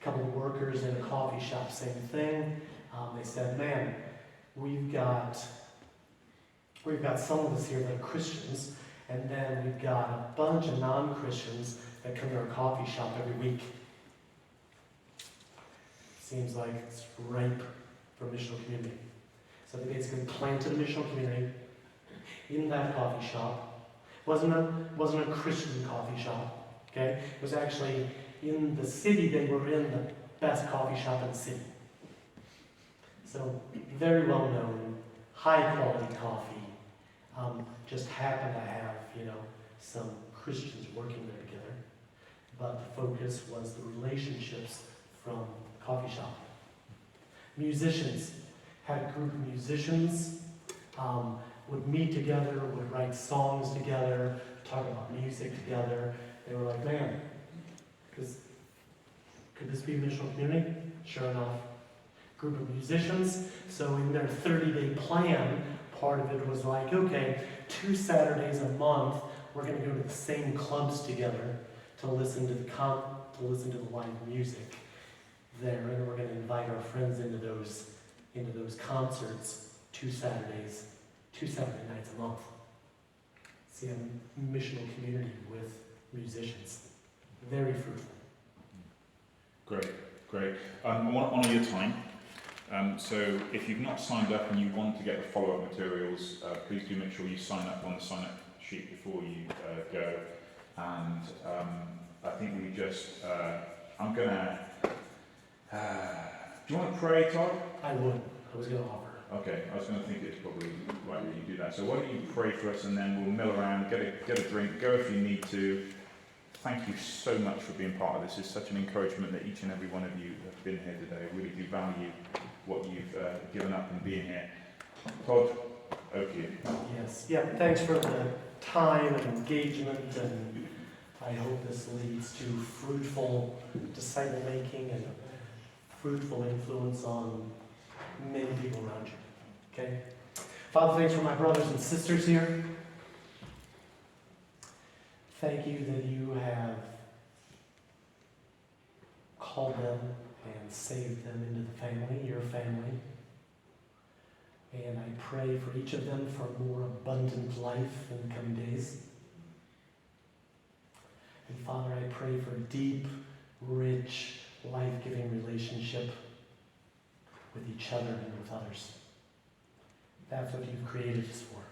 A couple of workers in a coffee shop, same thing. They said, man, we've got some of us here that are Christians, and then we've got a bunch of non-Christians that come to our coffee shop every week. Seems like it's ripe for missional community. So they basically planted a missional community in that coffee shop. Wasn't a Christian coffee shop. Okay? It was actually in the city they were in, the best coffee shop in the city. So very well known, high quality coffee. Just happened to have, some Christians working there together. But the focus was the relationships from the coffee shop. Musicians, had a group of musicians, would meet together, would write songs together, talk about music together. They were like, man, could this be a missional community? Sure enough. Group of musicians, so in their 30-day plan, part of it was like, okay, 2 Saturdays a month, we're going to go to the same clubs together to listen to the live music there, and we're going to invite our friends into those concerts 2 Saturdays, 2 Saturday nights a month. See, I'm a missional community with musicians. Very fruitful. Great, great. I want to honour your time. So if you've not signed up and you want to get the follow-up materials, please do make sure you sign up on the sign-up sheet before you go. And I think we just, I'm going to, do you want to pray, Todd? I would. I was going to offer. Okay, I was going to think it's probably right that you do that. So why don't you pray for us, and then we'll mill around, get a drink, go if you need to. Thank you so much for being part of this. It's such an encouragement that each and every one of you have been here today. I really do value what you've given up and being here. Todd, over to you. Yes. Yeah, thanks for the time and engagement, and I hope this leads to fruitful disciple making and fruitful influence on many people around you. Okay? Father, thanks for my brothers and sisters here. Thank you that you have called them and saved them into the family, your family. And I pray for each of them for more abundant life in the coming days. And Father, I pray for a deep, rich, life-giving relationship with each other and with others. That's what you've created us for.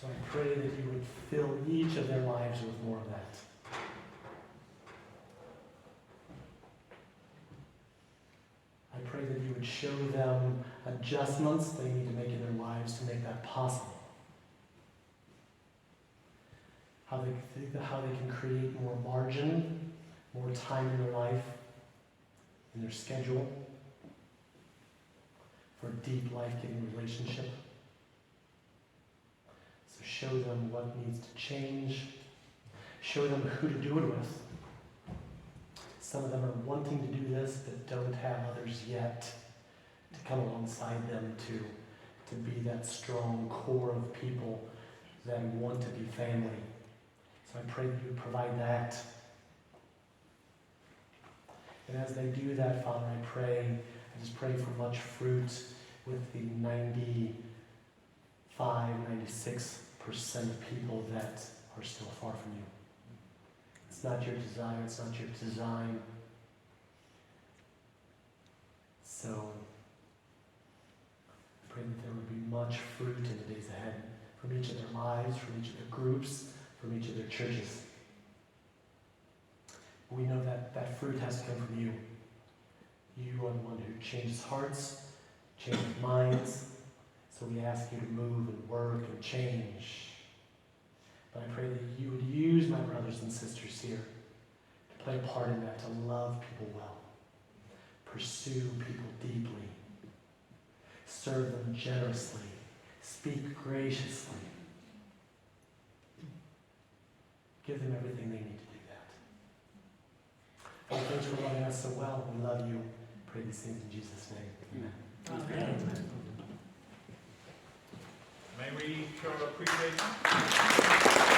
So I pray that you would fill each of their lives with more of that. I pray that you would show them adjustments they need to make in their lives to make that possible. How they can create more margin, more time in their life, in their schedule, for a deep, life-giving relationship. So show them what needs to change. Show them who to do it with. Some of them are wanting to do this but don't have others yet to come alongside them to be that strong core of people that want to be family. So I pray that you provide that. And as they do that, Father, I just pray for much fruit with the 96% of people that are still far from you. It's not your desire, it's not your design. So I pray that there would be much fruit in the days ahead from each of their lives, from each of their groups, from each of their churches. We know that that fruit has to come from you. You are the one who changes hearts, changes minds. So we ask you to move and work and change. But I pray that you would use my brothers and sisters here to play a part in that, to love people well, pursue people deeply, serve them generously, speak graciously. Give them everything they need to do that. Father, thanks for loving us so well. We love you. Pray these things in Jesus' name. Amen. Amen. May we show our appreciation?